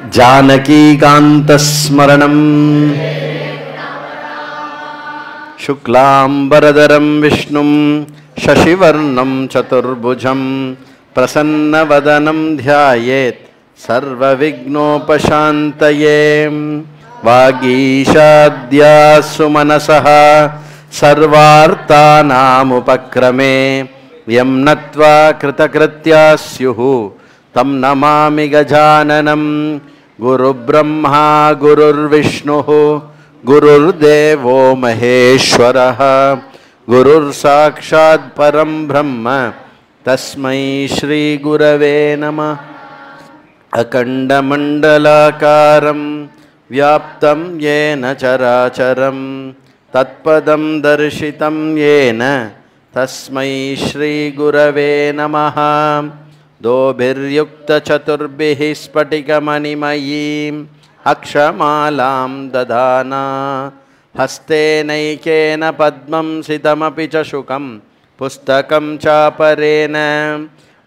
जानकीकान्तस्मरणं शुक्लांबरधरं विष्णुं शशिवर्णं चतुर्भुजं प्रसन्नवदनं ध्यायेत् सर्वविघ्नोपशान्तये। वागीशाद्यासु मनसः सर्वार्थानामुपक्रमे यं नत्वा कृतकृत्या स्युः तं नमामि गजाननं। गुरुब्रह्मा गुरुर्विष्णुः गुरुर्देवो महेश्वरः गुरुर्साक्षात् परं ब्रह्म तस्मै श्री गुरवे नमः। अखण्डमण्डलाकारं व्याप्तं येन चराचरं तत्पदं दर्शितं येन तस्मै श्री गुरवे नमः। दोभिर्युक्तचतुर्भिः स्फटिकमणिमयीम् अक्षमालां ददाना हस्तेनैकेन पद्मं सितमपि च शुकं पुस्तकं चापरेण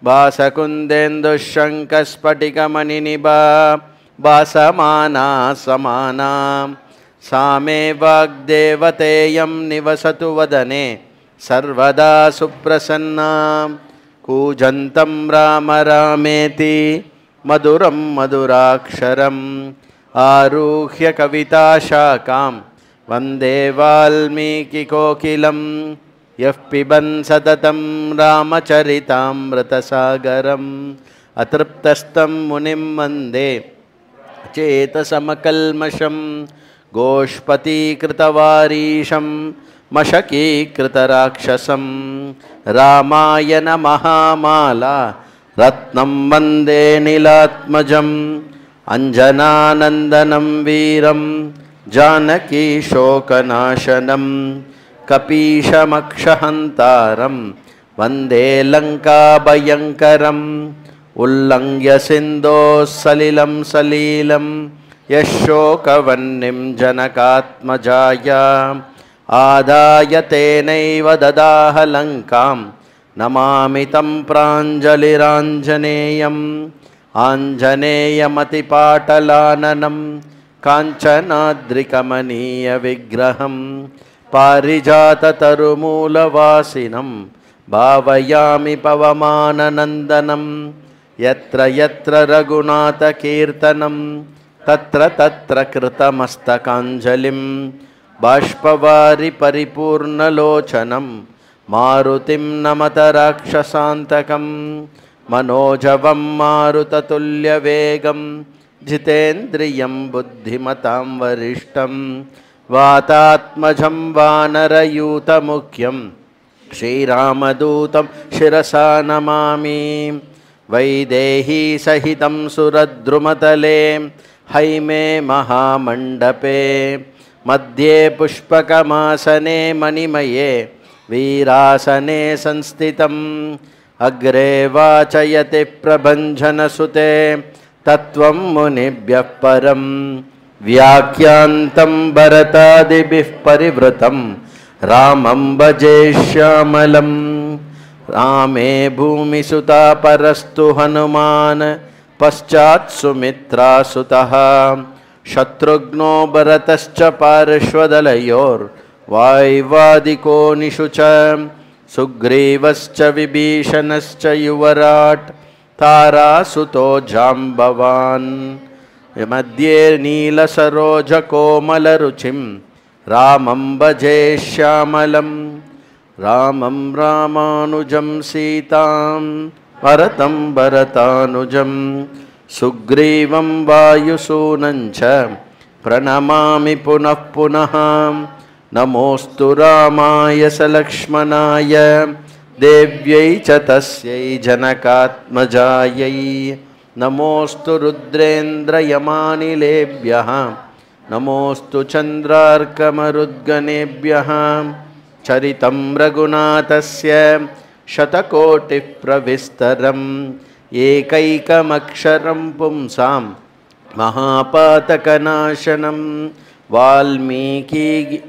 भासकुन्देन्दुशङ्खस्फटिकमणिनिभा भासमाना समाना सा मे वाग्देवतेयं निवसतु वदने सर्वदा सुप्रसन्ना। कूजन्तं राम रामेति मधुरं मधुराक्षरम् आरुह्य कविताशाखां वन्दे वाल्मीकिकोकिलं। यः पिबन् सततं रामचरितामृतसागरम् अतृप्तस्तं मुनिं वन्दे चेतसमकल्मषं। गोष्पतीकृतवारीशं मशकीकृतराक्षसं रामायण महामाला रत्नं वन्दे नीलात्मजम्। अंजनानन्दनं वीरं जानकी शोकनाशनं कपीशमक्षहन्तारं वन्दे लङ्काभयङ्करम्। उल्लङ्घ्य सिन्धोः सलिलं सलीलं यशोकवह्निं जनकात्मजायाम् आदाय तेनैव ददाह लङ्कां नमामि तं प्राञ्जलिराञ्जनेयम्। आञ्जनेयमतिपाटलाननं काञ्चनाद्रिकमनीयविग्रहं पारिजाततरुमूलवासिनं भावयामि पवमाननन्दनं। यत्र यत्र रघुनाथकीर्तनं तत्र तत्र कृतमस्तकाञ्जलिं बाष्पवारि परिपूर्णलोचनं मारुतिं नमत राक्षसान्तकं। मनोजवं मारुततुल्यवेगं जितेन्द्रियं बुद्धिमतां वरिष्ठं वातात्मजं वानरयूतमुख्यं श्रीरामदूतं शिरसा नमामि। वैदेही सहितं सुरद्रुमतले हैमे महामण्डपे मध्ये पुष्पकमासने मणिमये वीरासने संस्थितम्। अग्रे वाचयति प्रभञ्जनसुते तत्त्वं मुनिभ्यः परं व्याख्यान्तं भरतादिभिः परिवृतं रामं भजे श्यामलम्। रामे भूमिसुता परस्तु हनुमान् पश्चात् सुमित्रासुतः शत्रुघ्नो भरतश्च पार्श्वदलयोर्वायुवादिको निषु च सुग्रीवश्च विभीषणश्च युवराट् तारासुतो जाम्बवान्। मध्ये नीलसरोजकोमलरुचिं रामं भजे श्यामलम्। रामं रामानुजं सीतां भरतं भरतानुजं सुग्रीवं वायुसूनं च प्रणमामि पुनः पुनः। नमोस्तु रामाय सलक्ष्मणाय देव्यै च तस्यै जनकात्मजायै। नमोस्तु रुद्रेन्द्रयमानिलेभ्यः नमोस्तु चन्द्रार्कमरुद्गणेभ्यः। चरितं रघुनाथस्य शतकोटिः प्रविस्तरम् एकैकमक्षरं पुंसां महापातकनाशनं। वाल्मीकि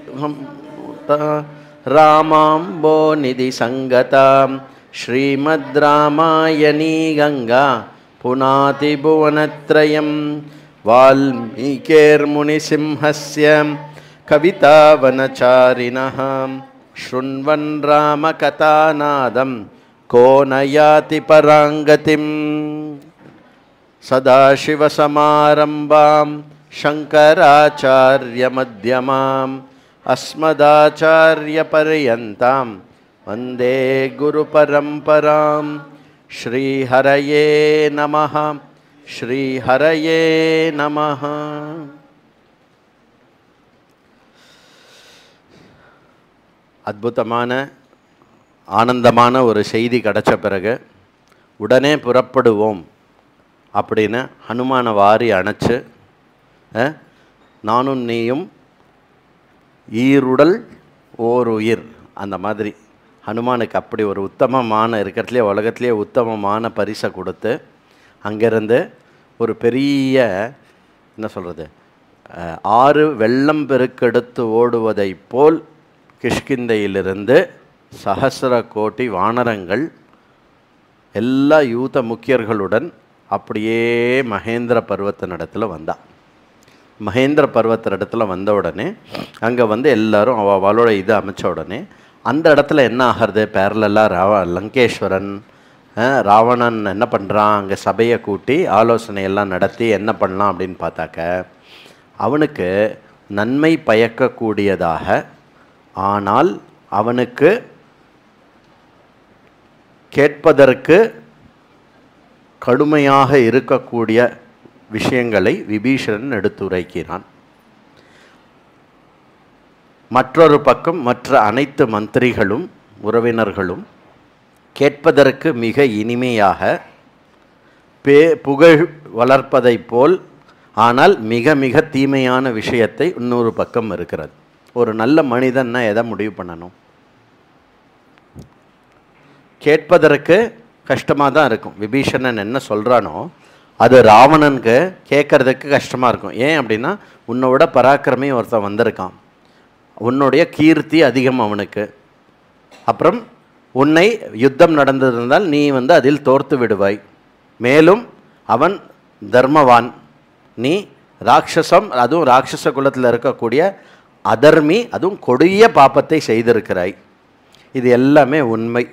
रामाम्बो निधि संगतां श्रीमद् रामायणी गंगा पुनाति भुवनत्रयं वाल्मीकिर्मुनिसिंहस्य कवितावनचारिणः शृण्वन् रामकथानादं को न याति पराङ्गतिम् सदाशिवसमारम्भां शङ्कराचार्यमध्यमाम् अस्मदाचार्यपर्यन्तां वन्दे गुरुपरम्परां श्रीहरये नमः श्रीहरये नमः. அற்புதமான ஆனந்தமான ஒரு செய்தி கிடைச்ச பிறகு உடனே புறப்படுவோம் அப்படின்னு ஹனுமானை வாரி அணைச்சு, நானும் நீயும் ஈருடல் ஓர் உயிர், அந்த மாதிரி ஹனுமானுக்கு அப்படி ஒரு உத்தமமான இருக்கிறதுலே உலகத்திலே உத்தமமான பரிசை கொடுத்து அங்கேருந்து ஒரு பெரிய என்ன சொல்கிறது, 6 வெள்ளம் பெருக்கெடுத்து ஓடுவதை போல் கிஷ்கிந்தையிலிருந்து சஹஸ்ர கோடி வானரங்கள் எல்லா யூத முக்கியர்களுடன் அப்படியே மகேந்திர பர்வத்தினிடத்தில் வந்தா. மகேந்திர பர்வத்தினிடத்தில் வந்த உடனே அங்கே வந்து எல்லோரும் அவளோட இது அமைச்ச உடனே அந்த இடத்துல என்ன ஆகிறது, பேரலெல்லாம் லங்கேஸ்வரன் ராவணன் என்ன பண்ணுறான், அங்கே சபையை கூட்டி ஆலோசனையெல்லாம் நடத்தி என்ன பண்ணலாம் அப்படின்னு பார்த்தாக்க அவனுக்கு நன்மை பயக்கக்கூடியதாக ஆனால் அவனுக்கு கேட்பதற்கு கடுமையாக இருக்கக்கூடிய விஷயங்களை விபீஷணன் எடுத்துரைக்கிறான். மற்றொரு பக்கம் மற்ற அனைத்து மந்திரிகளும் உறவினர்களும் கேட்பதற்கு மிக இனிமையாக புகழ் வளர்ப்பதை போல் ஆனால் மிக மிக தீமையான விஷயத்தை இன்னொரு பக்கம் இருக்கிறது. ஒரு நல்ல மனிதன்னா எதை முடிவு பண்ணணும்? கேட்பதற்கு கஷ்டமாக தான் இருக்கும். விபீஷணன் என்ன சொல்கிறானோ அது ராவணனுக்கு கேட்கறதுக்கு கஷ்டமாக இருக்கும். ஏன் அப்படின்னா, உன்னோட பராக்கிரமே ஒருத்தன் வந்திருக்கான், உன்னுடைய கீர்த்தி அதிகம் அவனுக்கு, அப்புறம் உன்னை யுத்தம் நடந்திருந்தால் நீ வந்து அதில் தோர்த்து விடுவாய், மேலும் அவன் தர்மவான், நீ ராட்சசம், அதுவும் ராட்சச குலத்தில் இருக்கக்கூடிய அதர்மி, அதுவும் கொடிய பாப்பத்தை செய்திருக்கிறாய். இது எல்லாமே உண்மை.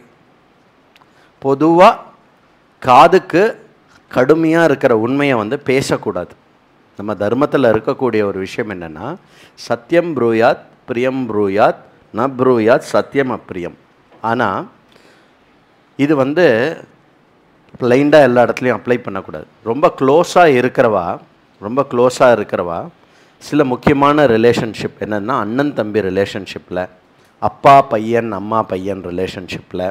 பொதுவாக காதுக்கு கடுமையாக இருக்கிற உண்மையை வந்து பேசக்கூடாது. நம்ம தர்மத்தில் இருக்கக்கூடிய ஒரு விஷயம் என்னென்னா, சத்தியம் ப்ரூயாத் பிரியம் ப்ரூயாத் ந ப்ரூயாத் சத்தியம் அப்பிரியம். ஆனால் இது வந்து பிளைண்டாக எல்லா இடத்துலையும் அப்ளை பண்ணக்கூடாது. ரொம்ப க்ளோஸாக இருக்கிறவா சில முக்கியமான ரிலேஷன்ஷிப் என்னென்னா, அண்ணன் தம்பி ரிலேஷன்ஷிப்பில், அப்பா பையன் அம்மா பையன் ரிலேஷன்ஷிப்பில்,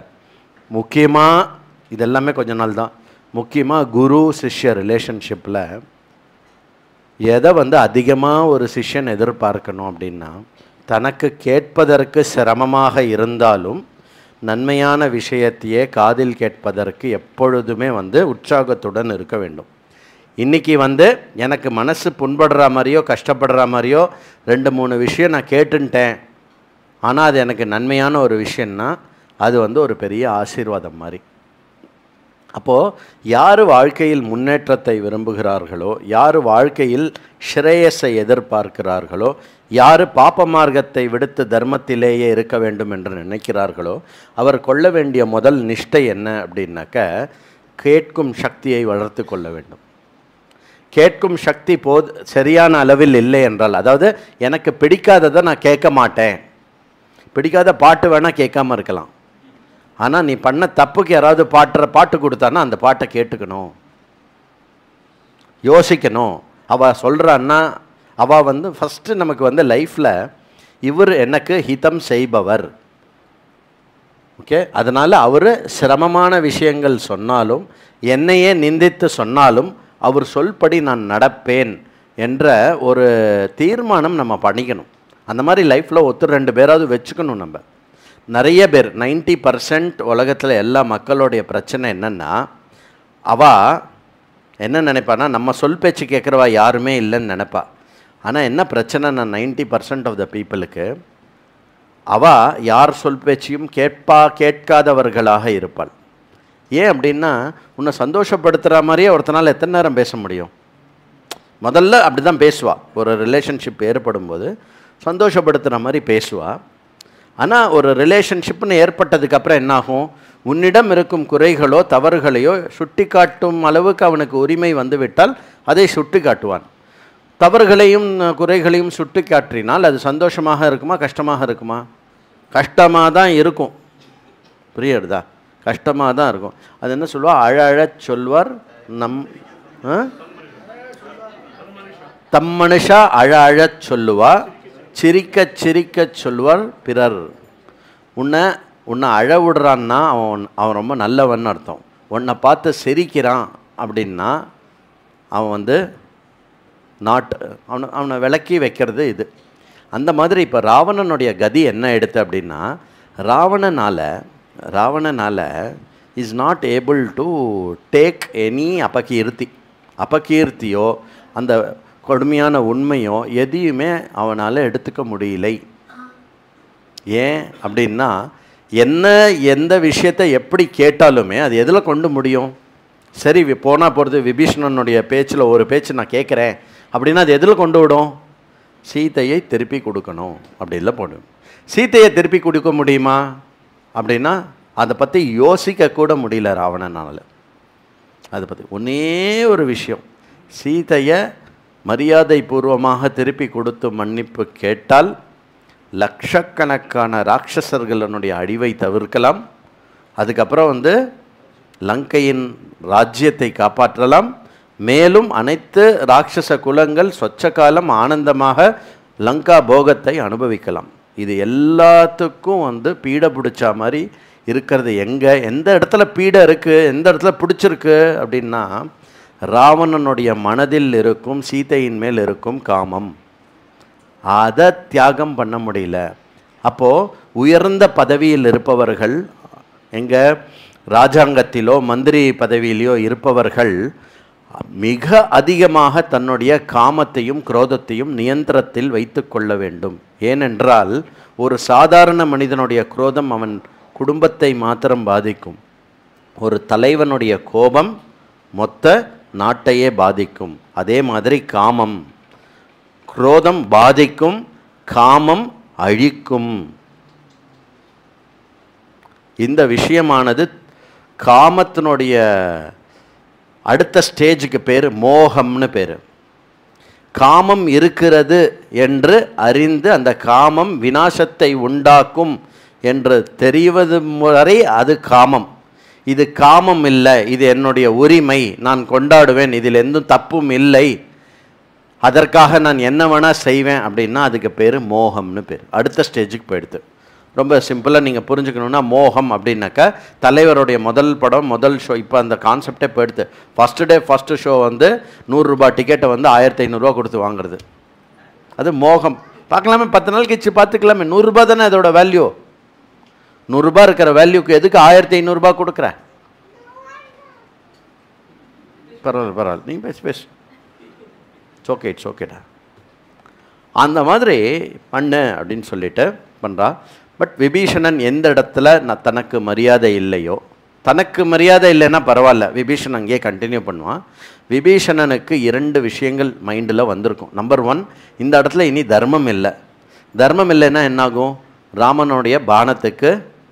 முக்கியமாக இதெல்லாமே கொஞ்ச நாள் தான், முக்கியமாக குரு சிஷ்ய ரிலேஷன்ஷிப்பில் எதை வந்து அதிகமாக ஒரு சிஷ்யன் எதிர்பார்க்கணும் அப்படின்னா, தனக்கு கேட்பதற்கு சிரமமாக இருந்தாலும் நன்மையான விஷயத்தையே காதில் கேட்பதற்கு எப்பொழுதுமே வந்து உற்சாகத்துடன் இருக்க வேண்டும். இன்றைக்கி வந்து எனக்கு மனசு புண்படுற மாதிரியோ கஷ்டப்படுற மாதிரியோ 2-3 விஷயம் நான் கேட்டுன்ட்டேன், ஆனால் அது எனக்கு நன்மையான ஒரு விஷயம்னா அது வந்து ஒரு பெரிய ஆசீர்வாதம் மாதிரி. அப்போது யார் வாழ்க்கையில் முன்னேற்றத்தை விரும்புகிறார்களோ, யார் வாழ்க்கையில் ஸ்ரேயஸை எதிர்பார்க்கிறார்களோ, யார் பாப்ப மார்க்கத்தை விடுத்து தர்மத்திலேயே இருக்க வேண்டும் என்று நினைக்கிறார்களோ, அவர் கொள்ள வேண்டிய முதல் நிஷ்டை என்ன அப்படின்னாக்க, கேட்கும் சக்தியை வளர்த்து கொள்ள வேண்டும். கேட்கும் சக்தி சரியான அளவில் இல்லை என்றால், அதாவது எனக்கு பிடிக்காததை நான் கேட்க மாட்டேன், பிடிக்காத பாட்டு வேணால் கேட்காம இருக்கலாம், ஆனால் நீ பண்ண தப்புக்கு யாராவது பாட்டு கொடுத்தானா அந்த பாட்டை கேட்டுக்கணும், யோசிக்கணும். அவள் சொல்கிறான்னா அவள் வந்து ஃபஸ்ட்டு நமக்கு வந்து லைஃப்பில் இவர் எனக்கு ஹிதம் செய்பவர், ஓகே, அதனால் அவர் சிரமமான விஷயங்கள் சொன்னாலும் என்னையே நிந்தித்து சொன்னாலும் அவர் சொல்படி நான் நடப்பேன் என்ற ஒரு தீர்மானம் நம்ம பண்ணிக்கணும். அந்த மாதிரி லைஃப்பில் 1-2 பேராவது வச்சுக்கணும். நம்ம நிறைய பேர் 90% உலகத்தில் எல்லா மக்களுடைய பிரச்சனை என்னென்னா, அவள் என்ன நினைப்பான்னா, நம்ம சொல் பேச்சு கேட்குறவா யாருமே இல்லைன்னு நினைப்பா. ஆனால் என்ன பிரச்சனைனா, 90% ஆஃப் த பீப்புளுக்கு அவள் யார் சொல் பேச்சையும் கேட்காதவர்களாக இருப்பாள். ஏன் அப்படின்னா, உன்னை சந்தோஷப்படுத்துகிற மாதிரியே ஒருத்தனால் எத்தனை நேரம் பேச முடியும்? முதல்ல அப்படி தான் பேசுவா. ஒரு ரிலேஷன்ஷிப் ஏற்படும் போது சந்தோஷப்படுத்துகிற மாதிரி பேசுவா. ஆனால் ஒரு ரிலேஷன்ஷிப்னு ஏற்பட்டதுக்கப்புறம் என்னாகும், உன்னிடம் இருக்கும் குறைகளோ தவறுகளையோ சுட்டி காட்டும் அளவுக்கு அவனுக்கு உரிமை வந்துவிட்டால் அதை சுட்டி காட்டுவான். தவறுகளையும் குறைகளையும் சுட்டி காட்டினால் அது சந்தோஷமாக இருக்குமா கஷ்டமாக இருக்குமா? கஷ்டமாக தான் இருக்கும். புரியுறதா? கஷ்டமாக தான் இருக்கும். அது என்ன சொல்லுவா, அழச் சொல்வார் தம் மனுஷா அழச் சொல்லுவா, சிரிக்க சிரிக்க சொல்வார் பிறர். உன்னை அழ விடுறான்னா அவன் ரொம்ப நல்லவன் அர்த்தம். உன்னை பார்த்து சிரிக்கிறான் அப்படின்னா அவன் அவனை விளக்கி வைக்கிறது இது. அந்த மாதிரி இப்போ ராவணனுடைய கதி என்ன எடுத்து அப்படின்னா, ராவணனால் is not able to take any அபகீர்த்தியோ அந்த கொடுமையான உண்மையோ எதையுமே அவனால் எடுத்துக்க முடியலை. ஏன் அப்படின்னா, எந்த விஷயத்தை எப்படி கேட்டாலுமே அது எதில் கொண்டு முடியும்? சரி போனால் போகிறது, விபீஷணனுடைய பேச்சில் ஒரு பேச்சு நான் கேட்குறேன் அப்படின்னா அது எதில் கொண்டு விடும்? சீதையை திருப்பி கொடுக்கணும் அப்படின்ல போடும். சீதையை திருப்பி கொடுக்க முடியுமா அப்படின்னா அதை பற்றி யோசிக்கக்கூட முடியல ராவணனால். அதை பற்றி ஒன்றே ஒரு விஷயம், சீதையை மரியாதை பூர்வமாக திருப்பி கொடுத்து மன்னிப்பு கேட்டால் லட்சக்கணக்கான ராட்சசர்களுடைய அழிவை தவிர்க்கலாம். அதுக்கப்புறம் லங்கையின் ராஜ்யத்தை காப்பாற்றலாம். மேலும் அனைத்து ராட்சச குலங்கள் சொச்ச காலம் ஆனந்தமாக லங்கா போகத்தை அனுபவிக்கலாம். இது எல்லாத்துக்கும் பீடை பிடிச்ச மாதிரி இருக்கிறது எந்த இடத்துல பீடை இருக்குது, எந்த இடத்துல பிடிச்சிருக்கு அப்படின்னா ராவணனுடைய மனதில் இருக்கும் சீதையின் மேல் இருக்கும் காமம். அதை தியாகம் பண்ண முடியல. அப்போது உயர்ந்த பதவியில் இருப்பவர்கள், எங்கள் ராஜாங்கத்திலோ மந்திரி பதவியிலையோ இருப்பவர்கள் மிக அதிகமாக தன்னுடைய காமத்தையும் குரோதத்தையும் நியந்திரத்தில் வைத்து கொள்ள வேண்டும். ஏனென்றால் ஒரு சாதாரண மனிதனுடைய குரோதம் அவன் குடும்பத்தை மாத்திரம் பாதிக்கும். ஒரு தலைவனுடைய கோபம் மொத்த நாட்டையே பாதிக்கும். அதே மாதிரி காமம், குரோதம் பாதிக்கும், காமம் அழிக்கும். இந்த விஷயமானது காமத்தினுடைய அடுத்த ஸ்டேஜுக்கு பேர் மோகம்னு பேர். காமம் இருக்கிறது என்று அறிந்து அந்த காமம் விநாசத்தை உண்டாக்கும் என்று தெரிவது வரை அது காமம். இது காமம் இல்லை, இது என்னுடைய உரிமை, நான் கொண்டாடுவேன், இதில் எந்த தப்பும் இல்லை, அதற்காக நான் என்ன வேணால் செய்வேன் அப்படின்னா அதுக்கு பேர் மோகம்னு பேர். அடுத்த ஸ்டேஜுக்கு போயிடுது. ரொம்ப சிம்பிளாக நீங்கள் புரிஞ்சுக்கணுன்னா, மோகம் அப்படின்னாக்கா தலைவருடைய முதல் படம் முதல் ஷோ, இப்போ அந்த கான்செப்டே போயிடுது. ஃபஸ்ட்டு ஷோ 100 ரூபாய் டிக்கெட்டை 1500 கொடுத்து வாங்குறது, அது மோகம். பார்க்கலாமே, 10 நாள் கழிச்சு பார்த்துக்கலாமே, 100 ரூபா தானே அதோட வேல்யூ. 100 ரூபா இருக்கிற வேல்யூக்கு எதுக்கு 1500 கொடுக்குற? பரவாயில்ல நீங்கள் பேசு இட்ஸ் ஓகேடா. அந்த மாதிரி பண்ணு அப்படின்னு சொல்லிட்டு பண்ணுறா. பட் விபீஷணன் எந்த இடத்துல தனக்கு மரியாதை இல்லையோ, தனக்கு மரியாதை இல்லைன்னா பரவாயில்ல, விபீஷணன் அங்கேயே கண்டினியூ பண்ணுவான். விபீஷணனுக்கு 2 விஷயங்கள் மைண்டில் வந்திருக்கும். நம்பர் 1, இந்த இடத்துல இனி தர்மம் இல்லை. தர்மம் இல்லைன்னா என்னாகும்? ராமனுடைய பானத்துக்கு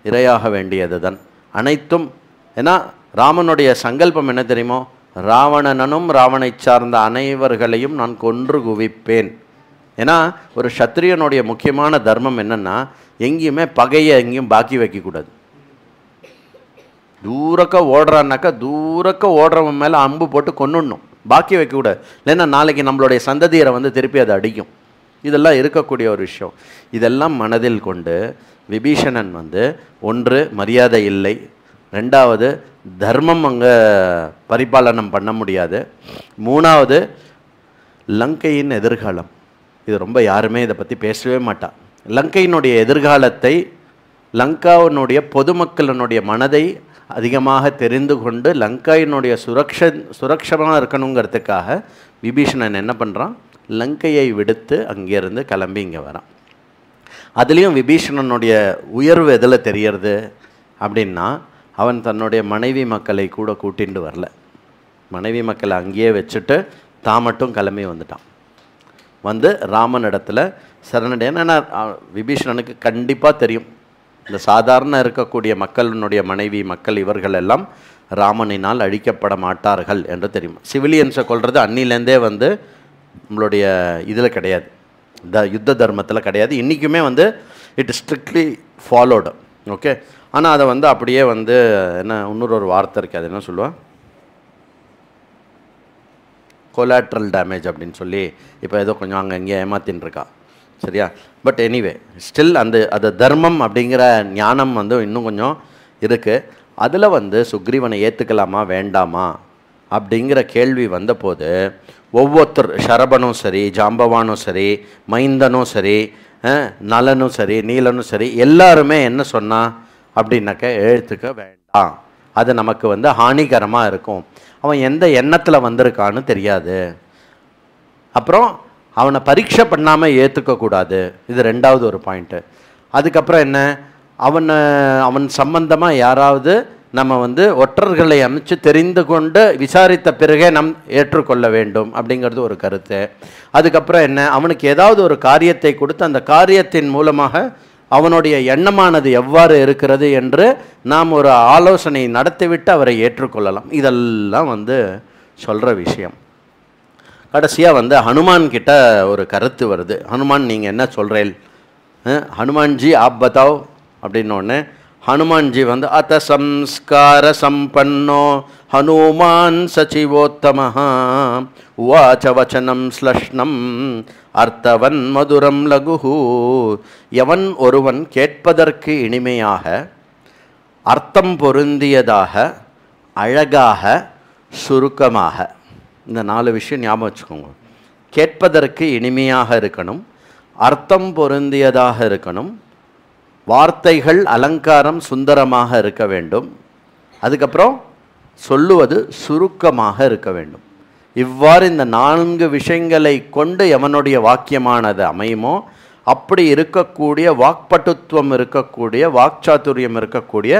இரையாக வேண்டியது தான் அனைத்தும். ஏன்னா ராமனுடைய சங்கல்பம் என்ன தெரியுமோ, ராவணனும் ராவனை சார்ந்த அனைவர்களையும் நான் கொன்று குவிப்பேன். ஏன்னா ஒரு சத்திரியனுடைய முக்கியமான தர்மம் என்னென்னா, எங்கேயுமே பகையை எங்கேயும் பாக்கி வைக்கக்கூடாது. தூரக்க ஓடுறான்னாக்கா தூரக்க ஓடுறவன் மேலே அம்பு போட்டு கொன்னுடணும், பாக்கி வைக்கக்கூடாது. இல்லைன்னா நாளைக்கு நம்மளுடைய சந்ததியரை திருப்பி அதை அடிக்கும். இதெல்லாம் இருக்கக்கூடிய ஒரு விஷயம். இதெல்லாம் மனதில் கொண்டு விபீஷணன் 1 மரியாதை இல்லை, 2வது தர்மம் அங்கே பரிபாலனம் பண்ண முடியாது, 3வது லங்கையின் எதிர்காலம். இது ரொம்ப யாருமே இதை பற்றி பேசவே மாட்டா. லங்கையினுடைய எதிர்காலத்தை, லங்காவினுடைய பொதுமக்களினுடைய மனதை அதிகமாக தெரிந்து கொண்டு லங்கையினுடைய சுரக்ஷமாக இருக்கணுங்கிறதுக்காக விபீஷணன் என்ன பண்ணுறான், லங்கையை விடுத்து அங்கேருந்து கிளம்பி இங்கே வரான். அதுலேயும் விபீஷணனுடைய உயர்வு எதில் தெரியறது அப்படின்னா, அவன் தன்னுடைய மனைவி மக்களை கூட கூட்டிகிட்டு வரல. மனைவி மக்களை அங்கேயே வச்சுட்டு தான் மட்டும் கிளம்பி வந்துட்டான். வந்து ராமன் இடத்துல சரணடையான். ஏன்னா விபீஷணனுக்கு கண்டிப்பாக தெரியும், இந்த சாதாரண இருக்கக்கூடிய மக்களினுடைய மனைவி மக்கள் இவர்கள் எல்லாம் ராமனினால் அழிக்கப்பட மாட்டார்கள் என்று தெரியும். சிவிலியன்ஸை கொள்வது அன்னிலேருந்தே வந்து நம்மளுடைய இதில் கிடையாது, யுத்த தர்மத்தில் கிடையாது. இன்றைக்குமே வந்து இட் ஸ்ட்ரிக்ட்லி ஃபாலோடு. ஓகே, ஆனால் அதை வந்து அப்படியே வந்து என்ன இன்னொரு வார்த்தை இருக்குது, அது என்ன சொல்லுவேன், கொலாட்ரல் டேமேஜ் அப்படின்னு சொல்லி இப்போ ஏதோ கொஞ்சம் அங்கே ஏமாத்தின்னு இருக்கா. சரியா? பட் எனிவே ஸ்டில் அந்த தர்மம் அப்படிங்கிற ஞானம் வந்து இன்னும் கொஞ்சம் இருக்குது. அதில் வந்து சுக்ரீவனை ஏற்றுக்கலாமா வேண்டாமா அப்படிங்கிற கேள்வி வந்தபோது ஒவ்வொருத்தர், சரபனும் சரி, ஜாம்பவானும் சரி, மைந்தனும் சரி, நலனும் சரி, நீலனும் சரி, எல்லாருமே என்ன சொன்னா அப்படின்னாக்க எழுத்துக்க வேண்டாம், அது நமக்கு வந்து ஹானிகரமாக இருக்கும், அவன் எந்த எண்ணத்தில் வந்திருக்கான்னு தெரியாது, அப்புறம் அவனை பரீட்சை பண்ணாமல் ஏற்றுக்கக்கூடாது. இது ரெண்டாவது ஒரு பாயிண்ட்டு. அதுக்கப்புறம் என்ன, அவன் சம்பந்தமாக யாராவது நம்ம வந்து ஒற்றர்களை அமைச்சு தெரிந்து கொண்டு விசாரித்த பிறகே நம் ஏற்றுக்கொள்ள வேண்டும் அப்படிங்கிறது ஒரு கருத்து. அதுக்கப்புறம் என்ன, அவனுக்கு ஏதாவது ஒரு காரியத்தை கொடுத்து அந்த காரியத்தின் மூலமாக அவனுடைய எண்ணமானது எவ்வாறு இருக்கிறது என்று நாம் ஒரு ஆலோசனை நடத்திவிட்டு அவரை ஏற்றுக்கொள்ளலாம். இதெல்லாம் வந்து சொல்கிற விஷயம். கடைசியாக வந்து ஹனுமான் கிட்ட ஒரு கருத்து வருது. ஹனுமான் நீங்கள் என்ன சொல்கிறேன், ஹனுமான்ஜி ஆப் பதாவ் அப்படின்னோடனே ஹனுமான்ஜி வந்து அத சம்ஸ்கார சம்பன்னோ ஹனுமான் சச்சிவோத்தமஹா உவாச்ச வச்சனம் ஸ்லஷ்ணம் அர்த்தவன் மதுரம் லகுஹு. எவன் ஒருவன் கேட்பதற்கு இனிமையாக, அர்த்தம் பொருந்தியதாக, அழகாக, சுருக்கமாக, இந்த 4 விஷயம் ஞாபகம் வச்சுக்கோங்க. கேட்பதற்கு இனிமையாக இருக்கணும், அர்த்தம் பொருந்தியதாக இருக்கணும், வார்த்தைகள் அலங்காரம் சுந்தரமாக இருக்க வேண்டும், அதுக்கப்புறம் சொல்லுவது சுருக்கமாக இருக்க வேண்டும். இவ்வாறு இந்த 4 விஷயங்களை கொண்டு எவனுடைய வாக்கியமானது அமையுமோ அப்படி இருக்கக்கூடிய வாக்பட்டுத்துவம் இருக்கக்கூடிய வாக்சாத்துரியம் இருக்கக்கூடிய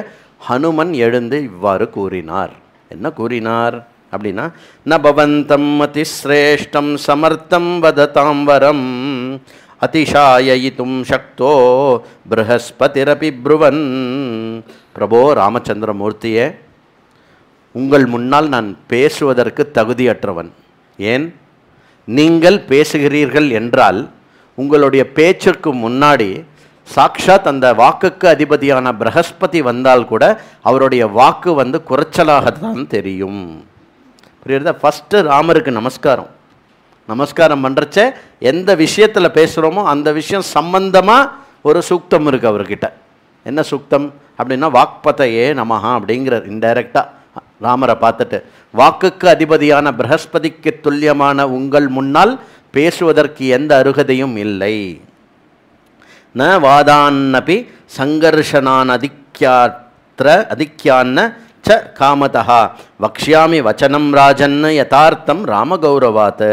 ஹனுமன் எழுந்து இவ்வாறு கூறினார். என்ன கூறினார் அப்படின்னா, ந பவந்தம் அதிஸ்ரேஷ்டம் சமர்த்தம் வததாம் வரம் அதிஷாயித்தும் சக்தோ ப்ரஹஸ்பதிரபி ப்ருவன். பிரபோ ராமச்சந்திரமூர்த்தியே, உங்கள் முன்னால் நான் பேசுவதற்கு தகுதியற்றவன். ஏன்? நீங்கள் பேசுகிறீர்கள் என்றால் உங்களுடைய பேச்சுக்கு முன்னாடி சாக்ஷாத் அந்த வாக்குக்கு அதிபதியான ப்ரஹஸ்பதி வந்தால் கூட அவருடைய வாக்கு வந்து குறைச்சலாகத்தான் தெரியும். புரியுறதா? ஃபஸ்ட்டு ராமருக்கு நமஸ்காரம் பண்ணுறச்ச எந்த விஷயத்தில் பேசுகிறோமோ அந்த விஷயம் சம்பந்தமாக ஒரு சூக்தம் இருக்குது அவர்கிட்ட. என்ன சூக்தம் அப்படின்னா, வாக்பதையே நமஹா அப்படிங்கிறார். இன்டைரக்டாக ராமரை பார்த்துட்டு, வாக்குக்கு அதிபதியான ப்ரஹஸ்பதிக்கு துல்லியமான உங்கள் முன்னால் பேசுவதற்கு எந்த அருகதையும் இல்லை. ந வாதான்னபி சங்கர்ஷனான் அதிக்யான்ன ச காமதா வக்ஷ்யாமி வச்சனம் ராஜன் யதார்த்தம் ராமகௌரவாத்.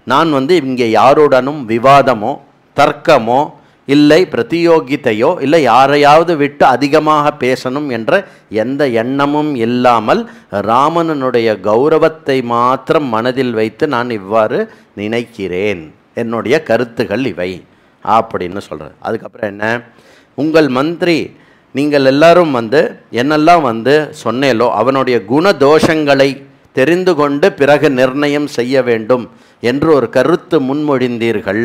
நான் வந்து இங்கே யாருடனும் விவாதமோ தர்க்கமோ இல்லை பிரதியோகித்தையோ இல்லை யாரையாவது விட்டு அதிகமாக பேசணும் என்ற எந்த எண்ணமும் இல்லாமல் ராமனுடைய கௌரவத்தை மாத்திரம் மனதில் வைத்து நான் இவ்வாறு நினைக்கிறேன், என்னுடைய கருத்துகள் இவை அப்படின்னு சொல்கிறார். அதுக்கப்புறம் என்ன, உங்கள் மந்திரி நீங்கள் எல்லாரும் வந்து என்னெல்லாம் வந்து சொன்னேலோ அவனுடைய குணதோஷங்களை தெரிந்து கொண்டு பிறகு நிர்ணயம் செய்ய வேண்டும் என்று ஒரு கருத்து முன்மொழிந்தீர்கள்.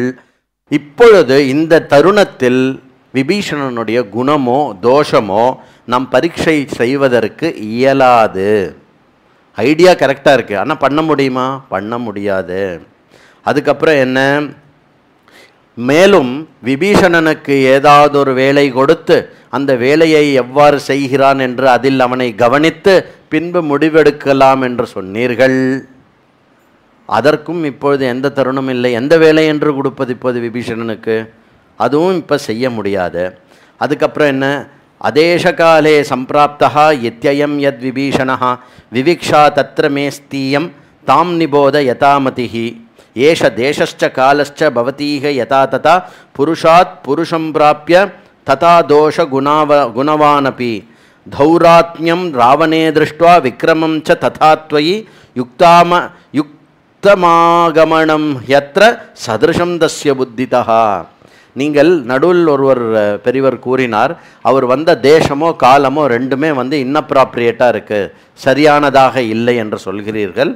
இப்பொழுது இந்த தருணத்தில் விபீஷணனுடைய குணமோ தோஷமோ நாம் பரீட்சை செய்வதற்கு இயலாது. ஐடியா கரெக்டாக இருக்குது, ஆனால் பண்ண முடியுமா? பண்ண முடியாது. அதுக்கப்புறம் என்ன, மேலும் விபீஷணனுக்கு ஏதாவது ஒரு வேலை கொடுத்து அந்த வேலையை எவ்வாறு செய்கிறான் என்று அதில் அவனை கவனித்து பின்பு முடிவெடுக்கலாம் என்று சொன்னீர்கள். அதற்கும் இப்பொழுது எந்த தருணம் இல்லை. எந்த வேலை என்று கொடுப்பது இப்போது விபீஷணனுக்கு? அதுவும் இப்போ செய்ய முடியாது. அதுக்கப்புறம் என்ன, அதேஷகாலே சம்பிராப்தா இத்யயம் யத் விபீஷணா விவிக்ஷா தத்ர மேஸ்தீயம் தாம் நிபோத யதாமதிஹி ஏஷ தேசஸ்ச காலஸ்ச பவதீக யதா ததா புருஷாத் புருஷம் பிராப்ய ததா தோஷ குணவானபி தௌராத்மியம் ராவணே திருஷ்டுவா விக்ரமம் ச ததா த்வயி உத்தமாகமனம் யத்ர சதிருஷம் தஸ்ய புத்திதா. நீங்கள் நடுவில் ஒருவர் பெரியவர் கூறினார், அவர் வந்த தேசமோ காலமோ ரெண்டுமே இன்னப்ராப்ரியேட்டாக இருக்குது, சரியானதாக இல்லை என்று சொல்கிறீர்கள்.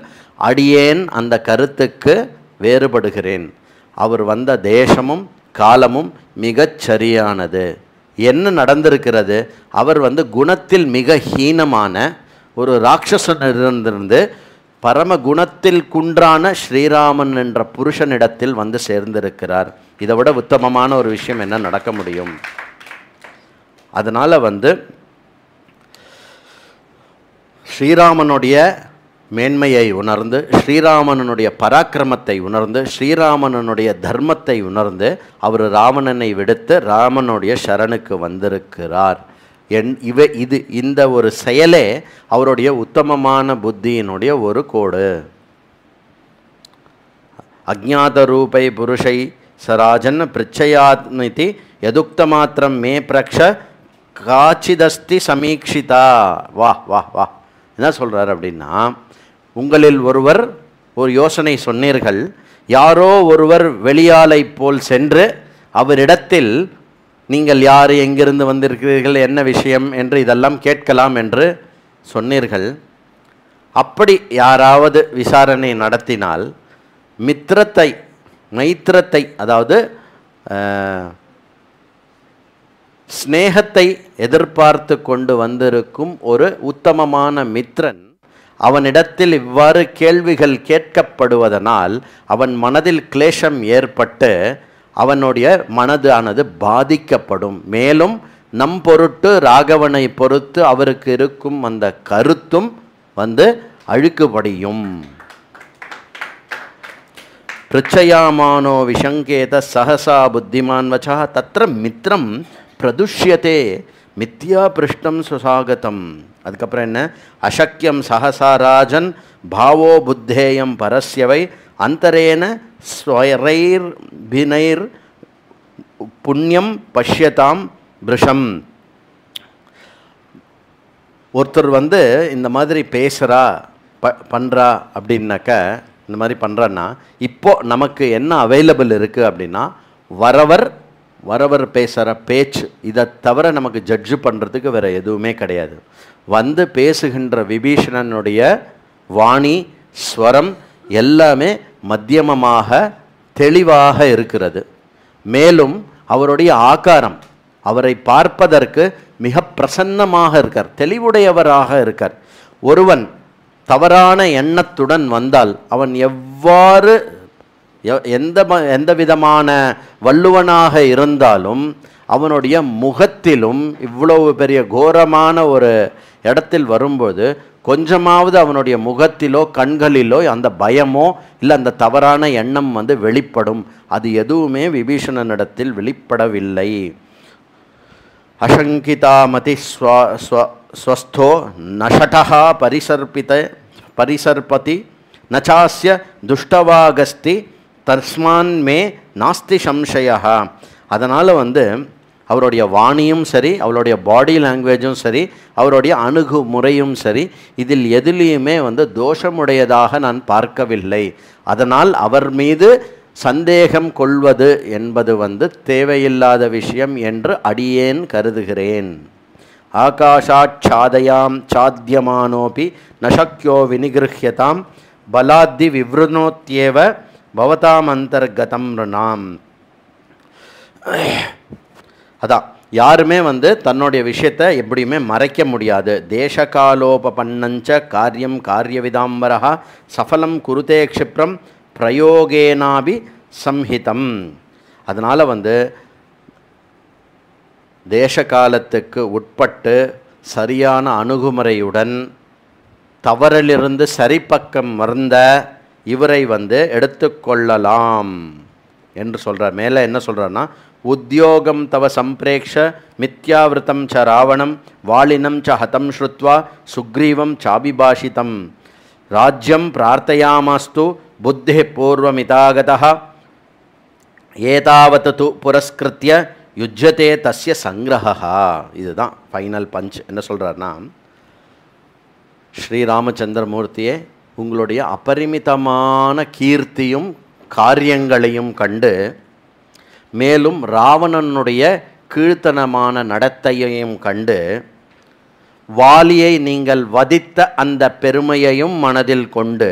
அடியேன் அந்த கருத்துக்கு வேறுபடுகிறேன். அவர் வந்த தேசமும் காலமும் மிகச் சரியானது. என்ன நடந்திருக்கிறது? அவர் குணத்தில் மிக ஹீனமான ஒரு ராட்சசனிலிருந்து பரம குணத்தில் குன்றான ஸ்ரீராமன் என்ற புருஷனிடத்தில் சேர்ந்திருக்கிறார். இதை விட உத்தமமான ஒரு விஷயம் என்ன நடக்க முடியும்? அதனால் ஸ்ரீராமனுடைய மேன்மையை உணர்ந்து, ஸ்ரீராமனுடைய பராக்கிரமத்தை உணர்ந்து, ஸ்ரீராமனுடைய தர்மத்தை உணர்ந்து அவர் ராவணனை விடுத்து ராமனுடைய சரணுக்கு வந்திருக்கிறார். இந்த ஒரு செயலே அவருடைய உத்தமமான புத்தியினுடைய ஒரு கோடு. அஜ்ஞாத ரூபை புருஷை சராஜன் பிரிச்சயாத்மிதி யதுக்த மாத்திரம் மே பிரக்ஷ காச்சிதஸ்தி சமீக்ஷிதா. வா வா வா என்ன சொல்கிறார் அப்படின்னா, உங்களில் ஒருவர் ஒரு யோசனை சொன்னீர்கள், யாரோ ஒருவர் வெளியாளை போல் சென்று அவரிடத்தில் நீங்கள் யார், எங்கிருந்து வந்திருக்கிறீர்கள், என்ன விஷயம் என்று இதெல்லாம் கேட்கலாம் என்று சொன்னீர்கள். அப்படி யாராவது விசாரணை நடத்தினால் மைத்திரத்தை அதாவது ஸ்நேகத்தை எதிர்பார்த்து கொண்டு வந்திருக்கும் ஒரு உத்தமமான மித்திரன் அவனிடத்தில் இவ்வாறு கேள்விகள் கேட்கப்படுவதனால் அவன் மனதில் கிளேஷம் ஏற்பட்டு அவனுடைய மனது ஆனது பாதிக்கப்படும். மேலும் நம் பொருட்டு ராகவனை பொறுத்து அவருக்கு இருக்கும் அந்த கருத்தும் அழுக்குபடியும். பிருச்சயாமானோ விஷங்கேத சஹசா புத்திமான் வச்சா தத்ர மித்ரம் பிரதுஷ்யதே மித்யா பிருஷ்டம் சுசாகதம். அதுக்கப்புறம் என்ன? அசக்கியம் சஹசா ராஜன் பாவோ புத்தேயம் பரஸ்யவை அந்தரேன ஸ்வரைர் பினைர் புண்ணியம் பஷ்யதாம் பிருஷம். ஒருத்தர் இந்த மாதிரி பேசுகிறா பண்ணுறா அப்படின்னாக்க, இந்த மாதிரி பண்ணுறான்னா இப்போது நமக்கு என்ன அவைலபிள் இருக்குது அப்படின்னா வரவர் பேசுகிற பேச்சு, இதை தவிர நமக்கு ஜட்ஜு பண்ணுறதுக்கு வேறு எதுவுமே கிடையாது. பேசுகின்ற விபீஷணனுடைய வாணி ஸ்வரம் எல்லாமே மத்தியமமாக தெளிவாக இருக்கிறது. மேலும் அவருடைய ஆகாரம், அவரை பார்ப்பதற்கு மிக பிரசன்னமாக இருக்கார், தெளிவுடையவராக இருக்கார். ஒருவன் தவறான எண்ணத்துடன் வந்தால் அவன் எவ்வாறு எந்த விதமான வள்ளுவனாக இருந்தாலும் அவனுடைய முகத்திலும் இவ்வளவு பெரிய கோரமான ஒரு இடத்தில் வரும்போது கொஞ்சமாவது அவனுடைய முகத்திலோ கண்களிலோ அந்த பயமோ இல்லை அந்த தவறான எண்ணம் வெளிப்படும். அது எதுவுமே விபீஷணனிடத்தில் வெளிப்படவில்லை. அசங்கிதாமதி ஸ்வஸ்தோ நஷடா பரிசர்பதி நச்சாஸ்ய துஷ்டவாகஸ்தி தஸ்மான் மே நாஸ்தி சம்சயா. அதனால் அவருடைய வாணியும் சரி, அவருடைய பாடி லாங்குவேஜும் சரி, அவருடைய அணுகுமுறையும் சரி, இதில் எதிலையுமே தோஷமுடையதாக நான் பார்க்கவில்லை. அதனால் அவர் மீது சந்தேகம் கொள்வது என்பது தேவையில்லாத விஷயம் என்று அடியேன் கருதுகிறேன். ஆகாஷாச்சாதயாம் சாத்தியமானோபி நசக்யோ வினிகிருஹ்யதாம் பலாத்தி விவ்ருணோத்யேவ பவதாம் அந்தர்கதம் ருணாம். அதான் யாருமே தன்னுடைய விஷயத்தை எப்படியுமே மறைக்க முடியாது. தேசகாலோபன்னஞ்ச காரியம் காரியவிதாம்பரா சஃபலம் குருதே க்ஷிப்ரம் பிரயோகேனாபி சம்ஹிதம். அதனால் தேசகாலத்துக்கு உட்பட்டு சரியான அணுகுமுறையுடன் தவறிலிருந்து சரிப்பக்கம் வந்த இவரை எடுத்துக்கொள்ளலாம் என்று சொல்கிறார். மேலே என்ன சொல்கிறார்னா, உத்தியோகம் தவ சம்பிரேக்ஷ மித்யாவிருத்தம் ச ராவணம் வாலினம் ச ஹதம் ஸ்ருத்வா சுக்ரீவம் சாபிபாஷிதம் ராஜ்யம் பிரார்த்தயாமாஸ்து புத்தி பூர்வமிதாகதः ஏதாவது து புரஸ்கிருத்ய யுஜ்யதே தஸ்ய சங்கிரஹா. இதுதான் ஃபைனல் பஞ்ச். என்ன சொல்கிறார்னா, ஸ்ரீராமச்சந்திரமூர்த்தியே, உங்களுடைய அபரிமிதமான கீர்த்தியும் காரியங்களையும் கண்டு, மேலும் ராவணனுடைய கீழ்த்தனமான நடத்தையையும் கண்டு, வாலியை நீங்கள் வதித்த அந்த பெருமையையும் மனதில் கொண்டு,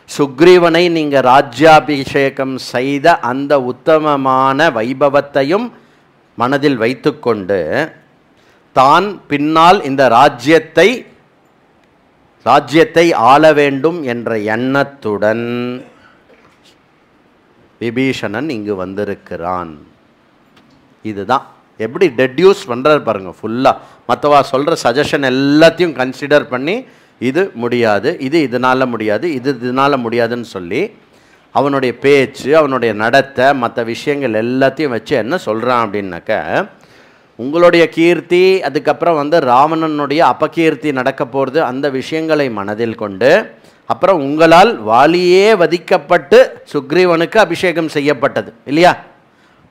சுக்ரீவனை நீங்கள் ராஜ்யாபிஷேகம் செய்த அந்த உத்தமமான வைபவத்தையும் மனதில் வைத்துக்கொண்டு, தான் பின்னால் இந்த ராஜ்யத்தை ஆள வேண்டும் என்ற எண்ணத்துடன் விபீஷணன் இங்கு வந்திருக்கிறான். இதுதான் எப்படி டெட்யூஸ் பண்ணுறாரு பாருங்க. ஃபுல்லாக மற்றவா சொல்கிற சஜஷன் எல்லாத்தையும் கன்சிடர் பண்ணி, இது முடியாது, இது இதனால் முடியாது, இது இதனால் முடியாதுன்னு சொல்லி அவனுடைய பேச்சு, அவனுடைய நடத்தை, மற்ற விஷயங்கள் எல்லாத்தையும் வச்சு என்ன சொல்கிறான் அப்படின்னாக்க, உங்களுடைய கீர்த்தி, அதுக்கப்புறம் ராவணனுடைய அபகீர்த்தி நடக்க போகிறது, அந்த விஷயங்களை மனதில் கொண்டு, அப்புறம் உங்களால் வாலியே வதிக்கப்பட்டு சுக்ரீவனுக்கு அபிஷேகம் செய்யப்பட்டது இல்லையா?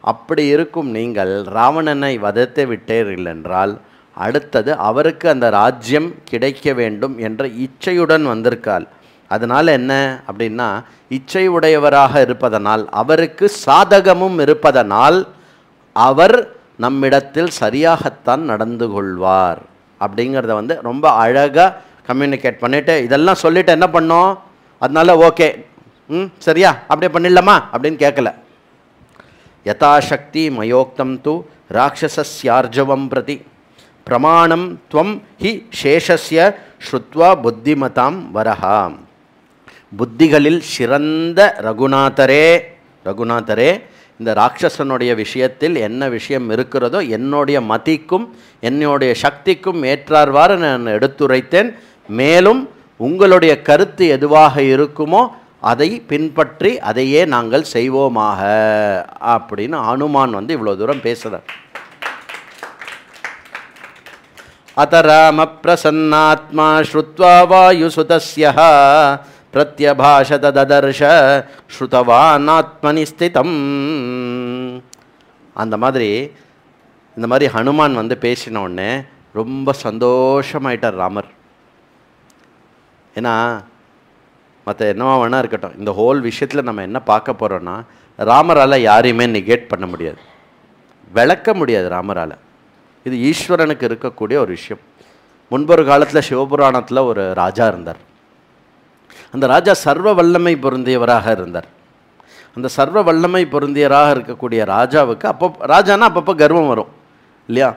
அப்படி இருக்கும் நீங்கள் ராவணனை வதத்தை விட்டீர்கள் என்றால், அடுத்தது அவருக்கு அந்த ராஜ்யம் கிடைக்க வேண்டும் என்ற இச்சையுடன் வந்திருக்காள். அதனால் என்ன அப்படின்னா, இச்சை உடையவராக இருப்பதனால், அவருக்கு சாதகமும் இருப்பதனால், அவர் நம்மிடத்தில் சரியாகத்தான் நடந்து கொள்வார் அப்படிங்கிறத ரொம்ப அழகாக கம்யூனிகேட் பண்ணிவிட்டு, இதெல்லாம் சொல்லிவிட்டு என்ன பண்ணோம், அதனால ஓகே சரியா அப்படியே பண்ணிடலாமா அப்படின்னு கேட்கல. யதாசக்தி மயோக்தம் து ராட்சசஸ்யார்ஜவம் பிரதி பிரமாணம் துவம் ஹி சேஷஸ்ய ஸ்ருத்வா புத்திமதாம் வரஹா. புத்திகளில் சிறந்த ரகுநாதரே, இந்த ராட்சசனுடைய விஷயத்தில் என்ன விஷயம் இருக்கிறதோ என்னுடைய மதிக்கும் என்னுடைய சக்திக்கும் ஏற்றார்வாறு நான் எடுத்துரைத்தேன். மேலும் உங்களுடைய கருத்து எதுவாக இருக்குமோ அதை பின்பற்றி அதையே நாங்கள் செய்வோமாக அப்படின்னு அனுமான் இவ்வளோ தூரம் பேசுகிறார். அதராம பிரசன்னாத்மா ஸ்ருத்வா வாயுசுதஸ்யஹ பிரத்யபாஷத ததர்ஷ ஸ்ருதவான் ஆத்மனி ஸ்திதம். அந்த மாதிரி இந்த மாதிரி ஹனுமான் பேசின உடனே ரொம்ப சந்தோஷமாயிட்டார் ராமர். ஏன்னா மற்ற என்னவா வேணா இருக்கட்டும், இந்த ஹோல் விஷயத்தில் நம்ம என்ன பார்க்க போகிறோன்னா, ராமரால் யாரையுமே நெகேட் பண்ண முடியாது, விளக்க முடியாது ராமரால். இது ஈஸ்வரனுக்கு இருக்கக்கூடிய ஒரு விஷயம். முன்பொரு காலத்தில் சிவபுராணத்தில் ஒரு ராஜா இருந்தார். அந்த ராஜா சர்வ வல்லமை பொருந்தியவராக இருந்தார். அந்த சர்வ வல்லமை பொருந்தியவராக இருக்கக்கூடிய ராஜாவுக்கு அப்பப்போ கர்வம் வரும் இல்லையா?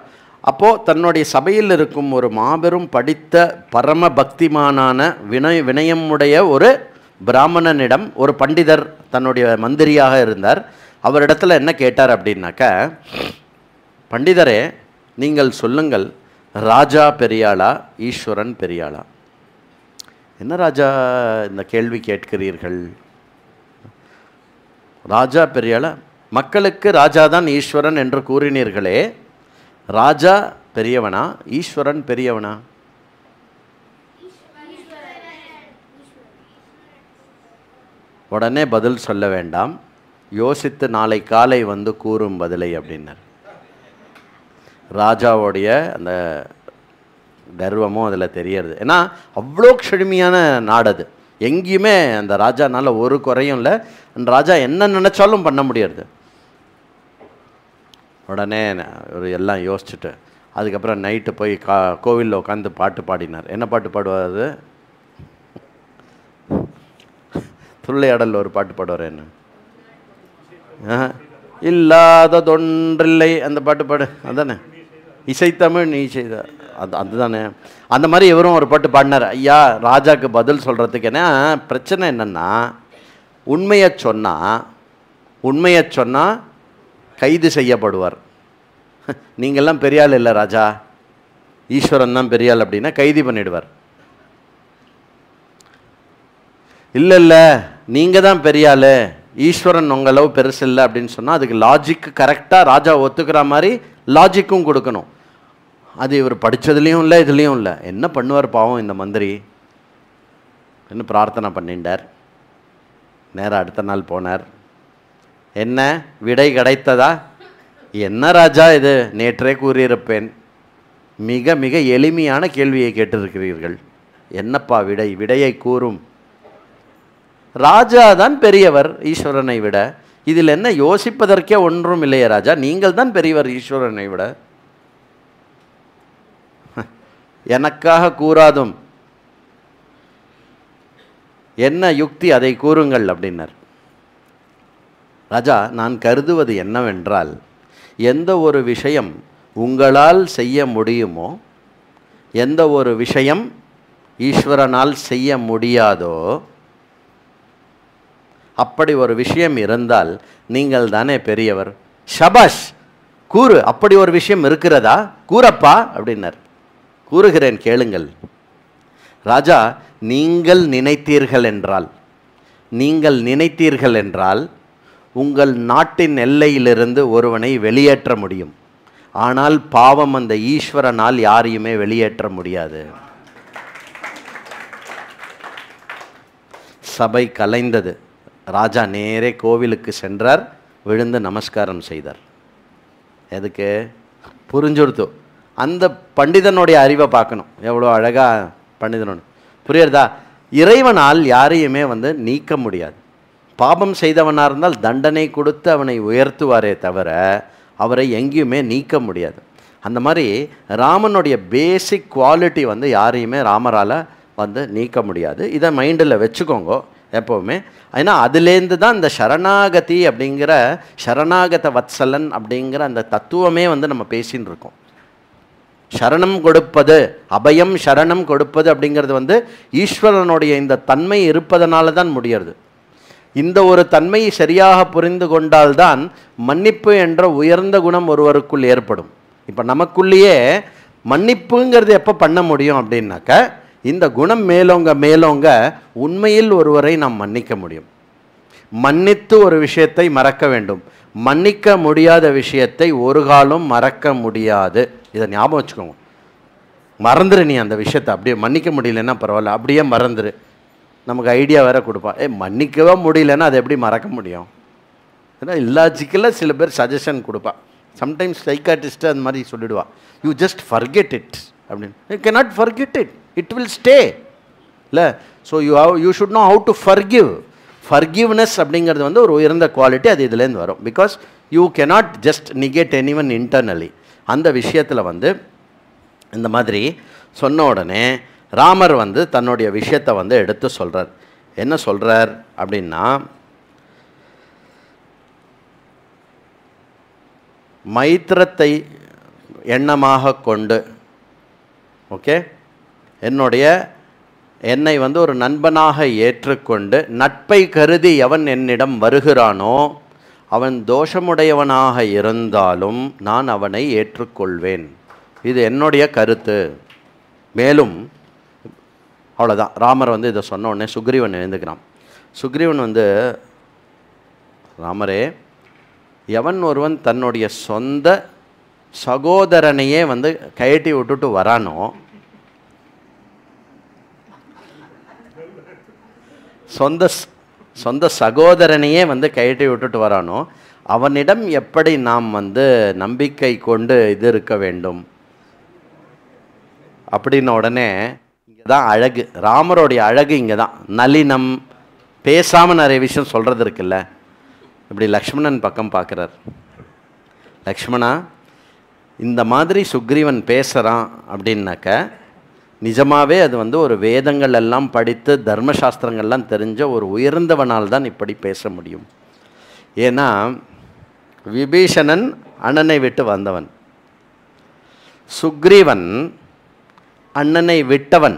அப்போது தன்னுடைய சபையில் இருக்கும் ஒரு மாபெரும் படித்த பரம பக்திமானான வினயமுடைய ஒரு பிராமணனிடம் ஒரு பண்டிதர் தன்னுடைய மந்திரியாக இருந்தார். அவரிடத்துல என்ன கேட்டார் அப்படின்னாக்க, பண்டிதரே நீங்கள் சொல்லுங்கள், ராஜா பெரியாளா ஈஸ்வரன் பெரியாளா? என்ன ராஜா இந்த கேள்வி கேட்கிறீர்கள்? ராஜா பெரியாளா? மக்களுக்கு ராஜா தான் ஈஸ்வரன் என்று கூறினீர்களே, ராஜா பெரியவனா ஈஸ்வரன் பெரியவனா? உடனே பதில் சொல்ல வேண்டாம், யோசித்து நாளை காலை கூறும் பதிலை அப்படின்னார். ராஜாவுடைய அந்த கர்வமும் அதில் தெரியறது. ஏன்னா அவ்வளோ செழுமையான நாடு அது, எங்கேயுமே அந்த ராஜானால ஒரு குறையும் இல்லை. அந்த ராஜா என்ன நினச்சாலும் பண்ண முடியாது. உடனே ஒரு எல்லாம் யோசிச்சுட்டு அதுக்கப்புறம் நைட்டு போய் கோவிலில் உட்காந்து பாட்டு பாடினார். என்ன பாட்டு பாடுவார்? துள்ளையாடல் ஒரு பாட்டு பாடுவார். என்ன இல்லாததொன்றில்லை அந்த பாட்டு பாடு, அதானே இசைத்தமிழ் நீ செய்த அதுதானே. அந்த மாதிரி இவரும் ஒரு பாட்டு பாடினார். ஐயா ராஜாவுக்கு பதில் சொல்கிறதுக்கு என்ன பிரச்சனை என்னென்னா, உண்மையை சொன்னால் கைது செய்யப்படுவார். நீங்கள்லாம் பெரியாள் இல்லை ராஜா, ஈஸ்வரன் தான் பெரியாள் அப்படின்னா கைது பண்ணிடுவார். இல்லை நீங்கள் தான் பெரியாள், ஈஸ்வரன் உங்களவு பெருசு இல்லை அப்படின்னு சொன்னால் அதுக்கு லாஜிக்கு கரெக்டாக ராஜா ஒத்துக்கிற மாதிரி லாஜிக்கும் கொடுக்கணும். அது இவர் படித்ததுலேயும் இல்லை இதுலேயும் இல்லை. என்ன பண்ணுவார் பாவம் இந்த மந்திரி? என்ன பிரார்த்தனை பண்ணிட்டார். நேராக அடுத்த நாள் போனார். என்ன விடை கிடைத்ததா? என்ன ராஜா இது, நேற்றே கூறியிருப்பேன். மிக மிக எளிமையான கேள்வியை கேட்டிருக்கிறீர்கள். என்னப்பா விடை, விடையை கூறும். ராஜா தான் பெரியவர் ஈஸ்வரனை விட. இதில் என்ன யோசிப்பதற்கே ஒன்றும் இல்லையே ராஜா, நீங்கள் தான் பெரியவர் ஈஸ்வரனை விட. எனக்காக கூறாதும், என்ன யுக்தி அதை கூறுங்கள் அப்படின்னார். ராஜா, நான் கருதுவது என்னவென்றால், எந்த ஒரு விஷயம் உங்களால் செய்ய முடியுமோ, எந்த ஒரு விஷயம் ஈஸ்வரனால் செய்ய முடியாதோ, அப்படி ஒரு விஷயம் இருந்தால் நீங்கள் தானே பெரியவர். ஷபாஷ், கூறு, அப்படி ஒரு விஷயம் இருக்கிறதா, கூறப்பா அப்படின்னார். கூறுகிறேன் கேளுங்கள். ராஜா, நீங்கள் நினைத்தீர்கள் என்றால் உங்கள் நாட்டின் எல்லையிலிருந்து ஒருவனை வெளியேற்ற முடியும். ஆனால் பாவம் அந்த ஈஸ்வரனால் யாரையுமே வெளியேற்ற முடியாது. சபை கலைந்தது. ராஜா நேரே கோவிலுக்கு சென்றார், விழுந்து நமஸ்காரம் செய்தார். எதுக்கு? புரிஞ்சுடுத்து. அந்த பண்டிதனுடைய அறிவை பார்க்கணும், எவ்வளோ அழகாக பண்டிதனோட புரியுறதா? இறைவனால் யாரையுமே நீக்க முடியாது. பாபம் செய்தவனாக இருந்தால் தண்டனை கொடுத்து அவனை உயர்த்துவாரே தவிர அவரை எங்கேயுமே நீக்க முடியாது. அந்த மாதிரி ராமனுடைய பேசிக் குவாலிட்டி யாரையுமே ராமரால் நீக்க முடியாது. இதை மைண்டில் வச்சுக்கோங்க எப்போவுமே. ஏன்னா அதுலேருந்து தான் இந்த சரணாகதி அப்படிங்கிற, சரணாகத வத்சலன் அப்படிங்கிற அந்த தத்துவமே நம்ம பேசின்னு இருக்கோம். சரணம் கொடுப்பது, அபயம் சரணம் கொடுப்பது அப்படிங்கிறது ஈஸ்வரனுடைய இந்த தன்மை இருப்பதனால தான் முடியறது. இந்த ஒரு தன்மையை சரியாக புரிந்து கொண்டால்தான் மன்னிப்பு என்ற உயர்ந்த குணம் ஒருவருக்குள் ஏற்படும். இப்போ நமக்குள்ளேயே மன்னிப்புங்கிறது எப்போ பண்ண முடியும் அப்படின்னாக்க, இந்த குணம் மேலோங்க உண்மையில் ஒருவரை நாம் மன்னிக்க முடியும். மன்னித்து ஒரு விஷயத்தை மறக்க வேண்டும். மன்னிக்க முடியாத விஷயத்தை ஒரு காலம் மறக்க முடியாது. இதை ஞாபகம் வச்சுக்கோங்க. மறந்துரு, நீ அந்த விஷயத்தை அப்படியே மன்னிக்க முடியலன்னா பரவாயில்ல, அப்படியே மறந்துரு. நமக்கு ஐடியா வேற கொடுப்பா, மன்னிக்கவே முடியலன்னா அதை எப்படி மறக்க முடியும்? ஏன்னா இல்லாஜிக்கலாக சில பேர் சஜஷன் கொடுப்பா. சம்டைம்ஸ் சைக்காட்டிஸ்ட்டு அந்த மாதிரி சொல்லிடுவா, யூ ஜஸ்ட் ஃபர்கெட் இட் அப்படின்னு. You cannot forget it, it will stay இல்லை. So you should know how to forgive. Forgiveness அப்படிங்கிறது ஒரு உயர்ந்த குவாலிட்டி. அது இதுலேருந்து வரும். Because you cannot just negate anyone internally. அந்த விஷயத்தில் இந்த மாதிரி சொன்ன உடனே ராமர் தன்னுடைய விஷயத்தை எடுத்து சொல்கிறார். என்ன சொல்கிறார் அப்படின்னா, மைத்திரத்தை எண்ணமாக கொண்டு, ஓகே, என்னை ஒரு நண்பனாக ஏற்றுக்கொண்டு நட்பை கருதி எவன் என்னிடம் வருகிறானோ அவன் தோஷமுடையவனாக இருந்தாலும் நான் அவனை ஏற்றுக்கொள்வேன். இது என்னுடைய கருத்து. மேலும் அவ்வளோதான். ராமர் இதை சொன்ன உடனே சுக்ரீவன் எழுந்துக்கிறான். சுக்ரீவன் ராமரே, எவன் ஒருவன் தன்னுடைய சொந்த சகோதரனையே கயட்டி விட்டுட்டு வரானோ, சொந்த சகோதரனையே கயட்டி விட்டுட்டு வரானோ அவனிடம் எப்படி நாம் நம்பிக்கை கொண்டு இது இருக்க வேண்டும் அப்படின்ன உடனே இங்கே தான் அழகு. ராமருடைய அழகு இங்கே தான். நளினம், பேசாமல் நிறைய விஷயம் சொல்கிறது இருக்குல்ல. இப்படி லக்ஷ்மணன் பக்கம் பார்க்குறார். லக்ஷ்மணா, இந்த மாதிரி சுக்ரீவன் பேசுகிறான் அப்படின்னாக்க நிஜமாகவே அது ஒரு வேதங்கள் எல்லாம் படித்து தர்மசாஸ்திரங்கள்லாம் தெரிஞ்ச ஒரு உயர்ந்தவனால் தான் இப்படி பேச முடியும். ஏன்னா விபீஷணன் அண்ணனை விட்டு வந்தவன், சுக்ரீவன் அண்ணனை விட்டவன்,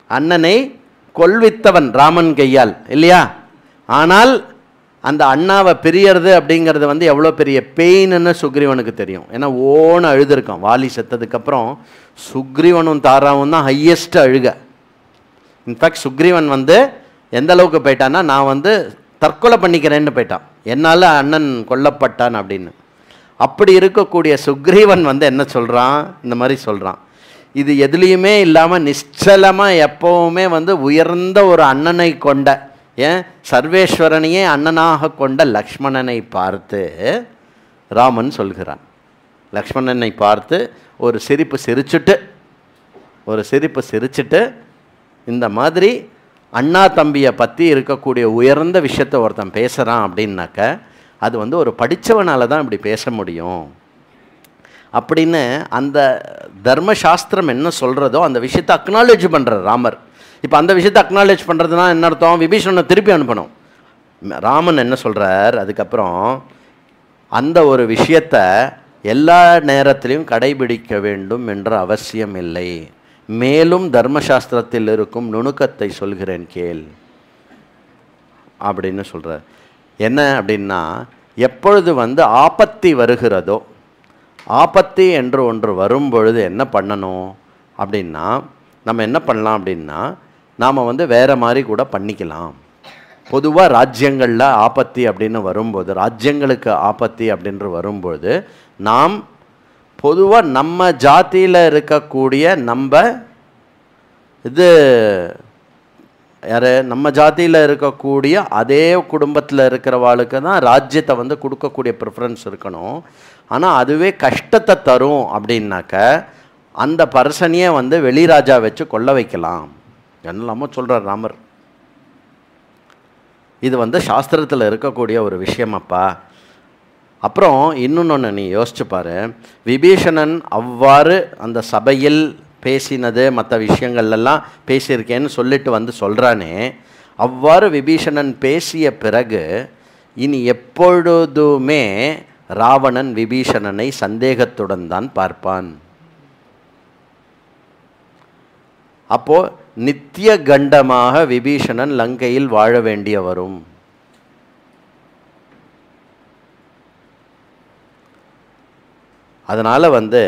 அண்ணனை கொல்வித்தவன் ராமன் கையால், இல்லையா? ஆனால் அந்த அண்ணாவை பிரியறது அப்படிங்கிறது எவ்வளோ பெரிய பெயின்னு சுக்ரீவனுக்கு தெரியும். ஏன்னா ஓன்னு அழுதுருக்கான். வாலி செத்ததுக்கப்புறம் சுக்ரீவனும் தாராவும் தான் ஹையஸ்ட் அழுக. இன்ஃபேக்ட் சுக்ரீவன் எந்த அளவுக்கு போயிட்டான்னா, நான் தற்கொலை பண்ணிக்கிறேன்னு போயிட்டான், என்னால் அண்ணன் கொல்லப்பட்டான் அப்படின்னு. அப்படி இருக்கக்கூடிய சுக்ரீவன் என்ன சொல்கிறான், இந்த மாதிரி சொல்கிறான். இது எதுலேயுமே இல்லாமல் நிச்சலமாக எப்போவுமே உயர்ந்த ஒரு அண்ணனை கொண்ட, ஏன் சர்வேஸ்வரனையே அண்ணனாக கொண்ட லக்ஷ்மணனை பார்த்து ராமன் சொல்கிறான். லக்ஷ்மணனை பார்த்து ஒரு சிரிப்பு சிரிச்சுட்டு இந்த மாதிரி அண்ணா தம்பியை பற்றி இருக்கக்கூடிய உயர்ந்த விஷயத்தை ஒருத்தன் பேசுகிறான் அப்படின்னாக்க அது வந்து ஒரு படித்தவனால தான் இப்படி பேச முடியும் அப்படின்னு அந்த தர்மசாஸ்திரம் என்ன சொல்கிறதோ அந்த விஷயத்தை அக்னாலேஜ் பண்ணுறார் ராமர். இப்போ அந்த விஷயத்தை அக்னாலேஜ் பண்ணுறதுனா என்ன அர்த்தம்? விபீஷணனை திருப்பி அனுப்பணும். ராமன் என்ன சொல்கிறார் அதுக்கப்புறம், அந்த ஒரு விஷயத்தை எல்லா நேரத்திலையும் கடைபிடிக்க வேண்டும் என்ற அவசியம் இல்லை, மேலும் தர்மசாஸ்திரத்தில் இருக்கும் நுணுக்கத்தை சொல்கிறேன் கேள் அப்படின்னு சொல்கிறார். என்ன அப்படின்னா, எப்பொழுது வந்து ஆபத்து வருகிறதோ, ஆபத்து என்று ஒன்று வரும்பொழுது என்ன பண்ணணும் அப்படின்னா, நம்ம என்ன பண்ணலாம் அப்படின்னா, நாம் வந்து வேறு மாதிரி கூட பண்ணிக்கலாம். பொதுவாக ராஜ்யங்களில் ஆபத்து அப்படின்னு வரும்போது, ராஜ்யங்களுக்கு ஆபத்து அப்படின்று வரும்போது, நாம் பொதுவாக நம்ம ஜாதியில் இருக்கக்கூடிய நம்ம ஜாதியில் இருக்கக்கூடிய அதே குடும்பத்தில் இருக்கிறவாளுக்கு தான் ராஜ்யத்தை வந்து கொடுக்கக்கூடிய ப்ரிஃபரன்ஸ் இருக்கணும். ஆனால் அதுவே கஷ்டத்தை தரும் அப்படின்னாக்க அந்த பர்சனையே வந்து வெளிராஜா வச்சு கொள்ள வைக்கலாம் என்னெல்லாமோ சொல்கிறார் ராமர். இது வந்து சாஸ்திரத்தில் இருக்கக்கூடிய ஒரு விஷயமாப்பா. அப்புறம் இன்னொன்று நீ யோசிச்சு பாரு, விபீஷணன் அவ்வாறு அந்த சபையில் பேசினது மற்ற விஷயங்கள்லாம் பேசியிருக்கேன்னு சொல்லிட்டு வந்து சொல்கிறானே, அவ்வாறு விபீஷணன் பேசிய பிறகு இனி எப்பொழுதுமே ராவணன் விபீஷணனை சந்தேகத்துடன் தான் பார்ப்பான். அப்போது நித்திய கண்டமாக விபீஷணன் லங்கையில் வாழ வேண்டிய வரும். அதனால் வந்து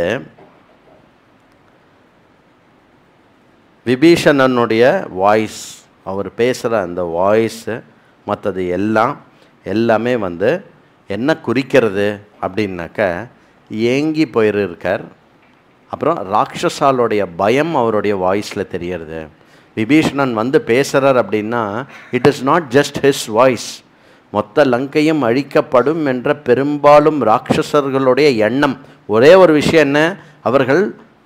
விபீஷணனுடைய வாய்ஸ், அவர் பேசுகிற அந்த வாய்ஸு மற்றது எல்லாமே வந்து என்ன குறிக்கிறது அப்படின்னாக்க, ஏங்கி போயிருக்கார். அப்புறம் ராட்சசாலுடைய பயம் அவருடைய வாய்ஸில் தெரியறது. விபீஷணன் வந்து பேசுகிறார் அப்படின்னா it is not just his voice, மொத்த லங்கையும் அழிக்கப்படும் என்ற பெரும்பாலும் ராட்சசர்களுடைய எண்ணம். ஒரே ஒரு விஷயம் என்ன, அவர்கள்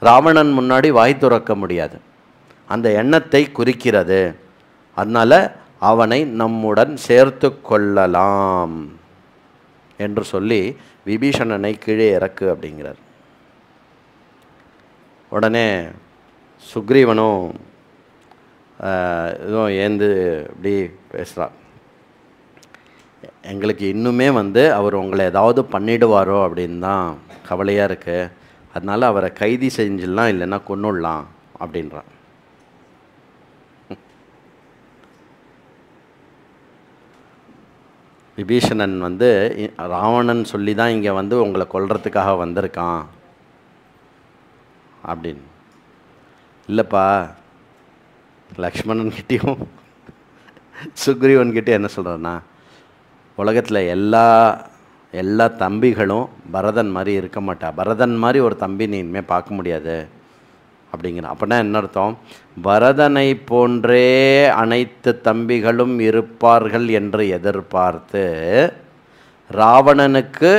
ராவணன் முன்னாடி வாய் துறக்க முடியாது, அந்த எண்ணத்தை குறிக்கிறது. அதனால் அவனை நம்முடன் சேர்த்து கொள்ளலாம் என்று சொல்லி விபீஷணனை கீழே இறக்கு அப்படிங்கிறார். உடனே சுக்ரீவனும் இதுவும் ஏந்து இப்படி பேசுகிறான், எங்களுக்கு இன்னுமே வந்து அவர் உங்களை ஏதாவது பண்ணிடுவாரோ அப்படின்னு தான் கவலையாக இருக்குது, அதனால் அவரை கைதி செஞ்சிடலாம் இல்லைன்னா கொன்னுடலாம் அப்படின்றான். விபீஷணன் வந்து ராவணன் சொல்லி தான் இங்கே வந்து உங்களை கொல்றதுக்காக வந்திருக்கான் அப்படின்னு. இல்லைப்பா, லக்ஷ்மணன்கிட்டையும் சுக்ரீவன்கிட்டையும் என்ன சொல்கிறேன்னா, உலகத்தில் எல்லா தம்பிகளும் பரதன் மாதிரி இருக்க மாட்டா, பரதன் மாதிரி ஒரு தம்பி நீ இனிமேல் பார்க்க முடியாது அப்படிங்கிறான். அப்படின்னா என்ன அர்த்தம், பரதனை போன்றே அனைத்து தம்பிகளும் இருப்பார்கள் என்று எதிர்பார்த்து ராவணனுக்கு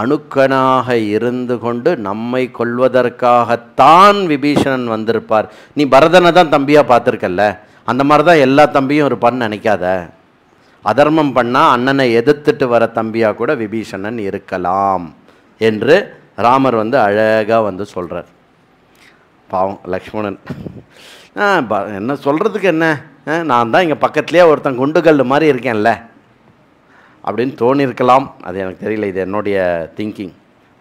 அணுக்கனாக இருந்து கொண்டு நம்மை கொல்வதற்காகத்தான் விபீஷணன் வந்திருப்பார். நீ பரதனை தான் தம்பியாக பார்த்துருக்கல்ல, அந்த மாதிரி தான் எல்லா தம்பியும் இருப்பான்னு நினைக்காத. அதர்மம் பண்ணால் அண்ணனை எதிர்த்துட்டு வர தம்பியாக கூட விபீஷணன் இருக்கலாம் என்று ராமர் வந்து அழகாக வந்து சொல்கிறார். பாவம் லக்ஷ்மணன் என்ன சொல்கிறதுக்கு, என்ன நான் தான் இங்கே பக்கத்துலேயே ஒருத்தன் குண்டுகல் மாதிரி இருக்கேன்ல அப்படின்னு தோணியிருக்கலாம், அது எனக்கு தெரியல, இது என்னுடைய திங்கிங்.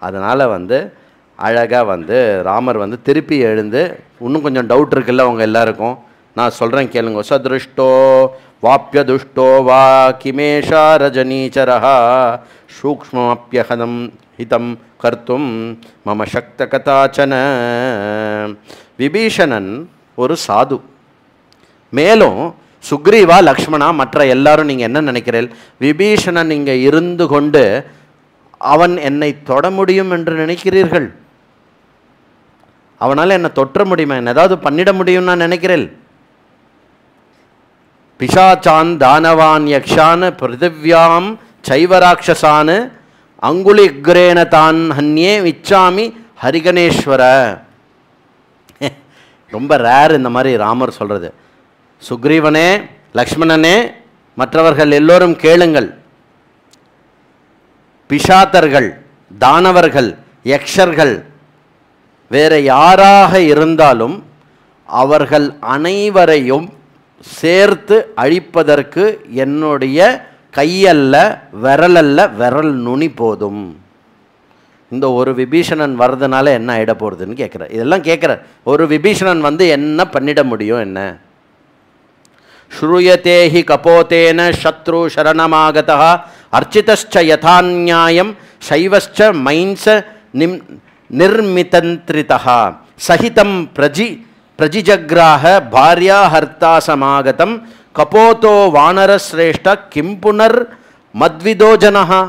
அதனால் வந்து அழகாக வந்து ராமர் வந்து திருப்பி எழுந்து, இன்னும் கொஞ்சம் டவுட் இருக்குல்ல உங்கள் எல்லாருக்கும், நான் சொல்கிறேன் கேளுங்க. சதுஷ்டோ வாப்பிய துஷ்டோ வா கிமேஷா ரஜனீச்சரஹா சூக்ஷ்மப்யஹதம் ஹிதம் கர்த்தும் மம சக்த கதாச்சன. விபீஷணன் ஒரு சாது. மேலும் சுக்ரீவா லக்ஷ்மணா மற்ற எல்லாரும் நீங்கள் என்ன நினைக்கிறீர்கள், விபீஷணன் இங்கே இருந்து கொண்டு அவன் என்னை தொட முடியும் என்று நினைக்கிறீர்கள்? அவனால் என்னை தொற்ற முடியுமா, என்ன ஏதாவது பண்ணிட முடியும் நான் நினைக்கிறேன்? பிசாச்சான் தானவான் யக்ஷான் பிருத்திவ்யாம் சைவராட்சசான் அங்குலிக்ரேன தான் ஹன்யே விச்சாமி ஹரிகணேஸ்வர. ரொம்ப ரேர் இந்த மாதிரி ராமர் சொல்கிறது. சுக்ரீவனே, லக்ஷ்மணனே, மற்றவர்கள் எல்லோரும் கேளுங்கள். பிஷாத்தர்கள், தானவர்கள், யக்ஷர்கள், வேற யாராக இருந்தாலும் அவர்கள் அனைவரையும் சேர்த்து அழிப்பதற்கு என்னுடைய கையல்ல, விரலல்ல, விரல் நுனி போதும். இந்த ஒரு விபீஷணன் வர்றதுனால என்ன ஆகிட போகிறதுன்னு கேட்குறார். இதெல்லாம் கேட்குறார். ஒரு விபீஷணன் வந்து என்ன பண்ணிட முடியும்? என்ன ஸ்ரூயதேஹி கபோதேன சத்ரு சரணமாகதா அர்ச்சிதஸ்ச யதாநியாயம் சைவஸ்ச மைன்ச நிர்மிதந்திரிதா சகிதம் பிரஜிஜக்ராஹ பாரியா ஹர்த்தா சமாகதம் கபோதோ வானரஸ்ரேஷ்ட கிம் புனர் மத்விதோ ஜனஹா.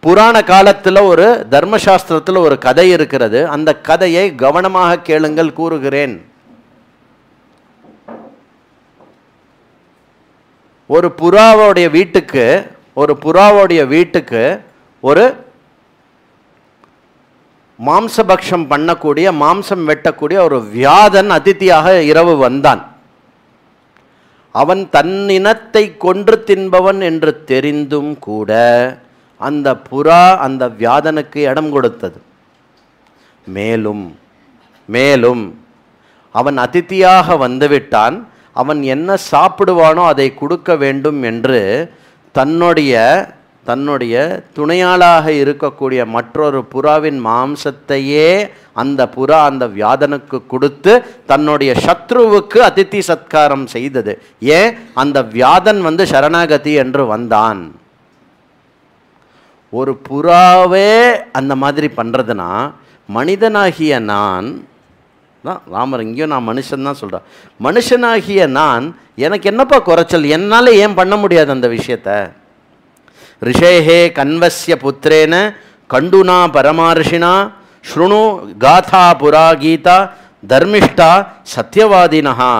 புராண காலத்தில் ஒரு தர்மசாஸ்திரத்தில் ஒரு கதை இருக்கிறது. அந்த கதையை கவனமாக கேளுங்கள், கூறுகிறேன். ஒரு புறாவோடைய வீட்டுக்கு ஒரு மாம்சபக்ஷம் பண்ணக்கூடிய, மாம்சம் வெட்டக்கூடிய ஒரு வியாதன் அதிதியாக இரவு வந்தான். அவன் தன்னினத்தை கொன்று தின்பவன் என்று தெரிந்தும் கூட அந்த புறா அந்த வியாதனுக்கு இடம் கொடுத்தது. மேலும் அவன் அதிதியாக வந்துவிட்டான், அவன் என்ன சாப்பிடுவானோ அதை கொடுக்க வேண்டும் என்று தன்னுடைய துணையாளாக இருக்கக்கூடிய மற்றொரு புறாவின் மாம்சத்தையே அந்த புறா அந்த வியாதனுக்கு கொடுத்து தன்னுடைய சத்ருவுக்கு அதிதி சத்காரம் செய்தது. ஏன்? அந்த வியாதன் வந்து சரணாகதி என்று வந்தான். ஒரு புறாவே அந்த மாதிரி பண்ணுறதுனா மனிதனாகிய நான் தான், ராமர் இங்கேயும் நான் மனுஷன் தான் சொல்கிறேன், மனுஷனாகிய நான் எனக்கு என்னப்பா குறைச்சல்? என்னால் ஏன் பண்ண முடியாது அந்த விஷயத்த? ரிஷேஹே கன்வஸ்ய புத்திரேன கண்டுனா பரமார்ஷினா ஸ்ருணு காதா புரா கீதா தர்மிஷ்டா சத்யவாதினா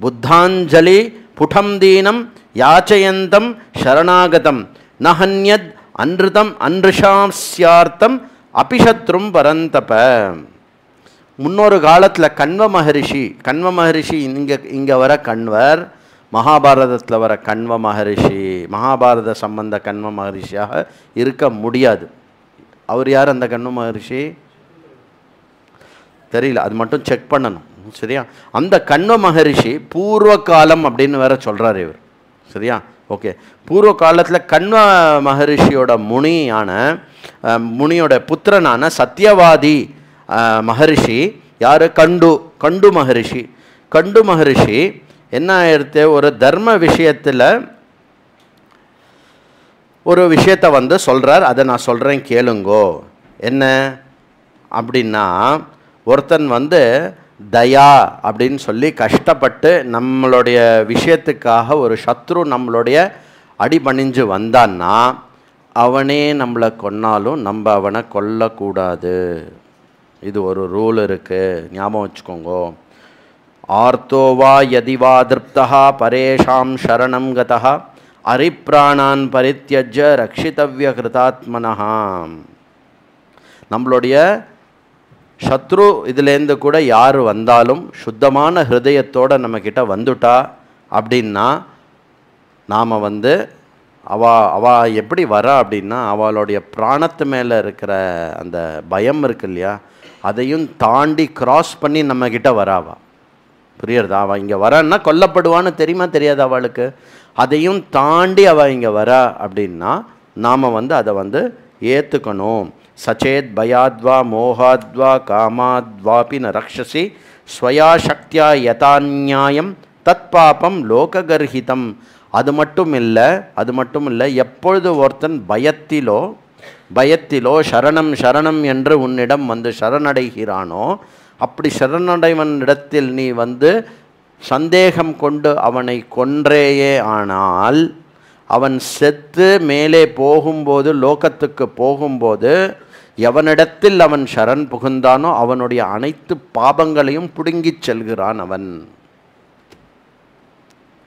புத்தாஞ்சலி புடம் தீனம் யாச்சயந்தம் சரணாகதம் நஹன்யத் அன்ருதம் அன்ருஷாஸ்யார்த்தம் அபிஷத்ரும் பரந்தப. முன்னொரு காலத்தில் கண்வ மகரிஷி இங்கே வர கண்வர், மகாபாரதத்தில் வர கண்வ மகரிஷி மகாபாரத சம்பந்த கண்வ மகரிஷியாக இருக்க முடியாது. அவர் யார் அந்த கண்வ மகரிஷி? தெரியல, அது மட்டும் செக் பண்ணணும். சரியா? அந்த கண்வ மகரிஷி பூர்வ காலம் அப்படின்னு வேற சொல்கிறார் இவர். சரியா? ஓகே. பூர்வ காலத்தில் கண்வ மகரிஷியோட முனியோட புத்திரனான சத்யவாதி மகரிஷி யார்? கண்டு மகரிஷி என்ன ஆயிடுத்து? ஒரு தர்ம விஷயத்தில் ஒரு விஷயத்தை வந்து சொல்கிறார். அதை நான் சொல்கிறேன் கேளுங்கோ. என்ன அப்படின்னா, ஒருத்தன் வந்து தயா அப்படின்னு சொல்லி கஷ்டப்பட்டு நம்மளுடைய விஷயத்துக்காக ஒரு சத்ரு நம்மளுடைய அடிபணிஞ்சு வந்தான்னா அவனே நம்மளை கொன்னாலும் நம்ம அவனை கொல்லக்கூடாது. இது ஒரு ரூல் இருக்குது, ஞாபகம் வச்சுக்கோங்கோ. ஆர்த்தோவா யதிவா திருப்தா பரேஷாம் சரணம் கதா அரிப்ராணான் பரித்யஜ ரக்ஷிதவ்ய கிருதாத்மனஹா. நம்மளுடைய சத்ரு இதுலேருந்து கூட யார் வந்தாலும் சுத்தமான ஹிருதயத்தோடு நம்மக்கிட்ட வந்துட்டா அப்படின்னா நாம் வந்து அவ எப்படி வரா அப்படின்னா அவளுடைய பிராணத்து மேலே இருக்கிற அந்த பயம் இருக்கு இல்லையா, அதையும் தாண்டி கிராஸ் பண்ணி நம்மக்கிட்ட வராவா. புரியுறதா? அவள் இங்கே வரான்னா கொல்லப்படுவான்னு தெரியுமா தெரியாது அவளுக்கு. அதையும் தாண்டி அவள் இங்கே வரா அப்படின்னா நாம் வந்து அதை வந்து ஏற்றுக்கணும். சச்சேத் பயாத்வா மோகாத்வா காமாத்வாபி ந ரக்ஷசி ஸ்வயா சக்தியா யதாநியாயம் தத் பாபம் லோககர்ஹிதம். அது மட்டும் இல்லை, எப்பொழுது ஒருத்தன் பயத்திலோ சரணம் என்று உன்னிடம் வந்து சரணடைகிறானோ, அப்படி சரணடைவன் இடத்தில் நீ வந்து சந்தேகம் கொண்டு அவனை கொன்றேயே ஆனால் அவன் செத்து மேலே போகும்போது, லோகத்துக்கு போகும்போது எவனிடத்தில் அவன் சரண் புகுந்தானோ அவனுடைய அனைத்து பாபங்களையும் பிடுங்கிச் செல்கிறான் அவன்.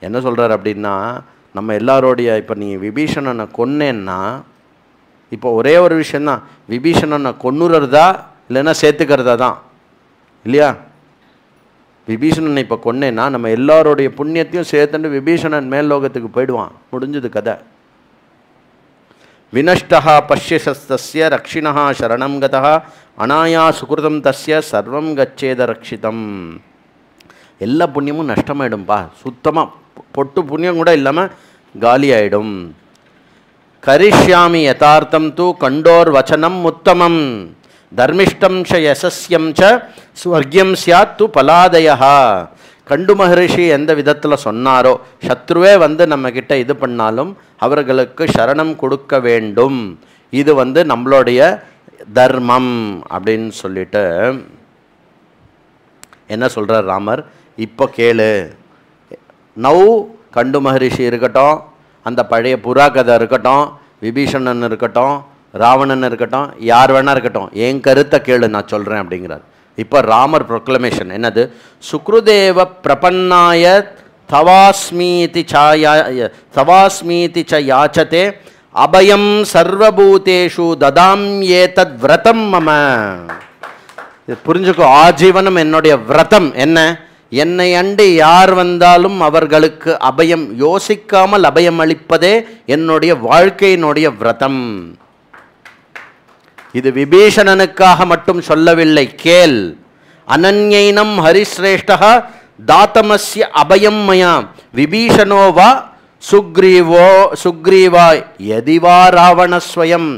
என்ன சொல்கிறார் அப்படின்னா, நம்ம எல்லாரோடைய இப்போ நீ விபீஷணனை கொன்னேன்னா, இப்போ ஒரே ஒரு விஷயந்தான், விபீஷணனை கொன்னுறதா இல்லைன்னா சேர்த்துக்கிறதா தான் இல்லையா? விபீஷணனை இப்போ கொன்னேன்னா நம்ம எல்லாருடைய புண்ணியத்தையும் சேர்த்துட்டு விபீஷணன் மேல் லோகத்துக்கு போயிடுவான். முடிஞ்சது கதை. வினஷ்டா பஷ்யசஸ்தஸ்ய ரக்ஷிணா சரணம் கதா அனாயா சுகிருதம் தஸ்ய சர்வம் கச்சேத ரக்ஷிதம். எல்லா புண்ணியமும் நஷ்டமாயிடும்பா. சுத்தமாக பொட்டு புண்ணியம் கூட இல்லாமல் காலி ஆகிடும். கரிஷ்யாமி யதார்த்தம் தூ கண்டோர் வச்சனம் உத்தமம் தர்மிஷ்டம் ச யசஸ்யம் ச ஸ்வர்கியம் சியாத் து பலாதயா. கண்டு மகரிஷி எந்த விதத்தில் சொன்னாரோ, சத்ருவே வந்து நம்மக்கிட்ட இது பண்ணாலும் அவர்களுக்கு சரணம் கொடுக்க வேண்டும், இது வந்து நம்மளுடைய தர்மம் அப்படின்னு சொல்லிட்டு என்ன சொல்கிறார் ராமர். இப்போ கேளு. நவ் கண்டு மகரிஷி இருக்கட்டும், அந்த பழைய புறா கதை இருக்கட்டும், விபீஷணன் இருக்கட்டும், ராவணன் இருக்கட்டும், யார் வேணா இருக்கட்டும், என் கருத்தை கேளு நான் சொல்கிறேன் அப்படிங்கிறார். இப்போ ராமர் ப்ரொக்ளமேஷன் என்னது? சுக்ருதேவ பிரபன்னாய தவாஸ்மீதி ச யாச்சதே அபயம் சர்வபூதேஷு ததாம் ஏதத் விரதம் மம. இது புரிஞ்சுக்கோ. ஆஜீவனம் என்னுடைய விரதம். என்ன? என்னை அண்டி யார் வந்தாலும் அவர்களுக்கு அபயம், யோசிக்காமல் அபயம் அளிப்பதே என்னுடைய வாழ்க்கையினுடைய விரதம். இது விபீஷணனுக்காக மட்டும் சொல்லவில்லை. கேள். அனன்யைனம் ஹரிஸ்ரேஷ்டா தாத்தமஸ்ய அபயம் மயா விபீஷணோவா சுக்ரீவா எதிவா ராவணஸ்வயம்.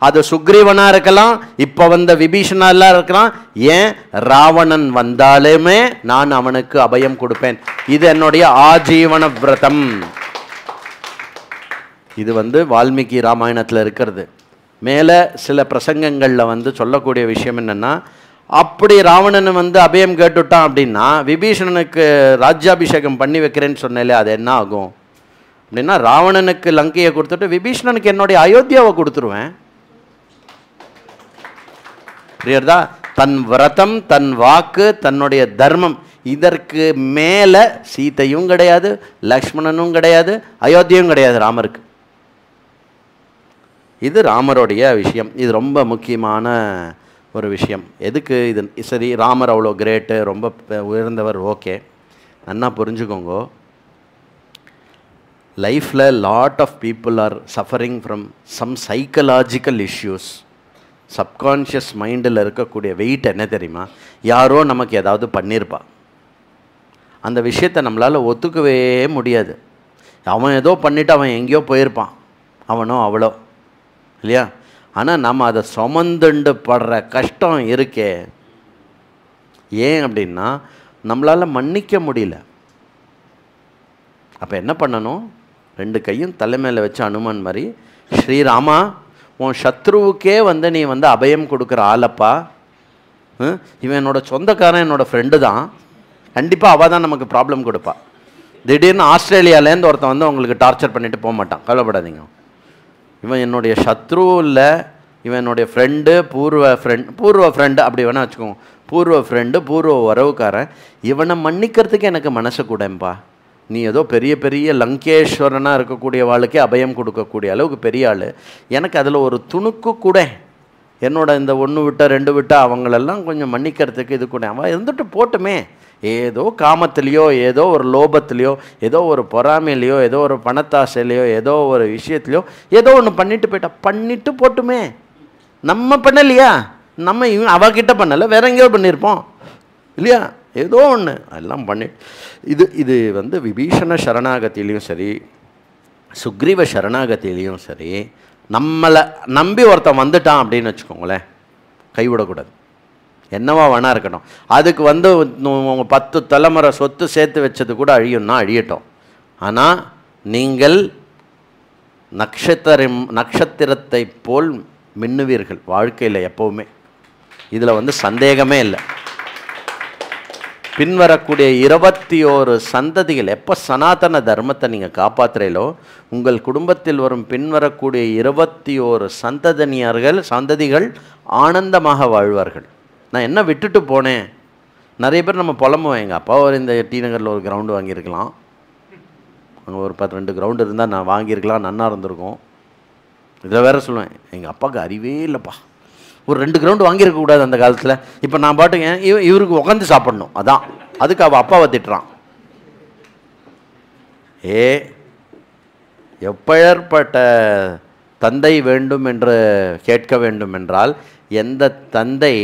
அது சுக்ரீவனா இருக்கலாம், இப்போ வந்த விபீஷணெல்லாம் இருக்கலாம், ஏன் ராவணன் வந்தாலுமே நான் அவனுக்கு அபயம் கொடுப்பேன். இது என்னுடைய ஆஜீவன விரதம். இது வந்து வால்மீகி ராமாயணத்தில் இருக்கிறது. மேலே சில பிரசங்கங்களில் வந்து சொல்லக்கூடிய விஷயம் என்னென்னா, அப்படி ராவணன் வந்து அபயம் கேட்டுட்டான் அப்படின்னா விபீஷணனுக்கு ராஜ்யாபிஷேகம் பண்ணி வைக்கிறேன்னு சொன்னேலே, அது என்ன ஆகும் அப்படின்னா, ராவணனுக்கு லங்கையை கொடுத்துட்டு விபீஷணனுக்கு என்னுடைய அயோத்தியாவை கொடுத்துருவேன். புரியுறதா? தன் விரதம், தன் வாக்கு, தன்னுடைய தர்மம், இதற்கு மேலே சீதையும் கிடையாது, லக்ஷ்மணனும் கிடையாது, அயோத்தியும் கிடையாது ராமருக்கு. இது ராமருடைய விஷயம். இது ரொம்ப முக்கியமான ஒரு விஷயம். எதுக்கு இது? சரி, ராமர் அவ்வளோ கிரேட்டு, ரொம்ப உயர்ந்தவர், ஓகே, நன்னா புரிஞ்சுக்கோங்க. லைஃப்பில் lot of people are suffering from some psychological issues. Subconscious மைண்டில் இருக்கக்கூடிய வெயிட் என்ன தெரியுமா? யாரோ நமக்கு ஏதாவது பண்ணியிருப்பா, அந்த விஷயத்தை நம்மளால் ஒத்துக்கவே முடியாது. அவன் ஏதோ பண்ணிவிட்டு அவன் எங்கேயோ போயிருப்பான், அவனோ அவளோ, இல்லையா? ஆனால் நம்ம அதை சுமந்துண்டு படுற கஷ்டம் இருக்கே. ஏன் அப்படின்னா நம்மளால் மன்னிக்க முடியல. அப்போ என்ன பண்ணணும்? 2 கையும் தலைமையில் வச்சு அனுமான் மாதிரி, ஸ்ரீராமா, உன் சத்ருவுக்கே வந்து நீ வந்து அபயம் கொடுக்குற ஆளப்பா. இவன் என்னோட சொந்தக்காரன், என்னோட ஃப்ரெண்டு தான், கண்டிப்பாக அவள் தான் நமக்கு ப்ராப்ளம் கொடுப்பா. திடீர்னு ஆஸ்திரேலியாவிலேருந்து ஒருத்தன் வந்து உங்களுக்கு டார்ச்சர் பண்ணிவிட்டு போக மாட்டான், கவலைப்படாதீங்க. இவன் என்னுடைய சத்ரு இல்லை, இவன் என்னுடைய ஃப்ரெண்டு, பூர்வ ஃப்ரெண்டு அப்படி வேணால் வச்சுக்கோங்க, பூர்வ ஃப்ரெண்டு, பூர்வ உறவுக்காரன். இவனை மன்னிக்கிறதுக்கு எனக்கு மனசு கூடம்பா. நீ ஏதோ பெரிய பெரிய லங்கேஸ்வரனாக இருக்கக்கூடிய வாழ்க்கை அபயம் கொடுக்கக்கூடிய அளவுக்கு பெரிய ஆள், எனக்கு அதில் ஒரு துணுக்கு கூட, என்னோட இந்த 1 விட்ட 2 விட்ட அவங்களெல்லாம் கொஞ்சம் மன்னிக்கிறதுக்கு இது கூட. அவன் இருந்துட்டு போட்டுமே, ஏதோ காமத்திலையோ, ஏதோ ஒரு லோபத்திலையோ, ஏதோ ஒரு பொறாமையிலையோ, ஏதோ ஒரு பணத்தாசையிலையோ, ஏதோ ஒரு விஷயத்துலையோ ஏதோ ஒன்று பண்ணிட்டு போயிட்டா, பண்ணிட்டு போட்டுமே. நம்ம பண்ணலையா? நம்ம அவகிட்ட பண்ணலை, வேற எங்கேயோ பண்ணியிருப்போம், இல்லையா? ஏதோ ஒன்று எல்லாம் பண்ணி இது வந்து விபீஷண சரணாகத்திலையும் சரி, சுக்ரீவ சரணாகத்திலையும் சரி, நம்மளை நம்பி ஒருத்தன் வந்துட்டான் அப்படின்னு வச்சுக்கோங்களேன், கைவிடக்கூடாது. என்னவா வேணா இருக்கட்டும். அதுக்கு வந்து 10 தலைமுறை சொத்து சேர்த்து வச்சது கூட அழியும்னா அழியட்டும். ஆனால் நீங்கள் நட்சத்திரத்தை போல் மின்னுவீர்கள் வாழ்க்கையில் எப்போவுமே. இதில் வந்து சந்தேகமே இல்லை. பின்வரக்கூடிய 21 சந்ததிகள், எப்போ சனாதன தர்மத்தை நீங்கள் காப்பாற்றுறீங்களோ, உங்கள் குடும்பத்தில் வரும் பின்வரக்கூடிய 21 சந்ததிகள் ஆனந்தமாக வாழ்வார்கள். நான் என்ன விட்டுட்டு போனேன்? நிறைய பேர் நம்ம புலம்புவோம், எங்கள் அப்பா ஒரு இந்த டி நகரில் ஒரு கிரவுண்டு வாங்கியிருக்கலாம், அங்கே ஒரு 12 கிரவுண்டு இருந்தால் நான் வாங்கியிருக்கலாம், நன்னா இருந்திருக்கும். இதில் வேறு சொல்லுவேன், எங்கள் அப்பாவுக்கு அறிவே இல்லைப்பா, ஒரு 2 கிரவுண்டு வாங்கியிருக்கக்கூடாது அந்த காலத்தில். இப்போ நான் பாட்டுங்க இவருக்கு உட்காந்து சாப்பிட்ணும், அதான் அதுக்கு அவள் அப்பாவை திட்டுறான். எப்பேற்பட்ட தந்தை வேண்டும் என்று கேட்க வேண்டும் என்றால், எந்த தந்தை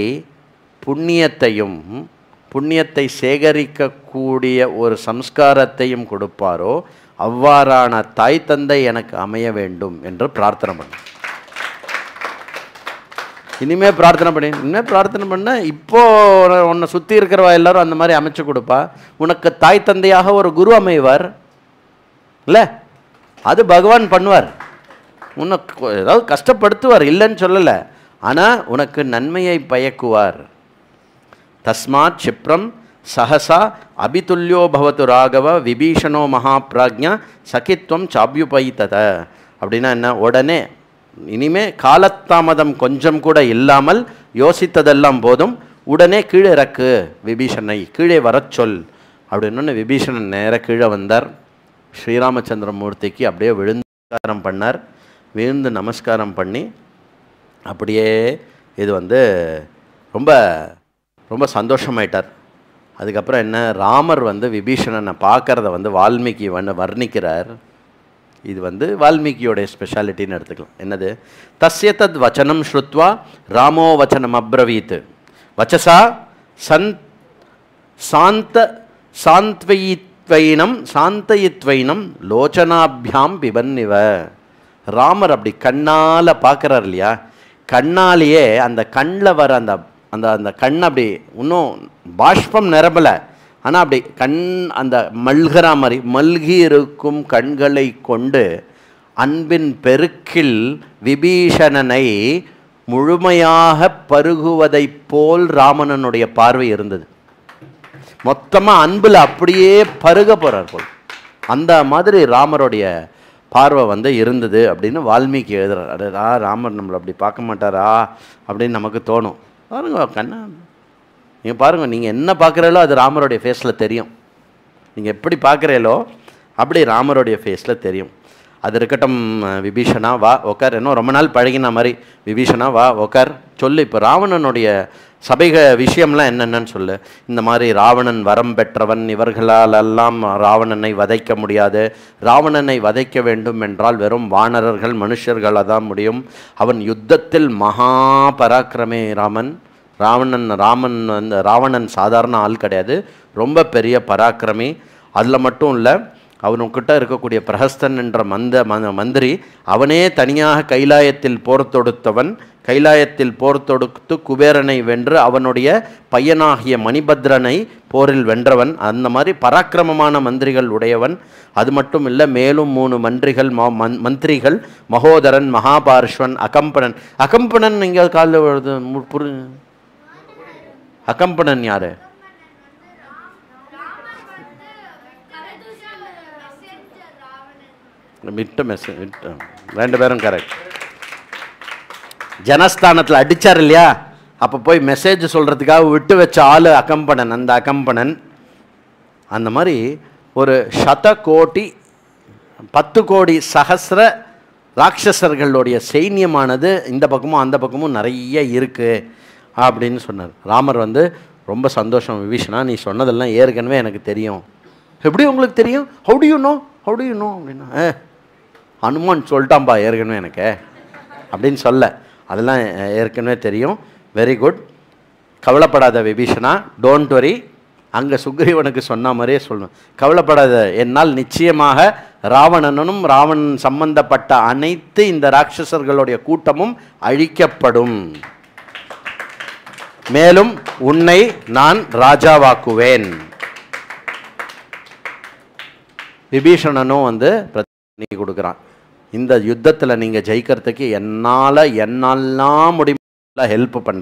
புண்ணியத்தை சேகரிக்கக்கூடிய ஒரு சம்ஸ்காரத்தையும் கொடுப்பாரோ அவ்வாறான தாய் தந்தை எனக்கு அமைய வேண்டும் என்று பிரார்த்தனை பண்ண. இனிமே பிரார்த்தனை பண்ண இப்போ உன்னை சுற்றி இருக்கிறவா எல்லாரும் அந்த மாதிரி அமைச்சு கொடுப்பா. உனக்கு தாய் தந்தையாக ஒரு குரு அமைவார் இல்லை, அது பகவான் பண்ணுவார். உனக்கு ஏதாவது கஷ்டப்படுத்துவார், இல்லைன்னு சொல்லலை, ஆனால் உனக்கு நன்மையை பயக்குவார். தஸ்மாத் க்ஷிப்ரம் சஹசா அபிதுல்யோ பவத்து ராகவ விபீஷணோ மகாபிராஜ்ஞா சகித்வம் சாப்யுபைதத. அப்படின்னா என்ன? உடனே இனிமே காலத்தாமதம் கொஞ்சம் கூட இல்லாமல் யோசித்ததெல்லாம் போதும், உடனே கீழே இறக்கு விபீஷணை, கீழே வரச் சொல் அப்படின்னு விபீஷணன் நேர கீழே வந்தார். ஸ்ரீராமச்சந்திரமூர்த்திக்கு அப்படியே விழுந்து நமஸ்காரம் பண்ணி அப்படியே இது ரொம்ப ரொம்ப சந்தோஷமாயிட்டார். அதுக்கப்புறம் என்ன, ராமர் விபீஷணனை பார்க்கறத வால்மீகி வர்ணிக்கிறார். இது வால்மீகியோடைய ஸ்பெஷாலிட்டின்னு எடுத்துக்கலாம். என்னது? தஸ்ய தத் வச்சனம் ஸ்ருத்வா ராமோ வச்சனம் அப்ரவீத் வச்சசா சாந்தயித்வைனம் லோச்சனாபியாம் பிபன்னிவ. ராமர் அப்படி கண்ணால் பார்க்குறார் இல்லையா, கண்ணாலேயே அந்த கண்ணில் வர அந்த அந்த அந்த கண் அப்படி இன்னும் பாஷ்பம் நிரம்பலை, ஆனால் அப்படி அந்த மல்கிற மாதிரி மல்கி இருக்கும் கண்களை கொண்டு அன்பின் பெருக்கில் விபீஷணனை முழுமையாக பருகுவதைப் போல் ராமனனுடைய பார்வை இருந்தது. மொத்தமாக அன்பில் அப்படியே பருக போகிறார் போல், அந்த மாதிரி ராமருடைய பார்வை இருந்தது அப்படின்னு வால்மீகி எழுதுறார். அடடா, ராமர் நம்மளை அப்படி பார்க்க மாட்டாரா அப்படின்னு நமக்கு தோணும். பாருங்க கண்ணா, நீங்கள் பாருங்கள், நீங்கள் என்ன பார்க்குறீங்களோ அது ராமருடைய ஃபேஸில் தெரியும். நீங்கள் எப்படி பார்க்குறீங்களோ அப்படி ராமருடைய ஃபேஸில் தெரியும். அது இருக்கட்டும். விபீஷணா வா உக்கார், இன்னும் ரொம்ப நாள் பழகின மாதிரி. விபீஷணா வா உக்கார், சொல்லு. இப்போ ராவணனுடைய விஷயம்லாம் என்னென்னு சொல்லு. இந்த மாதிரி ராவணன் வரம் பெற்றவன், இவர்களாலெல்லாம் ராவணனை வதைக்க முடியாது. ராவணனை வதைக்க வேண்டும் என்றால் வெறும் வானரர்கள் மனுஷர்களாக தான் முடியும். அவன் யுத்தத்தில் மகா பராக்கிரமே ராவணன் சாதாரண ஆள் கிடையாது, ரொம்ப பெரிய பராக்கிரமி. அதில் மட்டும் இல்லை, அவனுக்கிட்ட இருக்கக்கூடிய பிரஹஸ்தன் என்ற மந்திரி அவனே தனியாக கைலாயத்தில் போர் தொடுத்தவன். கைலாயத்தில் போர் தொடுத்து குபேரனை வென்று அவனுடைய பையனாகிய மணிபத்ரனை போரில் வென்றவன். அந்த மாதிரி பராக்கிரமமான மந்திரிகள் உடையவன். அது மட்டும் இல்லை, மேலும் 3 மந்திரிகள் மகோதரன், மகாபார்ஷ்வன், அகம்பனன் இங்கே காலில் அகம்பனன் யாரு? ரெண்டு பேரும் கரெக்ட். ஜனஸ்தானத்தில் அடித்தார் இல்லையா, அப்போ போய் மெசேஜ் சொல்கிறதுக்காக விட்டு வச்ச ஆள் அகம்பனன். அந்த அகம்பனன் அந்த மாதிரி ஒரு 10 கோடி சகஸ்ர ராட்சசர்களுடைய சைன்யமானது இந்த பக்கமும் அந்த பக்கமும் நிறைய இருக்குது அப்படின்னு சொன்னார். ராமர் ரொம்ப சந்தோஷம். விபீஷணா, நீ சொன்னதெல்லாம் ஏற்கனவே எனக்கு தெரியும். எப்படி உங்களுக்கு தெரியும்? ஹவு டு யூ நோ அப்படின்னா, ஹனுமான் சொல்லிட்டான்பா ஏற்கனவே எனக்கு அப்படின்னு சொல்ல, அதெல்லாம் ஏற்கனவே தெரியும். வெரி குட், கவலைப்படாத விபீஷணா, டோன்ட் வரி. அங்கே சுக்ரீவனுக்கு சொன்ன மாதிரியே சொல்லணும், கவலைப்படாத, என்னால் நிச்சயமாக ராவணனும் ராவணன் சம்பந்தப்பட்ட அனைத்து இந்த ராட்சசர்களுடைய கூட்டமும் அழிக்கப்படும். மேலும் உன்னை நான் ராஜாவாக்குவேன். விபீஷணனும் பிரச்சனை கொடுக்குறான். இந்த யுத்தத்தில் நீங்கள் ஜெயிக்கிறதுக்கு என்னாலாம் முடியும் ஹெல்ப் பண்ண,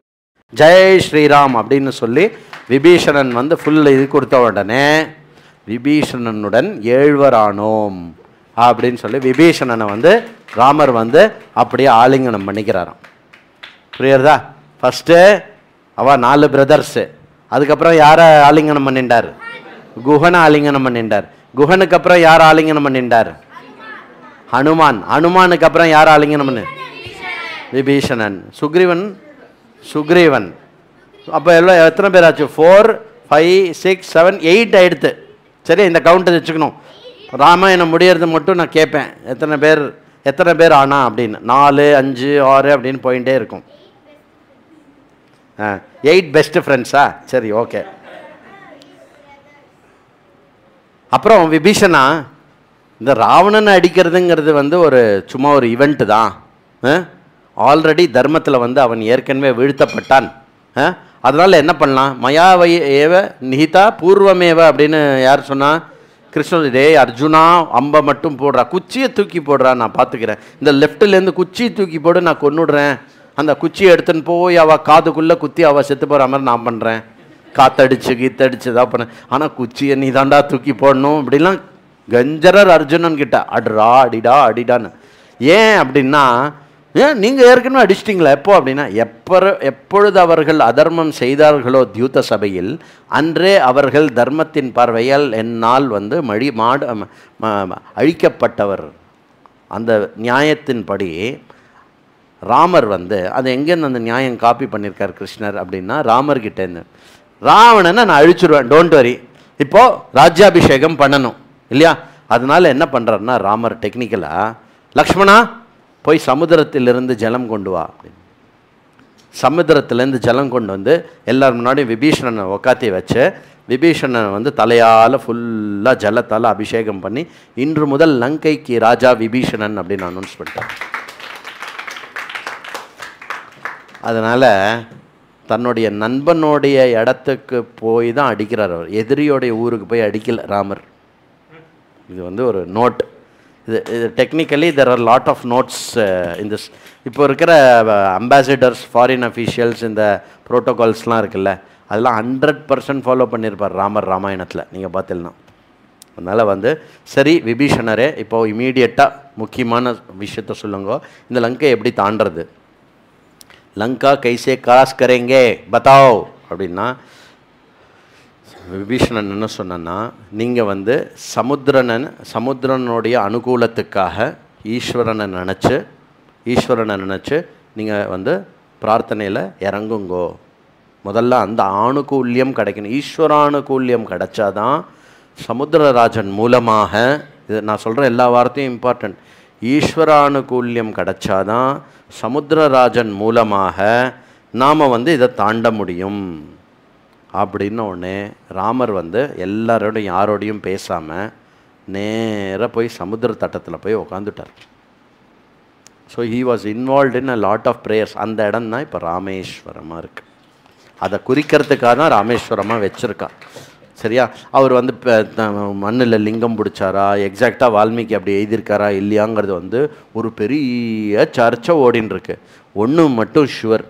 ஜெய் ஸ்ரீராம் அப்படின்னு சொல்லி விபீஷணன் ஃபுல் இது கொடுத்த உடனே விபீஷணனுடன் 7 ஆனோம் அப்படின்னு சொல்லி விபீஷணனை ராமர் அப்படியே ஆலிங்கனம் பண்ணிக்கிறாராம். புரியுறதா? ஃபஸ்ட்டு அவ 4 பிரதர்ஸு, அதுக்கப்புறம் யாரை ஆலிங்கனம் பண்ணிட்டார்? குஹனை ஆலிங்கனம் பண்ணிட்டார். குஹனுக்கு அப்புறம் யார் ஆலிங்கனம் பண்ணிட்டார்? ஹனுமானுக்கு அப்புறம் யார் ஆலிங்கனம் பண்ண? விபீஷணன். சுக்ரீவன். அப்போ எத்தனை பேர் ஆச்சு? 4 5, 6, 7, 8 ஆயிடுத்து. சரி, இந்த கவுண்ட்டை வச்சுக்கணும். ராமாயணம் முடியறது மட்டும் நான் கேட்பேன், எத்தனை பேர் ஆனா அப்படின்னு. 4, 5, 6 அப்படின்னு போயிட்டே இருக்கும். 8 பெஸ்ட் ஃப்ரெண்ட்ஸா? சரி, ஓகே. அப்புறம் விபீஷணா, இந்த ராவணனை அடிக்கிறதுங்கிறது வந்து ஒரு சும்மா ஒரு ஈவெண்ட்டு தான். ஆல்ரெடி தர்மத்தில் வந்து அவன் ஏற்கனவே வீழ்த்தப்பட்டான். அதனால் என்ன பண்ணலாம்? மயாவை ஏவ நிகிதா பூர்வமேவ அப்படின்னு யார் சொன்னா? கிருஷ்ணன். டே அர்ஜுனா, அம்பை மட்டும் போடுறா, குச்சியை தூக்கி போடுறா, நான் பார்த்துக்கிறேன். இந்த லெஃப்ட்லேருந்து குச்சியை தூக்கி போடு, நான் கொன்னுடுறேன். அந்த குச்சியை எடுத்துன்னு போய் அவள் காதுக்குள்ளே குத்தி அவள் செத்து போகிற மாதிரி நான் பண்ணுறேன். கீத்தடிச்சு தான் பண்ணேன். ஆனால் குச்சியை நீ தாண்டா தூக்கி போடணும் இப்படிலாம் கஞ்சரர் அர்ஜுனன் கிட்ட அடிடான்னு. ஏன் அப்படின்னா, நீங்கள் ஏற்கனவே அடிச்சிட்டிங்களா? எப்போ அப்படின்னா, எப்பொழுது அவர்கள் அதர்மம் செய்தார்களோ தியூத சபையில், அன்றே அவர்கள் தர்மத்தின் பார்வையால் என்னால் வந்து அழிக்கப்பட்டவர். அந்த நியாயத்தின்படி ராமர் வந்து அது எங்கேருந்து அந்த நியாயம் காப்பி பண்ணியிருக்கார் கிருஷ்ணர் அப்படின்னா, ராமர்கிட்டேருந்து. ராவணனை நான் அழிச்சுடுவேன், டோன்ட் வரி, இப்போது ராஜ்யாபிஷேகம் பண்ணணும் இல்லையா? அதனால என்ன பண்ணுறாருன்னா ராமர் டெக்னிக்கலாக, லக்ஷ்மணா போய் சமுத்திரத்திலிருந்து ஜலம் கொண்டு வா அப்படின்னு. சமுத்திரத்திலேருந்து ஜலம் கொண்டு வந்து எல்லாரும் முன்னாடியும் விபீஷணனை உக்காத்தி வச்சு, விபீஷணனை வந்து தலையால் ஃபுல்லாக ஜலத்தால் அபிஷேகம் பண்ணி, இன்று முதல் லங்கைக்கு ராஜா விபீஷணன் அப்படின்னு அனௌன்ஸ் பண்ணிட்டார். அதனால் தன்னுடைய நண்பனுடைய இடத்துக்கு போய் தான் அடிக்கிறார் அவர். எதிரியோடைய ஊருக்கு போய் அடிக்கல ராமர். இது வந்து ஒரு நோட். இது technically there are lot of notes இந்த இப்போ இருக்கிற அம்பாசிடர்ஸ், ஃபாரின் அஃபீஷியல்ஸ், இந்த ப்ரோட்டோகால்ஸ்லாம் இருக்குல்ல, அதெல்லாம் 100% ஃபாலோ பண்ணியிருப்பார் ராமர் ராமாயணத்தில், நீங்கள் பார்த்தீங்கன்னா. அதனால் வந்து சரி விபீஷணரே, இப்போது இமீடியட்டாக முக்கியமான விஷயத்த சொல்லுங்க, இந்த லங்கை எப்படி தாண்டறது? லங்கா கைசே கிராஸ் கரேங்கே பத்தாவோ அப்படின்னா, விபீஷணன் என்ன சொன்னா, நீங்கள் வந்து சமுத்திரனுடைய அனுகூலத்துக்காக ஈஸ்வரனை நினச்சி நீங்கள் வந்து பிரார்த்தனையில் இறங்குங்கோ. முதல்ல அந்த ஆணுகூல்யம் கிடைக்கணும். ஈஸ்வரானுகூல்யம் கிடைச்சாதான் சமுத்திரராஜன் மூலமாக, இது நான் சொல்கிற எல்லா வார்த்தையும் இம்பார்ட்டன்ட், ஈஸ்வரானுகூல்யம் கிடைச்சாதான் சமுத்திரராஜன் மூலமாக நாம் வந்து இதை தாண்ட முடியும் அப்படின்ன உடனே ராமர் வந்து எல்லாரோடையும் யாரோடையும் பேசாமல் நேராக போய் சமுத்திர தட்டத்தில் போய் உக்காந்துட்டார். So he was involve in a lot of prayers. அந்த இடம் தான் இப்போ ராமேஸ்வரமாக இருக்குது. அதை குறிக்கிறதுக்காக தான் ராமேஸ்வரமாக வச்சுருக்கா. சரியா? அவர் வந்து மண்ணில் லிங்கம் பிடிச்சாரா, எக்ஸாக்டாக வால்மீகி அப்படி எழுதியிருக்காரா இல்லையாங்கிறது வந்து ஒரு பெரிய சர்ச்சை ஓடின்னு இருக்கு. ஒன்று மட்டும் ஷுவர்,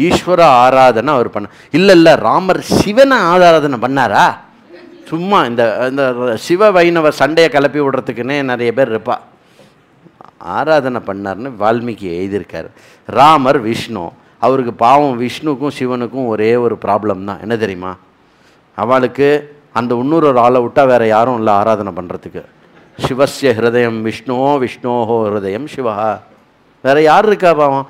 ஈஸ்வர ஆராதனை அவர் பண்ண இல்லை ராமர் சிவனை ஆராதனை பண்ணாரா? சும்மா இந்த இந்த சிவ வைணவ சண்டையை கிளப்பி விடுறதுக்குன்னே நிறைய பேர் இருப்பா. ஆராதனை பண்ணார்னு வால்மீகி எழுதியிருக்காரு. ராமர் விஷ்ணு, அவருக்கு பாவம் விஷ்ணுக்கும் சிவனுக்கும் ஒரே ஒரு ப்ராப்ளம் தான். என்ன தெரியுமா? அவளுக்கு அந்த இன்னொரு ஆளை விட்டால் வேறு யாரும் இல்லை ஆராதனை பண்ணுறதுக்கு. சிவஸ்ய ஹிருதயம் விஷ்ணுவோ விஷ்ணோஹோ ஹிருதயம் சிவா. வேறு யார் இருக்கா பாவம்?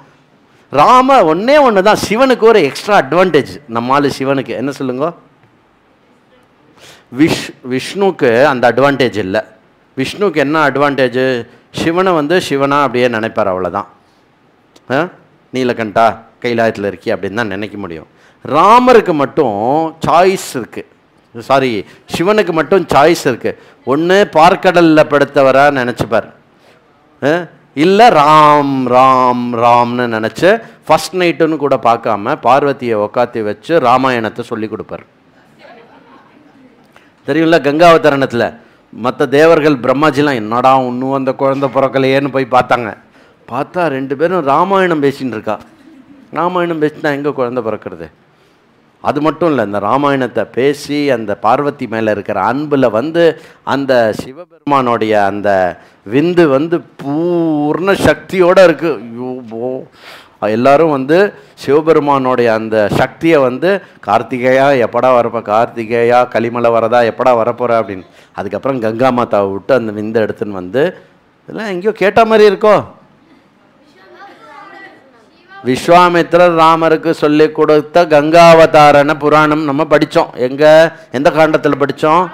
ராம ஒன்று தான். சிவனுக்கு ஒரு எக்ஸ்ட்ரா அட்வான்டேஜ். நம்மால் சிவனுக்கு என்ன சொல்லுங்க? விஷ்ணுக்கு அந்த அட்வான்டேஜ் இல்லை. விஷ்ணுக்கு என்ன அட்வான்டேஜ்? சிவனை வந்து சிவனா அப்படியே நினைப்பார், அவ்வளோதான். நீலகண்டா கைலாயத்தில் இருக்கி அப்படின்னு தான் நினைக்க முடியும். ராமருக்கு மட்டும் சாய்ஸ் இருக்குது. சாரி, சிவனுக்கு மட்டும் சாய்ஸ் இருக்குது. ஒன்று பார்க்கடலில் படுத்தவராக நினச்சிப்பார், இல்லை ராம் ராம் ராம்னு நினச்சி ஃபஸ்ட் நைட்டுன்னு கூட பார்க்காம பார்வதியை உக்காத்தி வச்சு ராமாயணத்தை சொல்லி கொடுப்பார். தெரியும்ல, கங்காவதரணத்தில் மற்ற தேவர்கள் பிரம்மாஜிலாம் என்னடா இன்னும் அந்த குழந்தை பிறக்கலையேன்னு போய் பார்த்தாங்க. பார்த்தா 2 பேரும் ராமாயணம் பேசின்னு இருக்கா. ராமாயணம் பேசினா எங்கே குழந்தை பிறக்கிறது? அது மட்டும் இல்லை, இந்த ராமாயணத்தை பேசி அந்த பார்வதி மேலே இருக்கிற அன்பில் வந்து அந்த சிவபெருமானுடைய அந்த விந்து வந்து பூர்ண சக்தியோடு இருக்குது. ஐயோ, எல்லாரும் வந்து சிவபெருமானுடைய அந்த சக்தியை வந்து கார்த்திகேயா எப்படா வரப்போ, கார்த்திகேயா களிமலை வரதா எப்படா வரப்போகிற அப்படின்னு. அதுக்கப்புறம் கங்கா மாதாவை விட்டு அந்த விந்தை எடுத்துன்னு வந்து இதெல்லாம் எங்கேயோ கேட்ட மாதிரி இருக்கோ. விஸ்வாமித்திரர் ராமருக்கு சொல்லி கொடுத்த கங்காவதாரண புராணம் நம்ம படித்தோம். எந்த காண்டத்தில் படித்தோம்?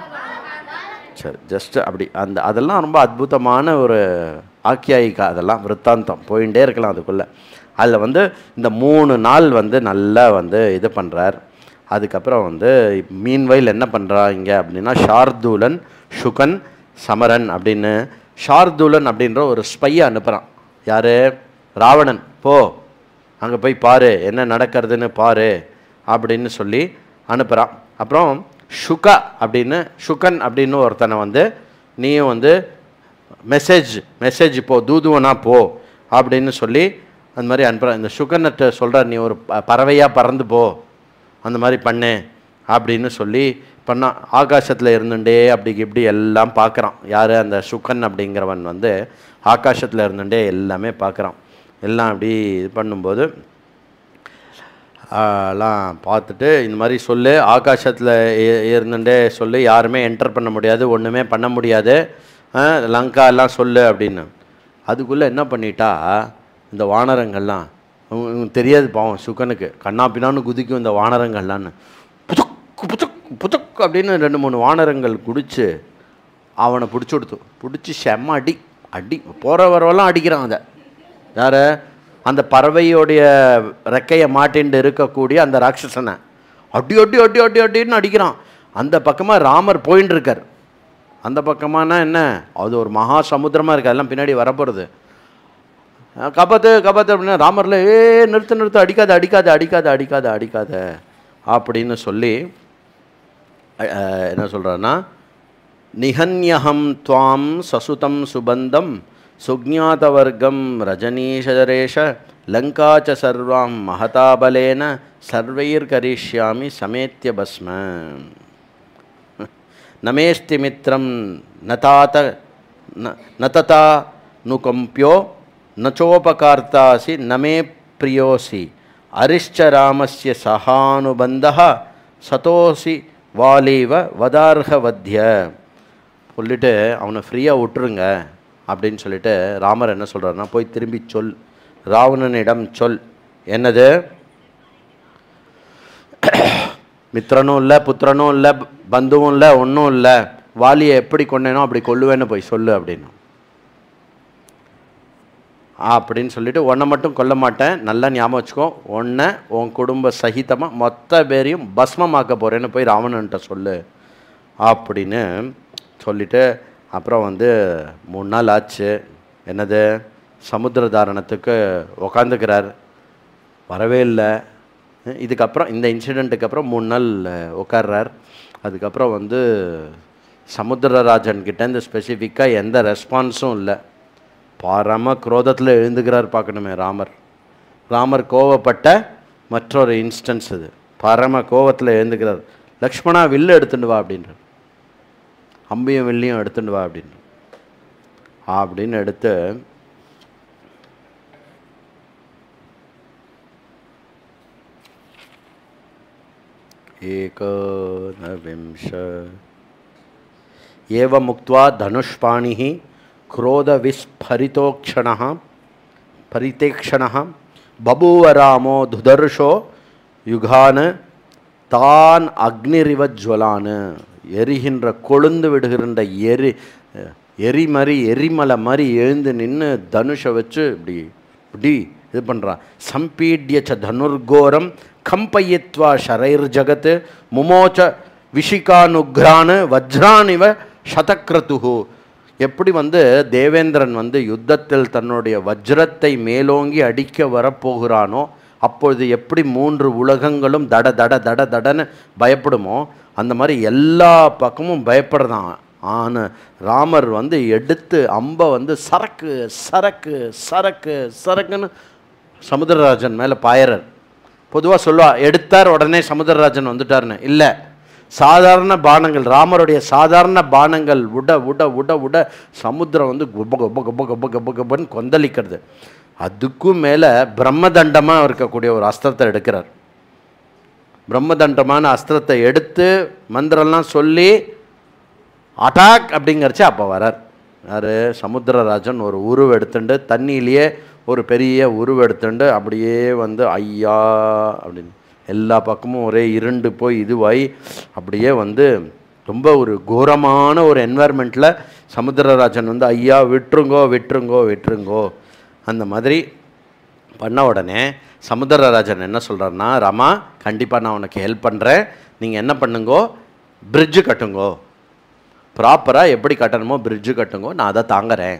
சரி, ஜஸ்ட் அப்படி அதெல்லாம் ரொம்ப அற்புதமான ஒரு ஆக்கியாயிக்கா, அதெல்லாம் விற்த்தாந்தம் போயிட்டே இருக்கலாம் அதுக்குள்ளே. அதில் இந்த 3 நாள் நல்லா இது பண்ணுறார். அதுக்கப்புறம் மீன்வயல் என்ன பண்ணுறாங்க அப்படின்னா, ஷார்தூலன், சுகன், சமரன் அப்படின்னு ஷார்தூலன் அப்படின்ற ஒரு ஸ்பையை அனுப்புகிறான். யார்? ராவணன். போ அங்கே போய் பாரு, என்ன நடக்கிறதுன்னு பாரு அப்படின்னு சொல்லி அனுப்புகிறான். அப்புறம் சுகன் அப்படின்னு ஒருத்தனை நீயும் மெசேஜ் போ, தூதுவனா போ அப்படின்னு சொல்லி அந்த மாதிரி அனுப்புகிறான். இந்த சுகன்கிட்ட சொல்கிறார், நீ ஒரு பறவையாக பறந்து போ, அந்த மாதிரி பண்ணு அப்படின்னு சொல்லி பண்ணான். ஆகாசத்தில் இருந்துட்டே அப்படி இப்படி எல்லாம் பார்க்குறான். யார்? அந்த சுகன் அப்படிங்கிறவன் ஆகாசத்தில் இருந்துட்டே எல்லாமே பார்க்குறான். எல்லாம் அப்படி இது பண்ணும்போது எல்லாம் பார்த்துட்டு இந்த மாதிரி சொல்லு, ஆகாசத்தில் இருந்துட்டே சொல்லு, யாருமே என்டர் பண்ண முடியாது, ஒன்றுமே பண்ண முடியாது, லங்கா எல்லாம் சொல்லு அப்படின்னு. அதுக்குள்ளே என்ன பண்ணிட்டா, இந்த வானரங்கள்லாம் தெரியாது பாவம் சுகனுக்கு, கண்ணா பின்னான்னு குதிக்கும் இந்த வானரங்கள்லான்னு. புதுக்கு புதுக்கு புதுக்கு அப்படின்னு 2-3 வானரங்கள் குடிச்சு அவனை பிடிச்சி செம்ம அடி போகிற வரவெல்லாம் அடிக்கிறான். அதை யார்? அந்த பறவையோடைய ரெக்கையை மாட்டின்னு இருக்கக்கூடிய அந்த ராட்சசனை அடி அடி அடி அடி அடின்னு அடிக்கிறான். அந்த பக்கமாக ராமர் போயின்னு இருக்கார். அந்த பக்கமானா என்ன, அது ஒரு மகா சமுத்திரமாக இருக்குது, அதெல்லாம் பின்னாடி வரப்போகிறது. காப்பாற்று அப்படின்னா ராமரில் நிறுத்து அடிக்காத அப்படின்னு சொல்லி என்ன சொல்கிறான்னா, நிஹன்யஹம் துவாம் சசுதம் சுபந்தம் சுக்ஞாதவர்க்கம் ரஜனீஷரேஷ லங்காச்ச சர்வாம் மகதாபலேன சர்வைர் கரிஷ்யாமி சமேத்ய பஸ்ம நமேஸ்தி மித்ரம் நததா நுகம்பியோ நச்சோபகார்த்தாசி நமே பிரியோசி அரிஷ்ச ராமஸ்ய சகானுபந்தः சதோசி வாலீவ வதார்ஹ வத்ய சொல்லிட்டு அவனை ஃப்ரீயாக விட்டுருங்க அப்படின்னு சொல்லிட்டு ராமர் என்ன சொல்கிறாருன்னா, போய் திரும்பி சொல், ராவணனிடம் சொல். என்னது? மித்திரனும் இல்லை, புத்திரனும் இல்லை, பந்துவும் இல்லை, ஒன்றும் இல்லை, வாலியை எப்படி கொண்டேனோ அப்படி கொல்லுவேன்னு போய் சொல்லு அப்படின்னு சொல்லிட்டு, உன்னை மட்டும் கொல்ல மாட்டேன், நல்லா ஞாபகம் வச்சுக்கோ, உன்னை உன் குடும்ப சகிதமாக மொத்த பேரையும் பஸ்மமாக்க போகிறேன்னு போய் ராவணன்ட்ட சொல்லு அப்படின்னு சொல்லிவிட்டு அப்புறம் 3 நாள் ஆச்சு. என்னது? சமுத்திர தாரணத்துக்கு உக்காந்துக்கிறார், வரவே இல்லை. இதுக்கப்புறம் இந்த இன்சிடெண்ட்டுக்கு அப்புறம் 3 நாள் உட்கார்றார். அதுக்கப்புறம் சமுத்திரராஜன்கிட்ட இந்த ஸ்பெசிஃபிக்காக எந்த ரெஸ்பான்ஸும் இல்லை. பரம குரோதத்தில் எழுந்துக்கிறார். பார்க்கணுமே ராமர் கோவப்பட்ட மற்றொரு இன்ஸ்டன்ஸ் இது. பரம கோவத்தில் எழுந்துக்கிறார். லக்ஷ்மணா வில்லு எடுத்துட்டு வா அப்படின்றார், அம்பியும் வில்லையும் எடுத்துட்டு வா அப்படின்னு எடுத்து ஏகவிம்ச ஏவ முக்த்வா தனுஷ்பாணிஹி क्रोध विस्फरितोक्षणः परितेक्षणः बभूव रामो दुदर्शो युगान तान अग्निरिवज्वलान எரிகின்ற கொழுந்து விடுகின்ற எரிமலை மாதிரி எழுந்து நின்று தனுஷை வச்சு இப்படி இது பண்ணுறான். சம்பீட்யச்ச தனுர்கோரம் கம்பயித்வா ஷரைர் ஜகத் முமோச்ச விஷிகானுக்ரான் வஜ்ரானிவ சதக்ரதுஹு. எப்படி தேவேந்திரன் யுத்தத்தில் தன்னுடைய வஜ்ரத்தை மேலோங்கி அடிக்க வரப்போகிறானோ அப்பொழுது எப்படி 3 உலகங்களும் தட தட தட தடன்னு பயப்படுமோ அந்த மாதிரி எல்லா பக்கமும் பயப்படுறான். ஆனால் ராமர் எடுத்து அம்பை சரக்கு சரக்கு சரக்கு சரக்குன்னு சமுத்திரராஜன் மேலே பாயறார். பொதுவாக சொல்லுவா, எடுத்தார் உடனே சமுத்திரராஜன் வந்துட்டார்னு. இல்லை, சாதாரண பானங்கள், ராமருடைய சாதாரண பானங்கள் உட உட உட உட சமுத்திரம் கொப்ப கொப்ப கொப்ப கொப்ப கொப்ப கொப்பன்னு கொந்தளிக்கிறது. அதுக்கும் மேலே பிரம்மதண்டமாக இருக்கக்கூடிய ஒரு அஸ்திரத்தை எடுக்கிறார். பிரம்மதண்டமான அஸ்திரத்தை எடுத்து மந்திரம்லாம் சொல்லி அட்டாக் அப்படிங்கிறச்சு அப்போ வரார். யார்? சமுத்திரராஜன் ஒரு உருவ எடுத்துட்டு தண்ணியிலேயே ஒரு பெரிய உருவெடுத்துண்டு அப்படியே வந்து ஐயா அப்படின்னு எல்லா பக்கமும் ஒரே இருண்டு போய் இதுவாகி அப்படியே வந்து ரொம்ப ஒரு கோரமான ஒரு என்வாயர்மெண்ட்டில் சமுத்திரராஜன் வந்து ஐயா விட்டுருங்கோ விட்டுருங்கோ விட்டுருங்கோ அந்த மாதிரி பண்ண உடனே சமுத்திரராஜன் என்ன சொல்கிறாருன்னா, ராமா கண்டிப்பாக நான் உனக்கு ஹெல்ப் பண்ணுறேன், நீங்கள் என்ன பண்ணுங்கோ, பிரிட்ஜு கட்டுங்கோ, ப்ராப்பராக எப்படி கட்டணுமோ பிரிட்ஜு கட்டுங்கோ, நான் அதை தாங்குறேன்,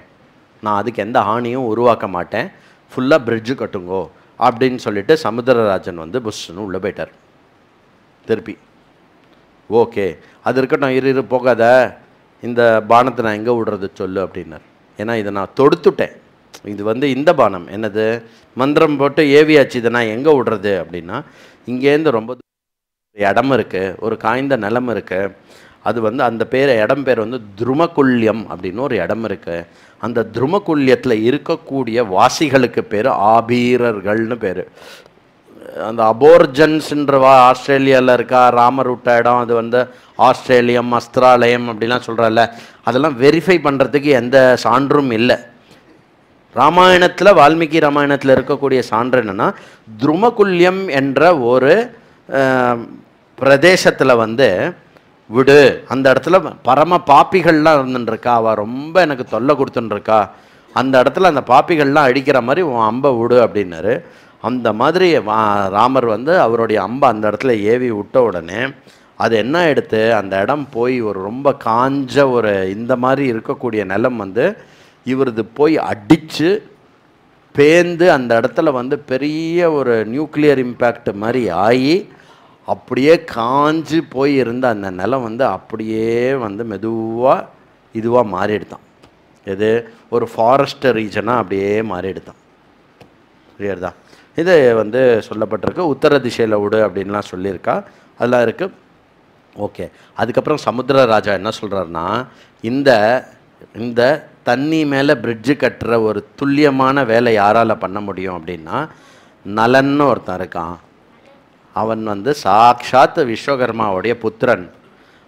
நான் அதுக்கு எந்த ஹானியும் உருவாக்க மாட்டேன், ஃபுல்லாக பிரிட்ஜு கட்டுங்கோ அப்படின்னு சொல்லிட்டு சமுத்திரராஜன் வந்து புஷ்ஷுன்னு உள்ளே போயிட்டார். திருப்பி ஓகே அது இருக்கட்டும், இரு போகாத, இந்த பானத்தை நான் எங்கே விடுறது சொல்லு அப்படின்னார். ஏன்னா இதை நான் தொடுத்துட்டேன், இது வந்து இந்த பானம் என்னது மந்திரம் போட்டு ஏவியாச்சு, இதை நான் எங்கே விடுறது அப்படின்னா, இங்கேருந்து ரொம்ப இடம் இருக்குது, ஒரு காய்ந்த நிலம் இருக்குது, அது வந்து அந்த இடம் பேர் வந்து துருமகுல்யம் அப்படின்னு ஒரு இடம் இருக்குது. அந்த துருமகுல்யத்தில் இருக்கக்கூடிய வாசிகளுக்கு பேர் ஆபீரர்கள்னு பேர். அந்த அபோர்ஜன்ஸ்ன்றவா ஆஸ்திரேலியாவில் இருக்கா, ராமர் விட்ட இடம், அது வந்து ஆஸ்திரேலியம் அஸ்திராலயம் அப்படிலாம் சொல்கிறல்ல, அதெல்லாம் வெரிஃபை பண்ணுறதுக்கு எந்த சான்றும் இல்லை. ராமாயணத்தில் வால்மீகி ராமாயணத்தில் இருக்கக்கூடிய சான்று என்னென்னா, துருமகுல்யம் என்ற ஒரு பிரதேசத்தில் வந்து விடு, அந்த இடத்துல பரம பாப்பிகள்லாம் இருந்துருக்கா, அவள் ரொம்ப எனக்கு தொல்லை கொடுத்துட்டுருக்கா, அந்த இடத்துல அந்த பாப்பிகள்லாம் அடிக்கிற மாதிரி உன் அம்பை விடு அப்படின்னாரு. அந்த மாதிரி ராமர் வந்து அவருடைய அம்பை அந்த இடத்துல ஏவி விட்ட உடனே அது என்ன எடுத்து அந்த இடம் போய் ஒரு ரொம்ப காஞ்ச ஒரு இந்த மாதிரி இருக்கக்கூடிய நிலம் வந்து இவரது போய் அடித்து பேந்து அந்த இடத்துல வந்து பெரிய ஒரு நியூக்ளியர் இம்பேக்ட் மாதிரி ஆகி அப்படியே காஞ்சு போய் இருந்த அந்த நிலம் வந்து அப்படியே வந்து மெதுவாக இதுவாக மாறிடுதான். இது ஒரு ஃபாரஸ்ட் ரீஜனாக அப்படியே மாறிடுதான். சரியாதா? இது வந்து சொல்லப்பட்டிருக்கு. உத்தர திசையில் விடு அப்படின்லாம் சொல்லியிருக்கா, அதெல்லாம் இருக்குது. ஓகே, அதுக்கப்புறம் சமுத்திரராஜா என்ன சொல்கிறாருன்னா, இந்த தண்ணி மேலே பிரிட்ஜு கட்டுற ஒரு துல்லியமான வேலை யாரால் பண்ண முடியும் அப்படின்னா, நலன்னு ஒருத்தன் இருக்கான், அவன் வந்து சாக்ஷாத் விஸ்வகர்மாவுடைய புத்திரன்,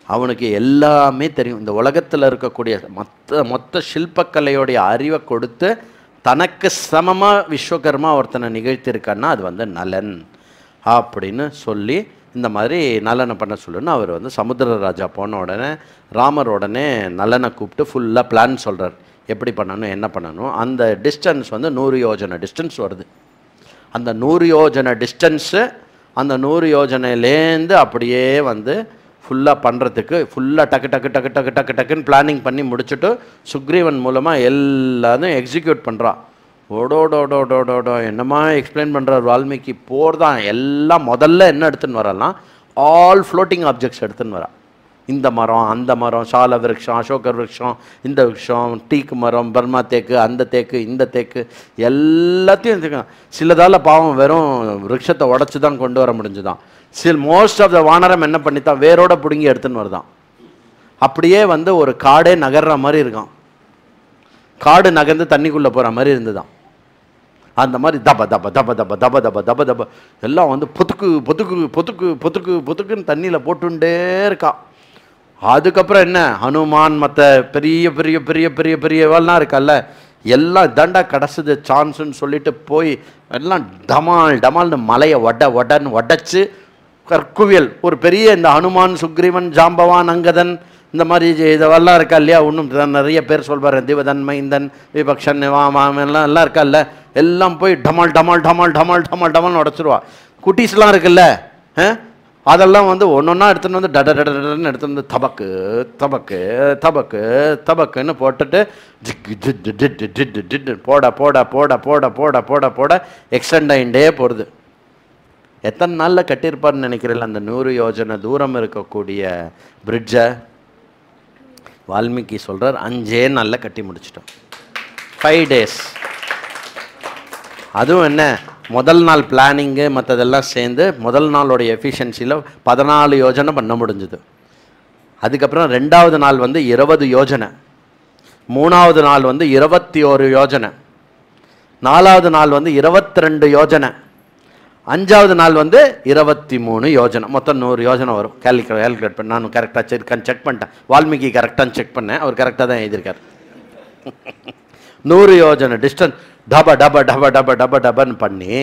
அவனுக்கு எல்லாமே தெரியும். இந்த உலகத்தில் இருக்கக்கூடிய மொத்த சில்பக்கலையோடைய அறிவை கொடுத்து தனக்கு சமமாக விஸ்வகர்மா ஒருத்தனை நிகழ்த்தியிருக்கான்னா அது வந்து நலன் அப்படின்னு சொல்லி இந்த மாதிரி நலனை பண்ண சொல்லுன்னு அவர் வந்து சமுத்திரராஜா போன உடனே ராமர் உடனே நலனை கூப்பிட்டு ஃபுல்லாக பிளான் சொல்கிறார், எப்படி பண்ணணும் என்ன பண்ணணும். அந்த டிஸ்டன்ஸ் வந்து 100 யோஜனை டிஸ்டன்ஸ் வருது. அந்த 100 யோஜனை டிஸ்டன்ஸு, அந்த 100 யோஜனையிலேருந்து அப்படியே வந்து ஃபுல்லாக பண்ணுறதுக்கு ஃபுல்லாக டக்கு டக்கு டக்கு டக்கு டக்கு டக்குன்னு பிளானிங் பண்ணி முடிச்சுட்டு சுக்ரீவன் மூலமாக எல்லாத்தையும் எக்ஸிக்யூட் பண்ணுறான். ஓடோடோடோடோடோ என்னமா எக்ஸ்பிளைன் பண்ணுறார் வால்மீகி. போர் தான் எல்லாம் முதல்ல என்ன எடுத்துன்னு வரலாம், ஆல் ஃப்ளோட்டிங் ஆப்ஜெக்ட்ஸ் எடுத்துன்னு வரா. இந்த மரம் அந்த மரம், சால விருட்சம் அசோகர் விருட்சம், இந்த விருட்சம் டீக்கு மரம், பர்மா தேக்கு, அந்த தேக்கு இந்த தேக்கு எல்லாத்தையும் எடுத்துக்கலாம். சிலதால் பாவம் வெறும் விருட்சத்தை உடச்சி தான் கொண்டு வர முடிஞ்சுதான். மோஸ்ட் ஆஃப் த வானரம் என்ன பண்ணித்தான் வேரோட பிடுங்கி எடுத்துன்னு வருதான். அப்படியே வந்து ஒரு காடே நகர்ற மாதிரி இருக்கான், காடு நகர்ந்து தண்ணிக்குள்ளே போகிற மாதிரி இருந்துதான். அந்த மாதிரி தப தப தப தப தப தப தப தப எல்லாம் வந்து பொத்துக்கு பொத்துக்கு பொத்துக்கு பொத்துக்கு பொத்துக்குன்னு தண்ணியில் போட்டுட்டே இருக்கா. அதுக்கப்புறம் என்ன, ஹனுமான் மற்ற பெரிய பெரிய பெரிய பெரிய பெரியவெல்லாம் இருக்கல்ல, எல்லாம் தண்டா கிடச்சிது சான்ஸுன்னு சொல்லிட்டு போய் எல்லாம் டமால் டமால்னு மலையை ஒடன்னு உடச்சி கற்குவியல் ஒரு பெரிய இந்த ஹனுமான் சுக்ரீவன் ஜாம்பவான் அங்கதன் இந்த மாதிரி இதெல்லாம் இருக்கா இல்லையா, இன்னும் நிறைய பேர் சொல்வார், திவதன் மைந்தன் விபக்ஷன் எல்லாம் இருக்கா இல்லை, எல்லாம் போய் டமால் டமால் டமால் டமால் டமால் டமால்னு உடச்சிருவா. குட்டீஸ்லாம் இருக்குல்ல, அதெல்லாம் வந்து ஒன்று ஒன்றா எடுத்துகிட்டு வந்து டட டடன்னு எடுத்துகிட்டு வந்து தபக்கு தபக்கு தபக்கு தபக்குன்னு போட்டுட்டு போட போட போட போட போட போட போட எக்ஸ்டெண்ட் ஆகிண்டே போகிறது. எத்தனை நாளில் கட்டியிருப்பார்னு நினைக்கிறேன் அந்த 100 யோஜனை தூரம் இருக்கக்கூடிய பிரிட்ஜை. வால்மீகி சொல்கிறார் 5 நாளில் கட்டி முடிச்சிட்டோம், 5 days. அதுவும் என்ன, முதல் நாள் பிளானிங்கு மற்றதெல்லாம் சேர்ந்து முதல் நாளோடைய எஃபிஷியன்சியில் 14 யோஜனை பண்ண முடிஞ்சுது. அதுக்கப்புறம் 2வது நாள் வந்து 20 யோஜனை, 3வது நாள் வந்து 21 யோஜனை, 4வது நாள் வந்து 22 யோஜனை, 5வது நாள் வந்து 23 யோஜனை. மொத்தம் 100 யோஜனை வரும். கால்குலேட் பண்ண நான் கரெக்டாக செக் பண்ணிட்டேன். வால்மீகி கரெக்டாக செக் பண்ணேன், அவர் கரெக்டாக தான் எழுதியிருக்கார். 100 யோஜனை டிஸ்டன்ஸ் டப டப டப டப டப டபன்னு பண்ணி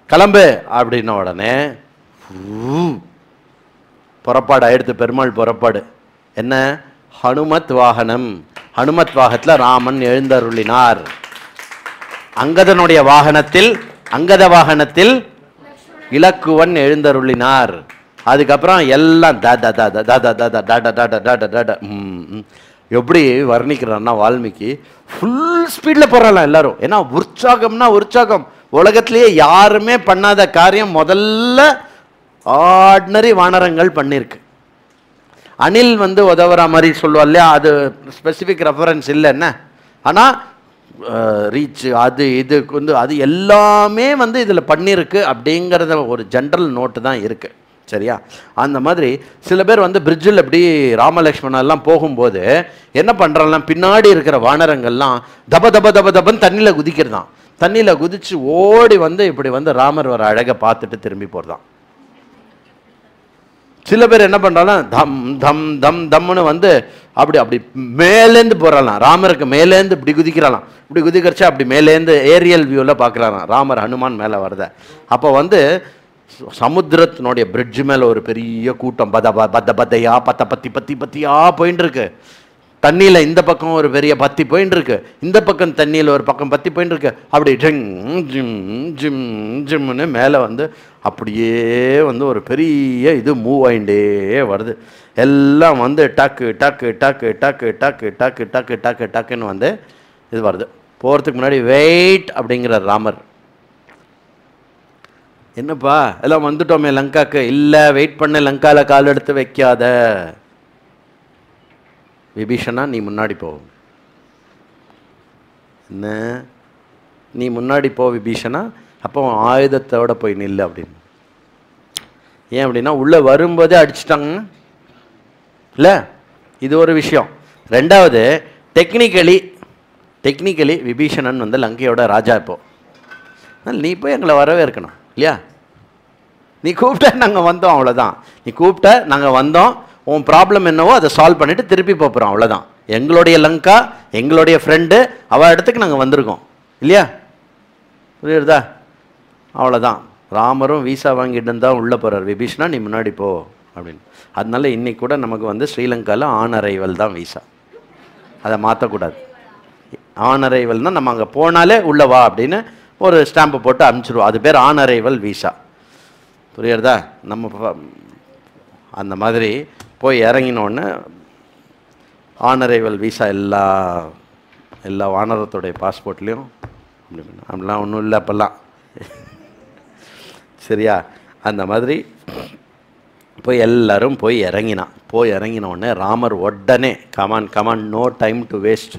கிளம்பு அப்படின்ன உடனே புறப்பாடு ஆயிடுத்து. பெருமாள் புறப்பாடு. என்ன? ஹனுமத் வாகனம். ஹனுமத் வாகனத்தில் ராமன் எழுந்தருளினார். அங்கதனுடைய வாகனத்தில், அங்கத வாகனத்தில் இலக்குவன் எழுந்தருளினார். அதுக்கப்புறம் எல்லாம் எப்படி வர்ணிக்கிறான்னா வால்மீகி ஃபுல் ஸ்பீடில் போகிறாங்க எல்லாரும். ஏன்னா உற்சாகம்னா உற்சாகம். உலகத்திலேயே யாருமே பண்ணாத காரியம் முதல்ல ஆர்டினரி வானரங்கள் பண்ணியிருக்கு. அணில் வந்து உதவுற மாதிரி சொல்லுவா இல்லையா, அது ஸ்பெசிஃபிக் ரெஃபரன்ஸ் இல்லை என்ன. ஆனால் ரீச் அது இது வந்து அது எல்லாமே வந்து இதில் பண்ணியிருக்கு அப்படிங்கிறத ஒரு ஜென்ரல் நோட்டு தான் இருக்குது. சரியா? அந்த மாதிரி சில பேர் வந்து பிரிட்ஜில் எப்படி ராமலக்ஷ்மணெல்லாம் போகும்போது என்ன பண்ணுறாங்கலாம், பின்னாடி இருக்கிற வானரங்கள்லாம் தப தப தப தபன்னு தண்ணியில் குதிக்கிறதான். தண்ணியில் குதித்து ஓடி வந்து இப்படி வந்து ராமர் வர அழகை பார்த்துட்டு திரும்பி போகிறதான். சில பேர் என்ன பண்ணுறாலும் தம் தம் தம் தம்னு வந்து அப்படி அப்படி மேலேருந்து போகிறாலாம். ராமருக்கு மேலேருந்து இப்படி குதிக்கிறாலாம். இப்படி குதிக்கிறச்சா அப்படி மேலேருந்து ஏரியல் வியூவில் பார்க்குறாராம் ராமர் ஹனுமான் மேலே வருத. அப்போ வந்து சமுத்திரத்தினுடைய பிரிட்ஜு மேலே ஒரு பெரிய கூட்டம் பத்தையா பத்தியா போயின்னு இருக்கு. தண்ணியில் இந்த பக்கம் ஒரு பெரிய பத்தி போயின்னு இருக்கு, இந்த பக்கம் தண்ணியில் ஒரு பக்கம் பத்தி போயின்னு இருக்கு. அப்படி ஜிம் ஜிம் ஜிம் ஜிம்னு மேலே வந்து அப்படியே வந்து ஒரு பெரிய இது மூவ் ஆகிண்டே வருது. எல்லாம் வந்து டக்கு டக்கு டக்கு டக்கு டக்கு டக்கு டக்கு டக்கு டக்குன்னு வந்து இது வருது. போகிறதுக்கு முன்னாடி வெயிட் அப்படிங்கிற ராமர். என்னப்பா எல்லாம் வந்துட்டோமே லங்காக்கு. இல்லை, வெயிட் பண்ண, லங்காவில் கால் எடுத்து வைக்காத. விபீஷணா நீ முன்னாடி போ. என்ன நீ முன்னாடி போ விபீஷணா. அப்போ ஆயுதத்தோட போய் நில்லு அப்படின்னு. ஏன் அப்படின்னா உள்ளே வரும்போதே அடிச்சிட்டாங்க இல்லை, இது ஒரு விஷயம். ரெண்டாவது டெக்னிக்கலி விபீஷணன் வந்து லங்கையோட ராஜா. இப்போ நீ போய் எங்களை வரவே இருக்கணும் இல்லையா? நீ கூப்பிட்ட நாங்கள் வந்தோம், அவ்வளோதான். நீ கூப்பிட்ட நாங்கள் வந்தோம், உன் ப்ராப்ளம் என்னவோ அதை சால்வ் பண்ணிவிட்டு திருப்பி போகிறோம், அவ்வளோதான். எங்களுடைய லங்கா, எங்களுடைய ஃப்ரெண்டு, அவள் இடத்துக்கு நாங்கள் வந்திருக்கோம் இல்லையா? புரியுறதா? அவ்வளோதான். ராமரும் வீசா வாங்கிட்டு தான் உள்ளே போகிறார். விபீஷணா நீ முன்னாடி போ அப்படின்னு. அதனால இன்றைக்கி கூட நமக்கு வந்து ஸ்ரீலங்காவில் ஆன் அரைவல் தான் வீசா. அதை மாற்றக்கூடாது. ஆன் அரைவல்னால் நம்ம அங்கே போனாலே உள்ளே வா அப்படின்னு ஒரு ஸ்டாம்பு போட்டு அனுப்பிச்சிடுவோம். அது பேர் ஆன் அரைவல் வீசா. புரியுறதா? நம்ம அந்த மாதிரி போய் இறங்கினோடனே ஆன் அரைவல் வீசா எல்லா வானரத்துடைய பாஸ்போர்ட்லேயும் அப்படிலாம் ஒன்றும் இல்லை அப்போல்லாம். சரியா? அந்த மாதிரி போய் எல்லோரும் போய் இறங்கினோடனே ராமர் உடனே come on no time to waste.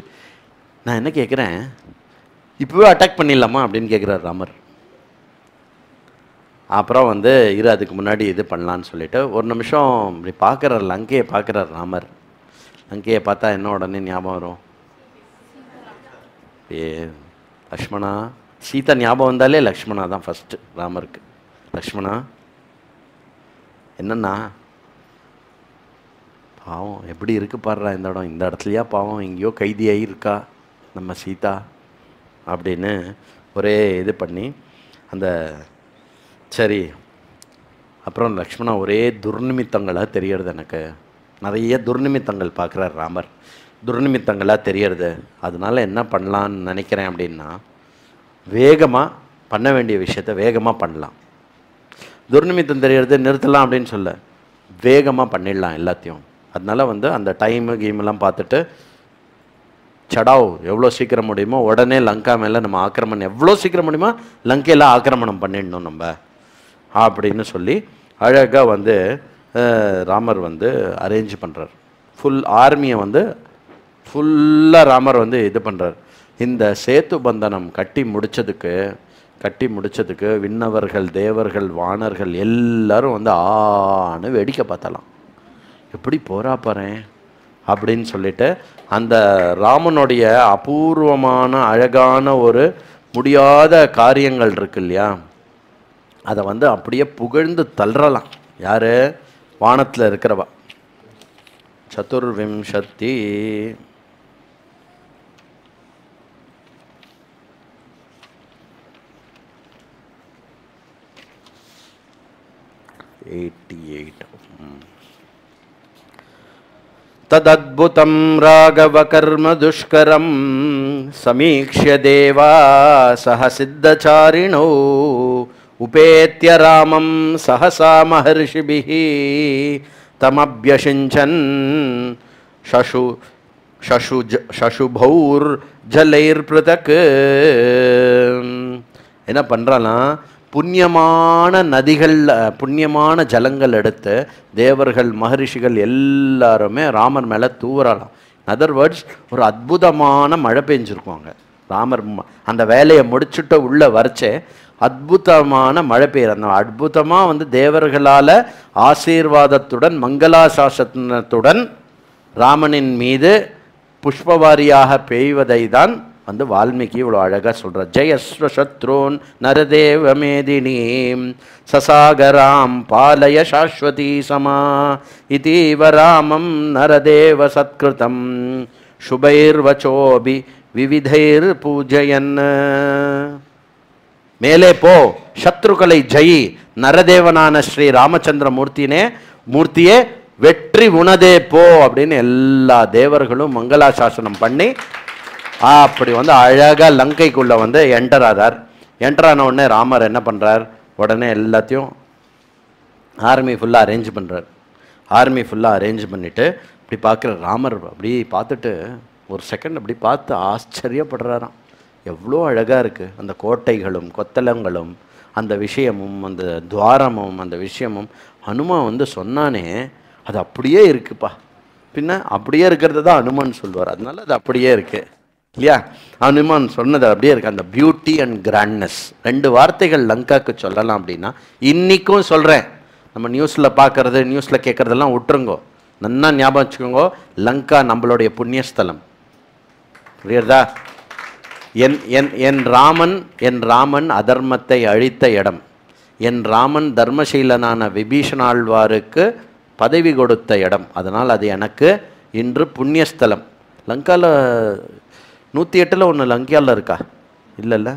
நான் என்ன கேட்குறேன், இப்போவே அட்டாக் பண்ணிடலாமா அப்படின்னு கேட்குறாரு ராமர். அப்புறம் வந்து அதுக்கு முன்னாடி இது பண்ணலான்னு சொல்லிட்டு ஒரு நிமிஷம் இப்படி பார்க்குறாரு, லங்கையை பார்க்குறாரு ராமர். லங்கையை பார்த்தா என்ன உடனே ஞாபகம் வரும்? லக்ஷ்மணா. சீதா ஞாபகம் வந்தாலே லக்ஷ்மணா தான் ஃபஸ்ட்டு ராமருக்கு. லக்ஷ்மணா என்னண்ணா பாவம் எப்படி இருக்கு பாடுறா இந்த இடம், இந்த இடத்துலையா பாவம் எங்கேயோ கைதியாகி இருக்கா நம்ம சீதா அப்படின்னு ஒரே இது பண்ணி அந்த சரி. அப்புறம் லக்ஷ்மணா ஒரே துர்நிமித்தங்களாக தெரியறது. எனக்கு நிறைய துர்நிமித்தங்கள் பார்க்குறார் ராமர். துர்நிமித்தங்களாக தெரியறது. அதனால என்ன பண்ணலான்னு நினைக்கிறேன் அப்படின்னா, வேகமாக பண்ண வேண்டிய விஷயத்த வேகமாக பண்ணலாம். துர்நிமித்தம் தெரியறது நிறுத்தலாம் அப்படின்னு சொல்ல, வேகமாக பண்ணிடலாம் எல்லாத்தையும். அதனால வந்து அந்த டைமு கீமெல்லாம் பார்த்துட்டு சடாவ் எவ்வளோ சீக்கிரம் முடியுமோ உடனே லங்கா மேலே நம்ம ஆக்கிரமணம் எவ்வளோ சீக்கிரம் முடியுமோ லங்கையில் ஆக்கிரமணம் பண்ணிடணும் நம்ம அப்படின்னு சொல்லி அழகாக வந்து ராமர் வந்து அரேஞ்ச் பண்ணுறார். ஃபுல் ஆர்மியை வந்து ஃபுல்லாக ராமர் வந்து இது பண்ணுறார். இந்த சேத்து பந்தனம் கட்டி முடித்ததுக்கு விண்ணவர்கள், தேவர்கள், வானர்கள் எல்லாரும் வந்து ஆன்னு வேடிக்கை பார்த்தலாம். எப்படி போகிறா பாறேன் அப்படின்னு சொல்லிட்டு அந்த ராமனுடைய அபூர்வமான அழகான ஒரு முடியாத காரியங்கள் இருக்கு இல்லையா, அதை வந்து அப்படியே புகழ்ந்து தள்ளுறலாம். யார்? வானத்தில் இருக்கிறவா. சதுர்விம்சதி 88. तदद्भुतं राघवकर्म दुष्करं समीक्ष्य देवा सह सिद्धचारिणो उपेत्य रामं सहसा महर्षिभिः तमभ्यषिञ्चन् शशुभौर्जलैर्पृथक्. என்ன பண்ணுறான்னா, புண்ணியமான நதிகள், புண்ணியமான ஜலங்கள் எடுத்து தேவர்கள் மகரிஷிகள் எல்லாருமே ராமர் மேலே தூவறாலாம். அதர் வேர்ட்ஸ், ஒரு அற்புதமான மழை பெஞ்சிருக்குவாங்க. ராமர் அந்த வேலையை முடிச்சுட்டு உள்ள வரைச்சே அற்புதமான மழை பெய்யுற. அந்த அற்புதமாக வந்து தேவர்களால் ஆசீர்வாதத்துடன் மங்களாசாசனத்துடன் ராமனின் மீது புஷ்பவாரியாக பெய்வதை தான் வந்து வால்மீகி இவ்வளோ அழகாக சொல்கிறார். ஜெயஸ்வ சத்ருன் நரதேவ மேதினீம் சசாகராம் பாலய சாஸ்வதி சமா இதீவ ராமம் நரதேவ சத்கிருதம் சுபைர்வச்சோபி விவிதைர் பூஜயன். மேலே போ, சத்ருக்களை ஜெயி, நரதேவனான ஸ்ரீ ராமச்சந்திர மூர்த்தியே வெற்றி உனதே போ அப்படின்னு எல்லா தேவர்களும் மங்களாசாசனம் பண்ணி அப்படி வந்து அழகாக லங்கைக்குள்ளே வந்து என்டர் ஆகிறார். என்டர் ஆன உடனே ராமர் என்ன பண்ணுறார், உடனே எல்லாத்தையும் ஆர்மி ஃபுல்லாக அரேஞ்ச் பண்ணுறார். ஆர்மி ஃபுல்லாக அரேஞ்ச் பண்ணிவிட்டு இப்படி பார்க்குற ராமர் அப்படி பார்த்துட்டு ஒரு செகண்ட் அப்படி பார்த்து ஆச்சரியப்படுறாராம். எவ்வளோ அழகாக இருக்குது அந்த கோட்டைகளும் கொத்தளங்களும் அந்த விஷயமும் அந்த துவாரமும் அந்த விஷயமும். ஹனுமான் வந்து சொன்னானே அது அப்படியே இருக்குப்பா, பின்ன அப்படியே இருக்கிறது தான் ஹனுமான் சொல்லுவார். அதனால அது அப்படியே இருக்குது இல்லையா. ஹனுமான் சொன்னது அப்படியே இருக்குது. அந்த பியூட்டி அண்ட் கிராண்ட்னஸ், ரெண்டு வார்த்தைகள் லங்காவுக்கு சொல்லலாம் அப்படின்னா இன்றைக்கும் சொல்கிறேன். நம்ம நியூஸில் பார்க்குறது நியூஸில் கேட்குறதெல்லாம் விட்டுருங்கோ, நல்லா ஞாபகம் வச்சுக்கோங்க. லங்கா நம்மளுடைய புண்ணியஸ்தலம், புரியுறதா. என் ராமன் அதர்மத்தை அழித்த இடம். என் ராமன் தர்மசீலனான விபீஷணாழ்வாருக்கு பதவி கொடுத்த இடம். அதனால் அது எனக்கு இன்று புண்ணியஸ்தலம். லங்காவில் 108 ஒன்று லங்காவில் இருக்கா? இல்லைல்ல,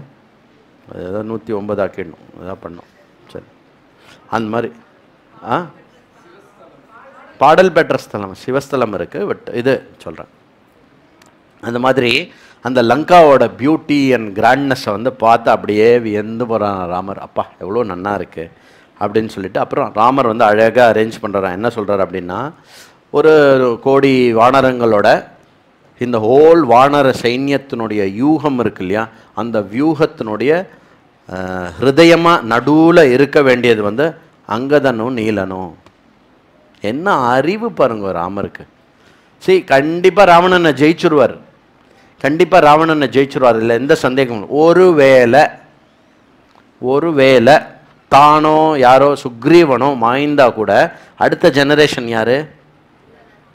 ஏதோ 109 ஆக்கிடணும், அதான் பண்ணோம். சரி, அந்த மாதிரி பாடல் பெற்ற ஸ்தலம் சிவஸ்தலம் இருக்குது. பட் இது சொல்கிறேன், அந்த மாதிரி அந்த லங்காவோட பியூட்டி அண்ட் கிராண்ட்னஸை வந்து பார்த்து அப்படியே வியந்து போகிறான் ராமர். அப்பா எவ்வளோ நன்னா இருக்குது அப்படின்னு சொல்லிட்டு அப்புறம் ராமர் வந்து அழகாக அரேஞ்ச் பண்ணுறான். என்ன சொல்கிறார் அப்படின்னா, ஒரு கோடி வானரங்களோட இந்த ஹோல் வானர சைன்யத்தினுடைய வியூகம் இருக்கு இல்லையா, அந்த வியூகத்தினுடைய ஹிருதயமாக நடுவில் இருக்க வேண்டியது வந்து அங்கதனும் நீலனும். என்ன அறிவு பாருங்க ராமருக்கு. சரி, கண்டிப்பாக ராவணனை ஜெயிச்சுருவார், கண்டிப்பாக ராவணனை ஜெயிச்சுருவார், இல்லை எந்த சந்தேகமும். ஒருவேளை தானோ யாரோ சுக்ரீவனோ மாய்ந்தா கூட அடுத்த ஜெனரேஷன் யார்?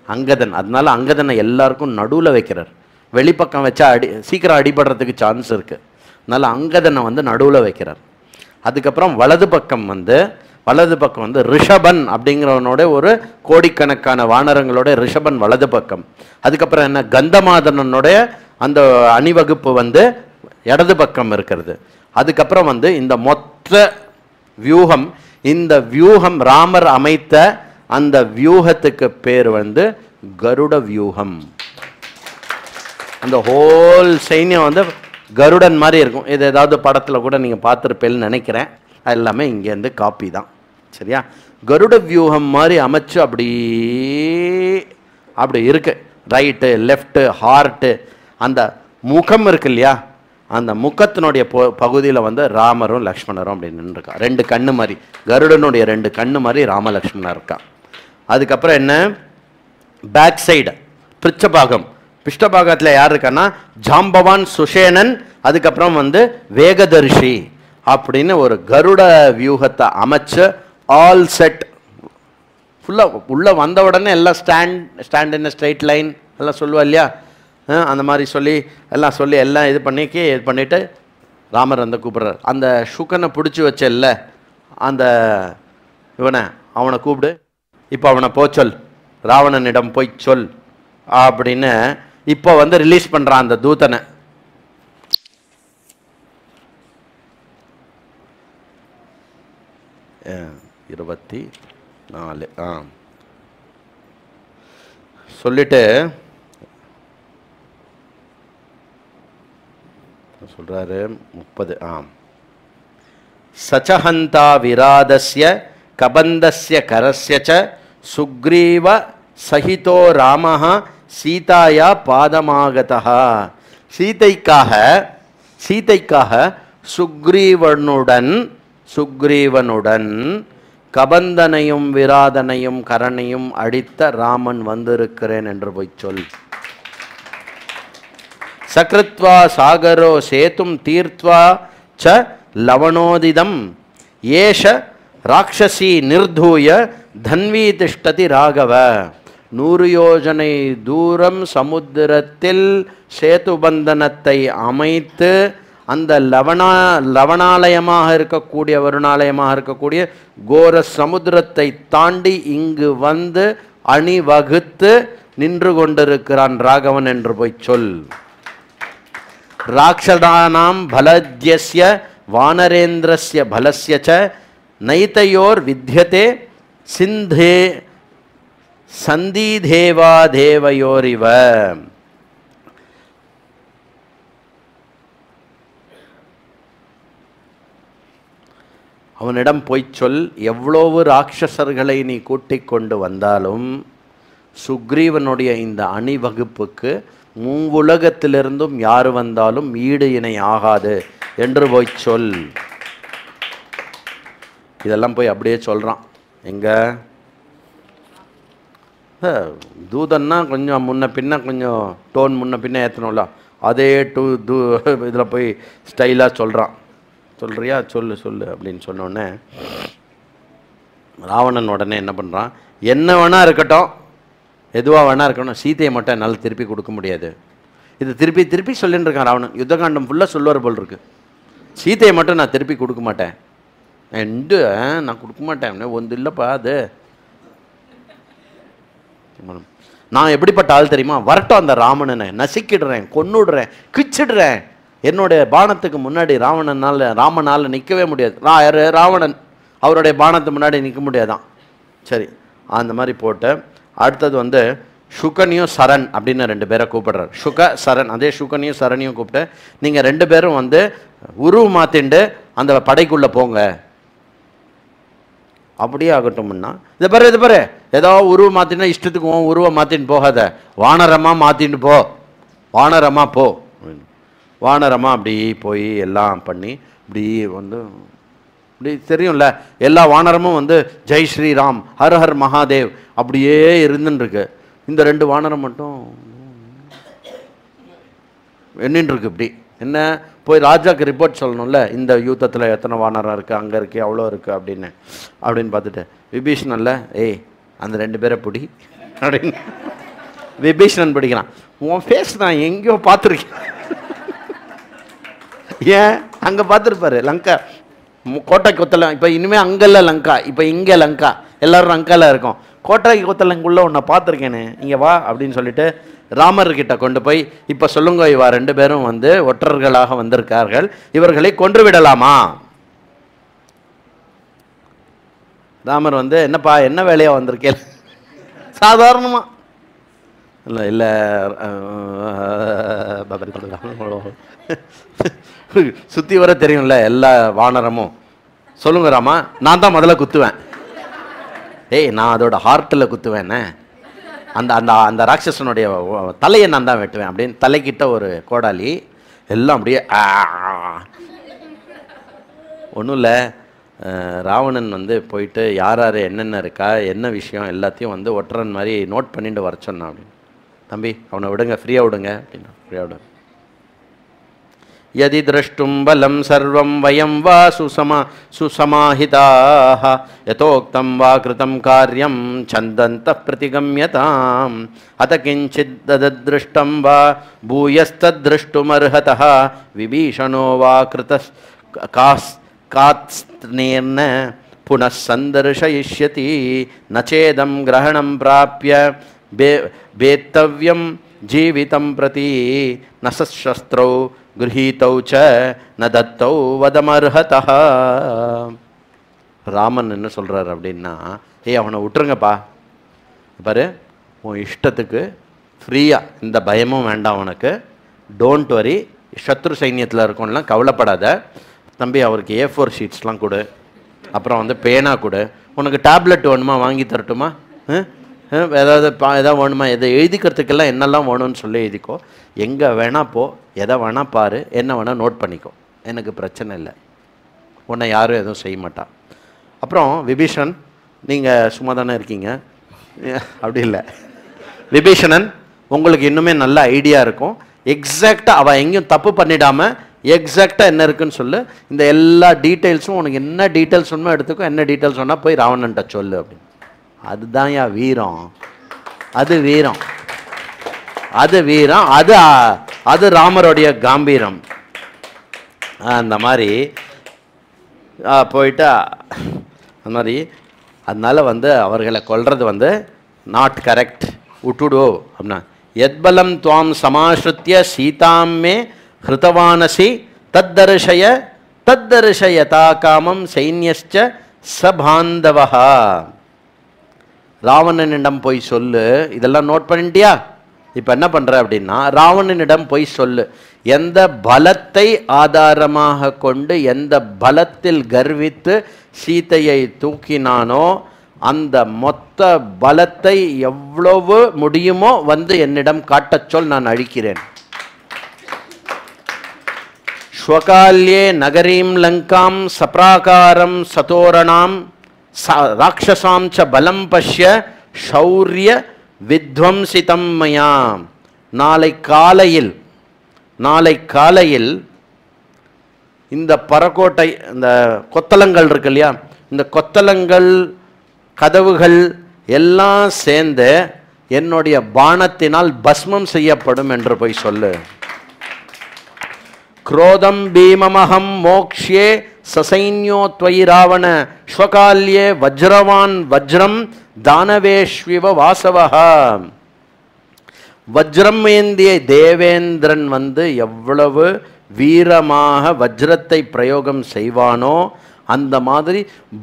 அங்கதன். அதனால அங்கதனை எல்லாருக்கும் நடுவில் வைக்கிறார். வெளிப்பக்கம் வச்சா சீக்கிரம் அடிபடுறதுக்கு சான்ஸ் இருக்குது. அதனால் அங்கதனை வந்து நடுவில் வைக்கிறார். அதுக்கப்புறம் வலது பக்கம் வந்து ரிஷபன் அப்படிங்கிறவனோட ஒரு கோடிக்கணக்கான வானரங்களோட ரிஷபன் வலது பக்கம். அதுக்கப்புறம் என்ன, கந்தமாதனனுடைய அந்த அணிவகுப்பு வந்து இடது பக்கம் இருக்கிறது. அதுக்கப்புறம் வந்து இந்த மொத்த வியூகம், இந்த வியூகம் ராமர் அமைத்த அந்த வியூகத்துக்கு பேர் வந்து கருட வியூகம். அந்த ஹோல் சைன்யம் வந்து கருடன் மாதிரி இருக்கும். இது ஏதாவது படத்தில் கூட நீங்கள் பார்த்துருப்பேன்னு நினைக்கிறேன். அது எல்லாமே இங்கேருந்து காப்பி தான், சரியா. கருட வியூகம் மாதிரி அமைச்சு அப்படி இருக்கு. ரைட்டு லெஃப்ட்டு ஹார்ட்டு அந்த முகம் இருக்கு இல்லையா, அந்த முகத்தினுடைய பகுதியில் வந்து ராமரும் லக்ஷ்மணரும் அப்படி நின்றுருக்கா. 2 கண்ணு மாதிரி, கருடனுடைய 2 கண்ணு மாதிரி ராமலக்ஷ்மணர் இருக்கா. அதுக்கப்புறம் என்ன, பேக் சைடு பிருச்சபாகம், பிஷ்டபாகத்தில் யார் இருக்கான்னா ஜாம்பவான் சுஷேனன், அதுக்கப்புறம் வந்து வேகதர்ஷி அப்படின்னு ஒரு கருட வியூகத்தை அமைச்சு ஆல் செட் ஃபுல்லாக உள்ளே வந்த உடனே எல்லாம் ஸ்டாண்ட் இன் ஸ்ட்ரைட் லைன் எல்லாம் சொல்லுவா இல்லையா, அந்த மாதிரி எல்லாம் இது பண்ணிவிட்டு ராமர் வந்து கூப்பிட்றார். அந்த சுகனை பிடிச்சி வச்சல்ல அந்த அவனை கூப்பிடு, இப்போ அவனை போச்சொல், ராவணனிடம் போய் சொல் அப்படின்னு இப்போ வந்து ரிலீஸ் பண்ணுறான் அந்த தூதனை. 24 சொல்லிட்டு சொல்றாரு 30 சச்சஹந்தா விராதஸ்ய கபந்தஸ்ய கரஸ்ய ச சுக்ரீவ சகிதோ ராமஹ சீதாயா பாதமாகதஹ. சீதைக்காக சுக்ரீவனுடன் கபந்தனையும் விராதனையும் கரணையும் அடித்த ராமன் வந்திருக்கிறேன் என்று போய் சொல். சக்ருத்வா சாகரோ சேதும் தீர்த்வா ச லவணோதிதம் ஏஷ ராட்சசி நிர்தூய தன்வி திஷ்டதி ராகவ. 100 யோஜனை தூரம் சமுத்திரத்தில் சேதுபந்தனத்தை அமைத்து அந்த லவணாலயமாக இருக்கக்கூடிய வருணாலயமாக இருக்கக்கூடிய கோர சமுத்திரத்தை தாண்டி இங்கு வந்து அணிவகுத்து நின்று கொண்டிருக்கிறான் ராகவன் என்று போய் சொல். ராட்சதானாம் பலத்யஸ்ய வானரேந்திரஸ்ய பலஸ்ய ச நைதயோர் வித்யதே சிந்தே சந்திதேவா தேவயோரிவ. அவனிடம் போய்ச் சொல், எவ்வளவு ராட்சசர்களை நீ கூட்டிக் கொண்டு வந்தாலும் சுக்ரீவனுடைய இந்த அணிவகுப்புக்கு மூவுலகத்திலிருந்தும் யார் வந்தாலும் ஈடு இணை ஆகாது என்று போய் சொல். இதெல்லாம் போய் அப்படியே சொல்கிறான். எங்க தூதன்னா கொஞ்சம் முன்ன பின்ன கொஞ்சம் டோன் முன்ன பின்ன ஏற்றணும்ல, அதே இதில் போய் ஸ்டைலாக சொல்கிறான். சொல்கிறியா சொல்லு அப்படின்னு சொன்னோடனே ராவணன் உடனே என்ன பண்ணுறான், என்ன வேணா இருக்கட்டும், எதுவாக வேணா இருக்கணும், சீதையை மட்டும் என்னால் திருப்பி கொடுக்க முடியாது. இது திருப்பி சொல்லிட்டு இருக்கான் ராவணன். யுத்தகாண்டம் ஃபுல்லாக சொல்லுவார் போல் இருக்கு. சீதையை மட்டும் நான் திருப்பி கொடுக்க மாட்டேன், நான் கொடுக்க மாட்டேன். ஒன்று இல்லைப்பா, அது நான் எப்படிப்பட்ட ஆள் தெரியுமா, வரட்டும் அந்த ராவணனை நசுக்கிடுறேன், கொன்னுடுறேன், கிச்சிடுறேன். என்னுடைய பானத்துக்கு முன்னாடி ராமனால் நிற்கவே முடியாது. ராவணன் அவருடைய பானத்துக்கு முன்னாடி நிற்க முடியாதான். சரி, அந்த மாதிரி போட்டு அடுத்தது சுகனியும் சரண் அப்படின்னு 2 பேரை கூப்பிடுறாரு. சுக சரண், அதே சுகனியும் சரணியும் கூப்பிட்டு நீங்கள் 2 பேரும் உருவு மாற்றிண்டு அந்த படைக்குள்ளே போங்க. அப்படியே ஆகட்டும்னா இது பாரு ஏதோ உருவம் மாற்றினா இஷ்டத்துக்கு உருவம் மாற்றின்னு போகாத, வானரமாக மாற்றின்னு போ, வானரமாக போ. வானரமாக அப்படி போய் எல்லாம் பண்ணி இப்படி இப்படி தெரியும்ல, எல்லா வானரமும் ஜெய் ஸ்ரீராம் ஹர் ஹர் மகாதேவ் அப்படியே இருந்துன்னு இருக்கு. இந்த 2 வானரம் மட்டும் என்னன்னு இருக்கு. இப்படி என்ன போய் ராஜாக்கு ரிப்போர்ட் சொல்லணும்ல, இந்த யுத்தத்தில் எத்தனை வானரம் இருக்குது, அங்கே இருக்குது, அவ்வளோ இருக்குது அப்படின்னு பார்த்துட்டு விபீஷணன்ல ஏய் அந்த 2 பேரை பிடி அப்படின்னு விபீஷணன் பிடிக்கிறான். உன் ஃபேஸ் நான் எங்கேயோ பார்த்துருக்கேன். ஏன் அங்கே பார்த்துருப்பாரு லங்கா கோட்டை கொத்தல. இப்போ இனிமேல் அங்கெல்லாம் லங்கா, இப்போ இங்கே லங்கா, எல்லோரும் லங்காவில் இருக்கோம். கோட்டைக்கு கொத்தலங்குள்ளே உன்னை பார்த்துருக்கேனே, இங்கே வா அப்படின்னு சொல்லிட்டு ராமர்கிட்ட கொண்டு போய் இப்போ சொல்லுங்க, இவா 2 பேரும் ஒற்றர்களாக வந்திருக்கார்கள், இவர்களை கொன்று விடலாமா? ராமர் என்னப்பா என்ன வேலையாக வந்திருக்கேன், சாதாரணமாக இல்லை சுற்றி வர தெரியும்ல எல்லா வானரமும். சொல்லுங்க ராமா, நான் தான் முதல்ல குத்துவேன். ஏய் நான் அதோட ஹார்ட்டில் குத்துவேன்னே, அந்த அந்த அந்த ராட்சசனுடைய தலையை நான் தான் வெட்டுவேன் அப்படின்னு தலைக்கிட்ட ஒரு கோடாலி. எல்லாம் அப்படியே ஒன்றும் இல்லை. ராவணன் போயிட்டு யார் என்னென்ன இருக்கா என்ன விஷயம் எல்லாத்தையும் ஒற்றன் மாதிரி நோட் பண்ணிட்டு வர சொன்னான். அப்படின்னு தம்பி அவனை விடுங்க, ஃப்ரீயாக விடுங்க அப்படின்னா. ஃப்ரீயாக விடுங்க. யதி திரஷ்டும் பலம் சர்வம் வயம் வா சுசமாஹிதாஹ யதோக்தம் வா கிருதம் காரியம் சந்தந்தः பிரதிகம்யதாம் அத கிஞ்சித் ததத்ருஷ்டம் வா பூயஸ்தத்ருஷ்டுமர்ஹதः விபீஷணோ வா கிருதஸ் காத்ஸ்நேர்ன புனः சந்தர்ஷயிஷ்யதி நச்சேதம் கிரஹணம் பிராப்ய வேத்தவ்யம் ஜீவிதம் பிரதி நசஸ்ரஸ்த்ரௌ கிரஹீதௌ ச ந தத்தௌ வதமர்ஹதः. ராமன் என்ன சொல்கிறார் அப்படின்னா, ஏய் அவனை விட்டுருங்கப்பா, பாரு உன் இஷ்டத்துக்கு ஃப்ரீயாக, இந்த பயமும் வேண்டாம் உனக்கு, டோன்ட் வரி, சத்ரு சைன்யத்தில் இருக்கோம்லாம் கவலைப்படாத தம்பி, அவருக்கு A4 ஷீட்ஸ்லாம் கொடு, அப்புறம் வந்து பேனா கொடு, உனக்கு டேப்லெட் வேணுமா வாங்கி தரட்டுமா, ஏதாவது எதாவது வேணுமா, எதை எழுதிக்கிறதுக்கெல்லாம் என்னெல்லாம் வேணும்னு சொல்லி எழுதிக்கோ, எங்கே வேணா போ, எதை வேணா பாரு, என்ன வேணால் நோட் பண்ணிக்கோ, எனக்கு பிரச்சனை இல்லை, உன்னை யாரும் எதுவும் செய்ய மாட்டான். அப்புறம் விபீஷன், நீங்கள் சும்மா தானே இருக்கீங்க, அப்படி இல்லை, விபீஷணன் உங்களுக்கு இன்னுமே நல்ல ஐடியா இருக்கும், எக்ஸாக்டாக அவள் எங்கேயும் தப்பு பண்ணிடாமல் எக்ஸாக்டாக என்ன இருக்குன்னு சொல்லு, இந்த எல்லா டீட்டெயில்ஸும் உனக்கு என்ன டீட்டெயில்ஸ் ஒன்றும் எடுத்துக்கோ, என்ன டீட்டெயில்ஸ் சொன்னால் போய் ராவணன்ட்ட சொல்லு அப்படின்னு. அதுதான் யா வீரம், அது வீரம், அது வீரம், அது ராமருடைய காம்பீரம். அந்த மாதிரி போயிட்டா அந்த மாதிரி. அதனால் வந்து அவர்களை கொல்றது வந்து நாட் கரெக்ட், விட்டுடு அப்படின்னா, எத்பலம் துவாம் சமாஸ்ருத்திய சீதாமே ஹிருதவானசி தத்தர்ஷயதா காமம் சைன்யஸ்ச சபாந்தவஹா. ராவணனிடம் போய் சொல்லு, இதெல்லாம் நோட் பண்ணிட்டியா, இப்போ என்ன பண்ணுற அப்படின்னா, ராவணனிடம் போய் சொல்லு, எந்த பலத்தை ஆதாரமாக கொண்டு எந்த பலத்தில் கர்வித்து சீதையை தூக்கினானோ அந்த மொத்த பலத்தை எவ்வளவு முடியுமோ வந்து என்னிடம் காட்டச் சொல், நான் அழிக்கிறேன். ஸ்வகால்யே நகரீம் லங்காம் சப்ராகாரம் சதோரணாம் ராட்சசாம் ச பலம் பஷ்ய ஷௌர்ய வித்வம்சிதம் மயா. நாளை காலையில் இந்த பரக்கோட்டை, இந்த கொத்தளங்கள் இருக்கு இல்லையா, இந்த கொத்தளங்கள் கதவுகள் எல்லாம் சேர்ந்து என்னுடைய பாணத்தினால் பஸ்மம் செய்யப்படும் என்று போய் சொல்லு. क्रोधम भीममहम मोक्ष्ये ससैन्यो त्वयि रावण श्वकाल्ये वज्रवान वज्रम दानवेश्विव वासवः. வஜ்ரம் ஏந்திய தேவேந்திரன் வந்து எவ்வளவு வீரமாக வஜ்ரத்தை பிரயோகம் செய்வானோ அந்த மாதிரி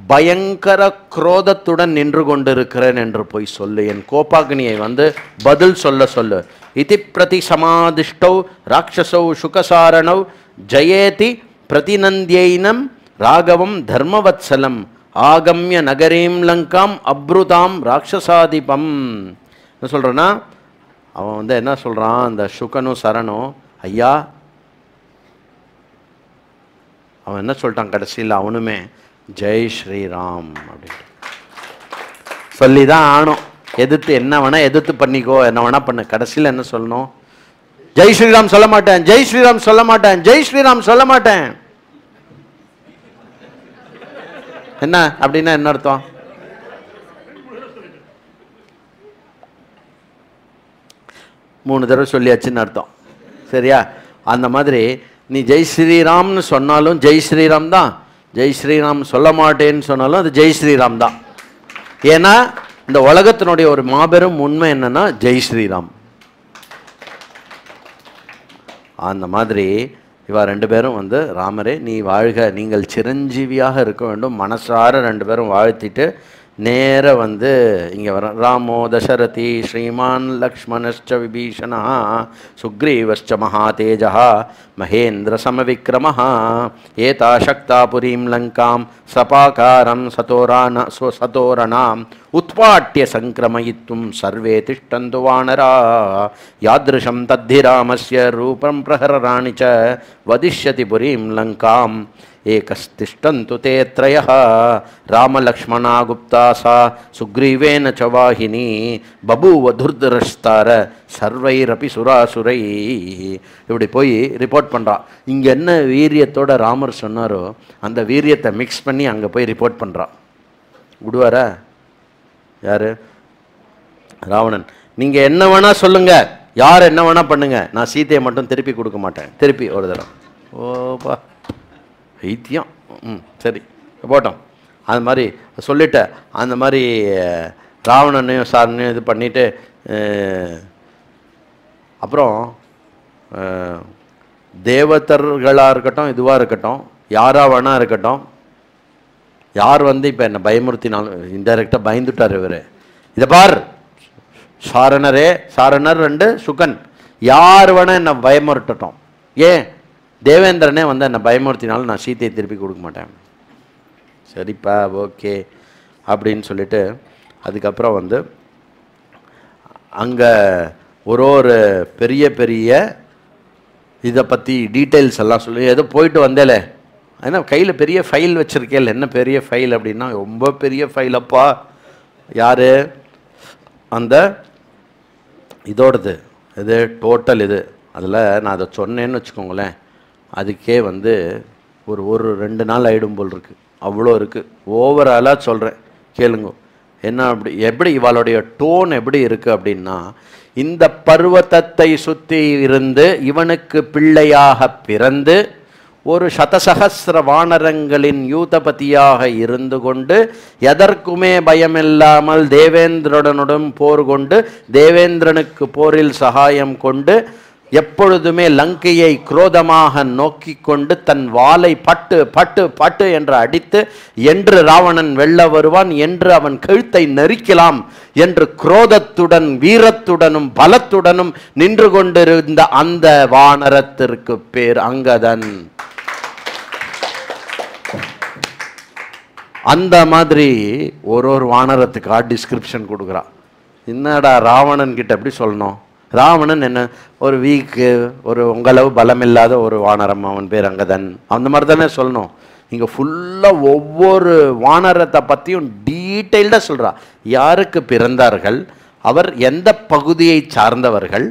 பயங்கர குரோதத்துடன் நின்று கொண்டிருக்கிறேன் என்று போய் சொல்லு. என் கோபாக்னியை வந்து பதில் சொல்லு. இதி பிரதி சமாதிஷ்டௌ ராட்சசௌ சுகசாரணௌ ஜயேதி பிரதிநந்தியைனம் ராகவம் தர்மவத்சலம் ஆகம்ய நகரீம் லங்காம் அப்ருதாம் ராட்சசாதிபம். என்ன சொல்கிறேன்னா, அவன் வந்து என்ன சொல்கிறான், அந்த சுகனும் சரணும், ஐயா அவன் என்ன சொல்லிட்டான் கடைசியில், அவனுமே ஜெய் ஸ்ரீராம் அப்படின்ட்டு சொல்லி தான் ஆனும். எதிர்த்து என்ன வேணா எதிர்த்து பண்ணிக்கோ, என்ன வேணா பண்ணு, கடைசியில் என்ன சொல்லணும், ஜெய் ஸ்ரீராம் சொல்ல மாட்டேன், ஜெய் ஸ்ரீராம் சொல்ல மாட்டேன், ஜெய் ஸ்ரீராம் சொல்ல மாட்டேன். என்ன அப்படின்னா என்ன அர்த்தம், மூணு தடவை சொல்லியாச்சுன்னு அர்த்தம், சரியா? அந்த மாதிரி நீ ஜெய் ஸ்ரீராம்னு சொன்னாலும் ஜெய் ஸ்ரீராம் தான், ஜெய் ஸ்ரீராம் சொல்ல மாட்டேன்னு சொன்னாலும் அது ஜெய் ஸ்ரீராம் தான். ஏன்னா இந்த உலகத்தினுடைய ஒரு மாபெரும் உண்மை என்னன்னா ஜெய் ஸ்ரீராம். அந்த மாதிரி இவா ரெண்டு பேரும் வந்து, ராமரே நீ வாழ்க, நீங்கள் சிரஞ்சீவியாக இருக்க வேண்டும், மனசார ரெண்டு பேரும் வாழ்த்திட்டு நேர வந்து இங்கே வர. ராமோ தசரதி ஸ்ரீமான் லக்ஷ்மணஸ்ச விபீஷணா சுக்ரீவஸ்ச மகாதேஜா மகேந்திர சமவிக்ரமः ஏதா சக்தா புரீம் லங்காம் சபாகாரம் சதோரணாம் உத்பாட்ய சங்கிரமயித்தும் சர்வே திஷ்டந்து வானரா யாத்ருஷம் தத்தி ராமஸ்ய ரூபம் பிரஹராணி ச வதிஷ்யதி புரீம் லங்காம் ஏகஸ்திஷ்டந்து தே த்ரயः ராமலக்ஷ்மணா குப்தா சா சுக்ரீவேன ச வாஹினி பபூவ துர்தரஸ்தார சர்வைரபி சுராசுரை. இப்படி போய் ரிப்போர்ட் பண்ணுறான். இங்கே என்ன வீரியத்தோட ராமர் சொன்னாரோ அந்த வீரியத்தை மிக்ஸ் பண்ணி அங்கே போய் ரிப்போர்ட் பண்ணுறான். விடுவாரா யார்? ராவணன். நீங்கள் என்ன வேணால் சொல்லுங்கள், யார் என்ன வேணால் பண்ணுங்க, நான் சீதையை மட்டும் திருப்பி கொடுக்க மாட்டேன். திருப்பி ஒரு தடவை ஓப்பா வைத்தியம், சரி போட்டோம். அது மாதிரி சொல்லிட்ட. அந்த மாதிரி ராவணனையும் சாரனையும் இது பண்ணிவிட்டு அப்புறம் தேவதர்களாக இருக்கட்டும், இதுவாக இருக்கட்டும், யாராக வேணா இருக்கட்டும், யார் வந்து இப்போ என்னை பயமுறுத்தினாலும் இன்டைரக்டாக பயந்துட்டார் இவர். இதை பார் சாரணரே, சாரணர் 2 சுகன், யார் வேணால் என்னை பயமுறுட்டட்டும், ஏன் தேவேந்திரனே வந்து என்னை பயமுறுத்தினாலும் நான் சீத்தையை திருப்பி கொடுக்க மாட்டேன். சரிப்பா ஓகே அப்படின்னு சொல்லிட்டு அதுக்கப்புறம் வந்து அங்கே ஒரு பெரிய பெரிய இதை பற்றி டீட்டெயில்ஸ் எல்லாம் சொல்லி ஏதோ போயிட்டு வந்தேலே, ஏன்னா கையில் பெரிய ஃபைல் வச்சுருக்கேன். என்ன பெரிய ஃபைல் அப்படின்னா ரொம்ப பெரிய ஃபைலப்பா. யார் அந்த இதோடது இது டோட்டல் இது, அதில் நான் அதை சொன்னேன்னு வச்சுக்கோங்களேன், அதுக்கே வந்து ஒரு 2 நாள் ஆகிடும் போல் இருக்குது, அவ்வளோ இருக்குது. ஓவராலாக சொல்கிறேன் கேளுங்க. என்ன அப்படி எப்படி இவளுடைய டோன் எப்படி இருக்குது அப்படின்னா, இந்த பர்வதத்தை சுற்றி இருந்து இவனுக்கு பிள்ளையாக பிறந்து ஒரு சதசகஸ்ர வானரங்களின் யூதபதியாக இருந்து கொண்டு எதற்குமே பயமில்லாமல் தேவேந்திரனுடன் போர் கொண்டு தேவேந்திரனுக்கு போரில் சகாயம் கொண்டு எப்பொழுதுமே லங்கையை குரோதமாக நோக்கி கொண்டு தன் வாளை பட்டு பட்டு பட்டு என்று அடித்து என்று ராவணன் வெல்ல வருவான், என்று அவன் கழுத்தை நெரிக்கலாம் என்று குரோதத்துடன் வீரத்துடனும் பலத்துடனும் நின்று கொண்டிருந்த அந்த வானரத்திற்கு பேர் அங்கதன். அந்த மாதிரி ஒரு வானரத்துக்கு டிஸ்கிரிப்ஷன் கொடுக்குறான். என்னடா ராவணன் கிட்ட எப்படி சொல்லணும், ராவணன் என்ன ஒரு வீக்கு ஒரு உங்களவு பலமில்லாத ஒரு வானரம், அவன் பேர் அங்கதன், அந்த மாதிரி தானே சொல்லணும். இங்கே ஃபுல்லாக ஒவ்வொரு வானரத்தை பற்றியும் டீட்டெயில்டாக சொல்கிறா. யாருக்கு பிறந்தார்கள், அவர் எந்த பகுதியை சார்ந்தவர்கள்,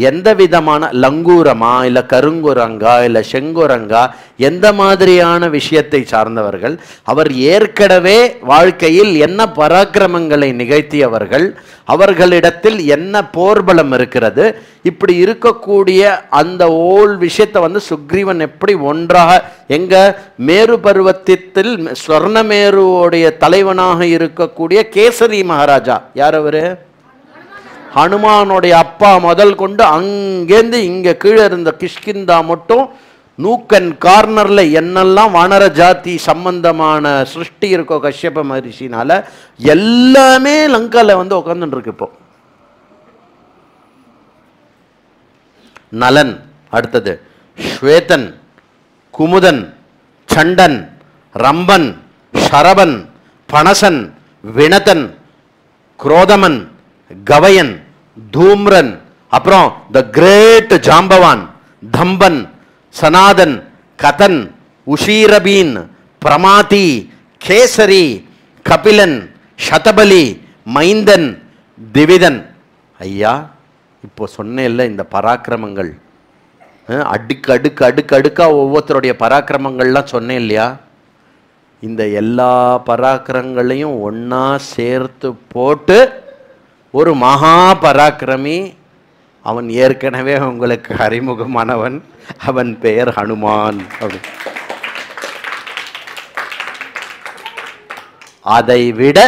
எந்த விதமான லங்கூரமா இல்லை கருங்குரங்கா இல்லை செங்குரங்கா, எந்த மாதிரியான விஷயத்தை சார்ந்தவர்கள், அவர் ஏற்கனவே வாழ்க்கையில் என்ன பராக்கிரமங்களை நிகழ்த்தியவர்கள், அவர்களிடத்தில் என்ன போர்பலம் இருக்கிறது, இப்படி இருக்கக்கூடிய அந்த ஓல் விஷயத்தை வந்து சுக்ரீவன் எப்படி ஒன்றாக எங்க மேரு பருவத்தில் ஸ்வர்ணமேருவோடைய தலைவனாக இருக்கக்கூடிய கேசரி மகாராஜா, யார் அவரு, ஹனுமானுடைய அப்பா முதல் கொண்டு அங்கேருந்து இங்கே கீழே இருந்த கிஷ்கிந்தா மட்டும் நூக்கன் கார்னரில் என்னெல்லாம் வானர ஜாதி சம்பந்தமான சிருஷ்டி இருக்கோ கஷ்யப மகரிஷினால எல்லாமே லங்காவில் வந்து உட்காந்துட்டு இருக்கு. இப்போ நலன், அடுத்தது ஸ்வேதன், குமுதன், சண்டன், ரம்பன், ஷரபன், பணசன், வினதன், குரோதமன், கவயன், தூம்ரன், அப்புறம் த கிரேட் ஜாம்பவான், தம்பன், சனாதன், கதன், உஷீரபீன், பிரமாதி, கேசரி, கபிலன், சதபலி, மைந்தன், திவிதன். ஐயா இப்போ சொன்னேன்ல இந்த பராக்கிரமங்கள், அடுக்கு அடுக்கு அடுக்கு அடுக்கா ஒவ்வொருத்தருடைய பராக்கிரமங்கள்லாம் சொன்னேன் இல்லையா, இந்த எல்லா பராக்கிரமங்களையும் ஒன்றா சேர்த்து போட்டு ஒரு மகா பராக்கிரமி, அவன் ஏற்கனவே உங்களுக்கு அறிமுகமானவன், அவன் பெயர் ஹனுமான். அப்படி அதை விட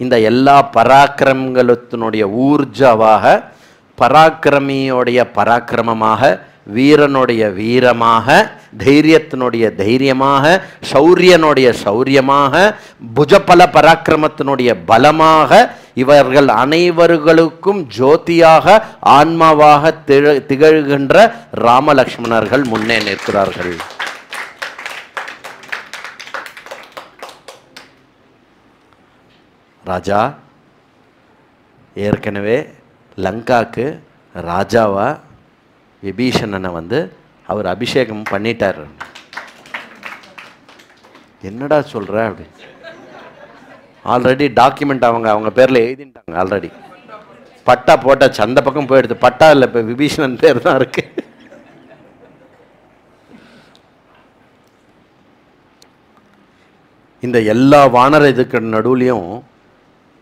இந்த எல்லா பராக்கிரமங்களுடைய ஊர்ஜாவாக, பராக்கிரமியோடைய பராக்கிரமமாக, வீரனுடைய வீரமாக, தைரியத்தினுடைய தைரியமாக, சௌரியனுடைய சௌரியமாக, புஜபல பராக்கிரமத்தினுடைய பலமாக, இவர்கள் அனைவர்களுக்கும் ஜோதியாக ஆன்மாவாக திகழ்கின்ற ராமலக்ஷ்மணர்கள் முன்னே நிற்கிறார்கள். ராஜா ஏற்கனவே லங்காக்கு ராஜாவா விபீஷணனை வந்து அவர் அபிஷேகம் பண்ணிட்டார். என்னடா சொல்ற அப்படி, ஆல்ரெடி டாக்குமெண்ட் அவங்க பேரில் எழுதிட்டாங்க, ஆல்ரெடி பட்டா போட்டாச்சு, அந்த பக்கம் போயிடுது, பட்டா இல்லை, இப்போ விபீஷணன் பேர் தான் இருக்கு. இந்த எல்லா வானர இதுக்கு நடுவுலையும்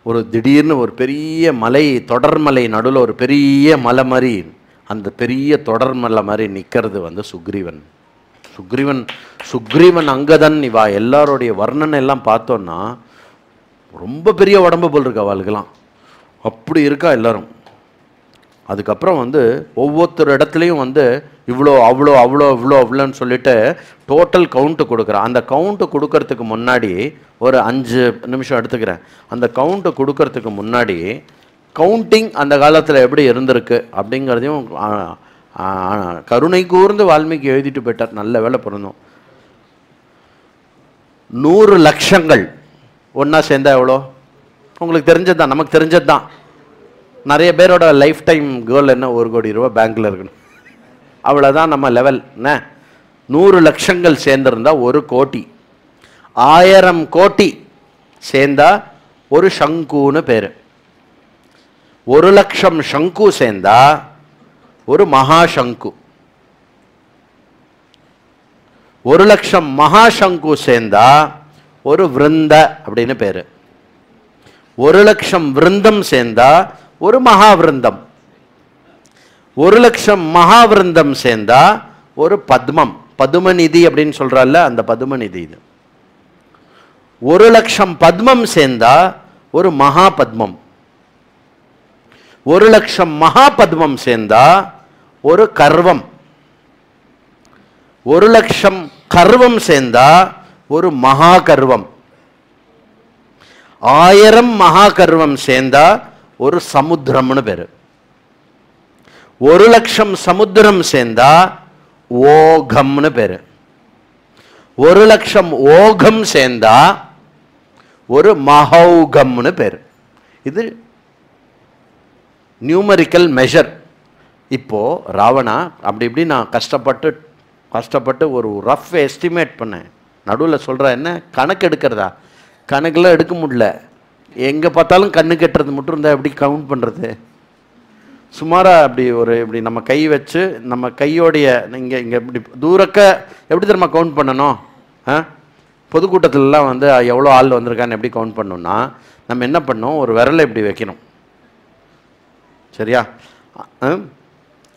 ஒரு திடீர்னு ஒரு பெரிய மலை, தொடர்மலை நடுவில் ஒரு பெரிய மலை மாதிரி, அந்த பெரிய தொடர்மலை மாதிரி நிற்கிறது வந்து சுக்ரீவன். சுக்ரீவன் அங்கதன், இவா எல்லாருடைய வர்ணனை எல்லாம் பார்த்தோன்னா ரொம்ப பெரிய உடம்பு போல் இருக்கா அவளுக்கெல்லாம், அப்படி இருக்கா எல்லாரும். அதுக்கப்புறம் வந்து ஒவ்வொருத்தர் இடத்துலையும் வந்து இவ்வளோ அவ்வளோ அவ்வளோ இவ்வளோ அவ்வளோன்னு சொல்லிட்டு டோட்டல் கவுண்ட்டு கொடுக்குறான். அந்த கவுண்ட்டு கொடுக்கறதுக்கு முன்னாடி ஒரு 5 நிமிஷம் எடுத்துக்கிறேன். அந்த கவுண்ட்டு கொடுக்கறதுக்கு முன்னாடி கவுண்டிங் அந்த காலத்தில் எப்படி இருந்திருக்கு அப்படிங்கிறதையும் கருணை கூர்ந்து வால்மீகி எழுதிட்டு போயிட்டார். நல்ல வேலை பிறந்தோம். 100 லட்சங்கள் ஒன்றா சேர்ந்தா எவ்வளோ உங்களுக்கு தெரிஞ்சது தான், நமக்கு தெரிஞ்சது தான். நிறைய பேரோட லைஃப் டைம் கோல் என்ன, 1 கோடி ரூபா பேங்க்கில் இருக்கணும், அவ்வளோதான் நம்ம லெவல். என்ன 100 லட்சங்கள் சேர்ந்துருந்தா 1 கோடி. 1000 கோடி சேர்ந்தா ஒரு சங்குன்னு பேர். 1 லட்சம் சங்கு சேர்ந்தா ஒரு மகாசங்கு. 1 லட்சம் மகாசங்கு சேர்ந்தா ஒரு விருந்த அப்படின்னு பேர். 1 லட்சம் விருந்தம் சேர்ந்தா ஒரு மகாவிருந்தம். 1 லட்சம் மகாவிருந்தம் சேர்ந்தா ஒரு பத்மம், பதுமநிதி அப்படின்னு சொல்றால அந்த பதுமநிதி இது. 1 லட்சம் பத்மம் சேர்ந்தா ஒரு மகா பத்மம். 1 லட்சம் மகா பத்மம் சேர்ந்தா ஒரு கர்வம். 1 லட்சம் கர்வம் சேர்ந்தா ஒரு மகா கர்வம். 1000 மகா கர்வம் சேர்ந்தா ஒரு சமுத்திரம்னு பேரு. 1 லட்சம் சமுத்திரம் சேர்ந்தா ஓகம்னு பேரு. 1 லட்சம் ஓகம் சேர்ந்தா ஒரு மகௌகம்னு பேரு. இது நியூமரிக்கல் மெஷர். இப்போ ராவணா அப்படி இப்படி நான் கஷ்டப்பட்டு ஒரு ரஃப் எஸ்டிமேட் பண்ணேன். நடுவில் சொல்ற என்ன கணக்கு எடுக்கிறதா, கணக்கெல்லாம் எடுக்க முடியல. எங்கே பார்த்தாலும் கண்ணு கட்டுறது மட்டும் இருந்தால் எப்படி கவுண்ட் பண்ணுறது? சுமாராக அப்படி இப்படி நம்ம கை வச்சு நம்ம கையோடைய இங்கே இப்படி தூரக்க எப்படி தெரியுமா கவுண்ட் பண்ணணும்? பொதுக்கூட்டத்திலலாம் வந்து எவ்வளோ ஆள் வந்திருக்கான்னு எப்படி கவுண்ட் பண்ணணும்னா நம்ம என்ன பண்ணோம், ஒரு விரலை இப்படி வைக்கணும். சரியா?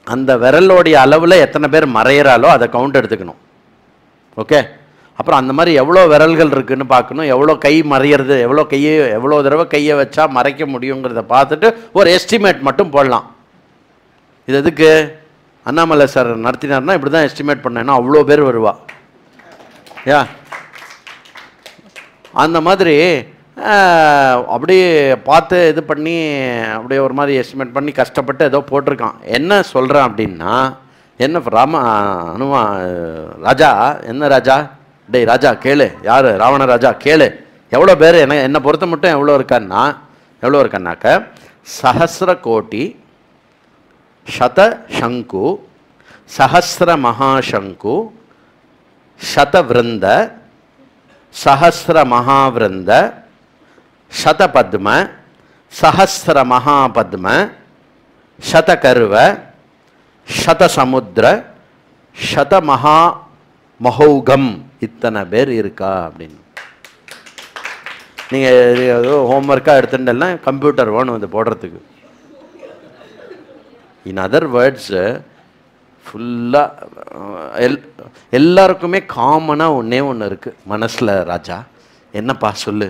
அந்த விரலோடைய அளவில் எத்தனை பேர் மறையிறாலோ அதை கவுண்ட் எடுத்துக்கணும். ஓகே? அப்புறம் அந்த மாதிரி எவ்வளோ விரல்கள் இருக்குதுன்னு பார்க்கணும். எவ்வளோ கை மறையிறது, எவ்வளோ தடவை கையை வச்சா மறைக்க முடியுங்கிறத பார்த்துட்டு ஒரு எஸ்டிமேட் மட்டும் போடலாம். இது எதுக்கு அண்ணாமலை சார் நடத்தினார்னா இப்படி தான் எஸ்டிமேட் பண்ணேன்னா அவ்வளோ பேர் வருவா. யா அந்த மாதிரி அப்படியே பார்த்து இது பண்ணி அப்படியே ஒரு மாதிரி எஸ்டிமேட் பண்ணி கஷ்டப்பட்டு ஏதோ போட்டிருக்கான். என்ன சொல்கிறேன் அப்படின்னா, என்ன ராஜா, என்ன ராஜா, டேய் ராஜா கேளு, யார் ராவண ராஜா கேளு, எவ்வளோ பேர் என்னை பொறுத்த மட்டும் எவ்வளோ இருக்கான்னாக்க சஹஸ்ர கோடி சத சங்கு சஹஸ்ர மகாசங்கு சதவிருந்த சஹஸ்ர மகாவிருந்த சதபத்ம சஹஸ்ர மகாபத்ம சதகர்வ சதசமுத்திர சதமகா மகௌகம் இத்தனை பேர் இருக்கா அப்படின்னு. நீங்கள் ஏதோ ஹோம்ஒர்க்காக எடுத்துட்டெல்லாம் கம்ப்யூட்டர் வேணும் இது போடுறதுக்கு. இன் அதர் வேர்ட்ஸு ஃபுல்லாக எல்லாருக்குமே காமனாக ஒன்று இருக்குது மனசில். ராஜா என்னப்பா சொல்லு.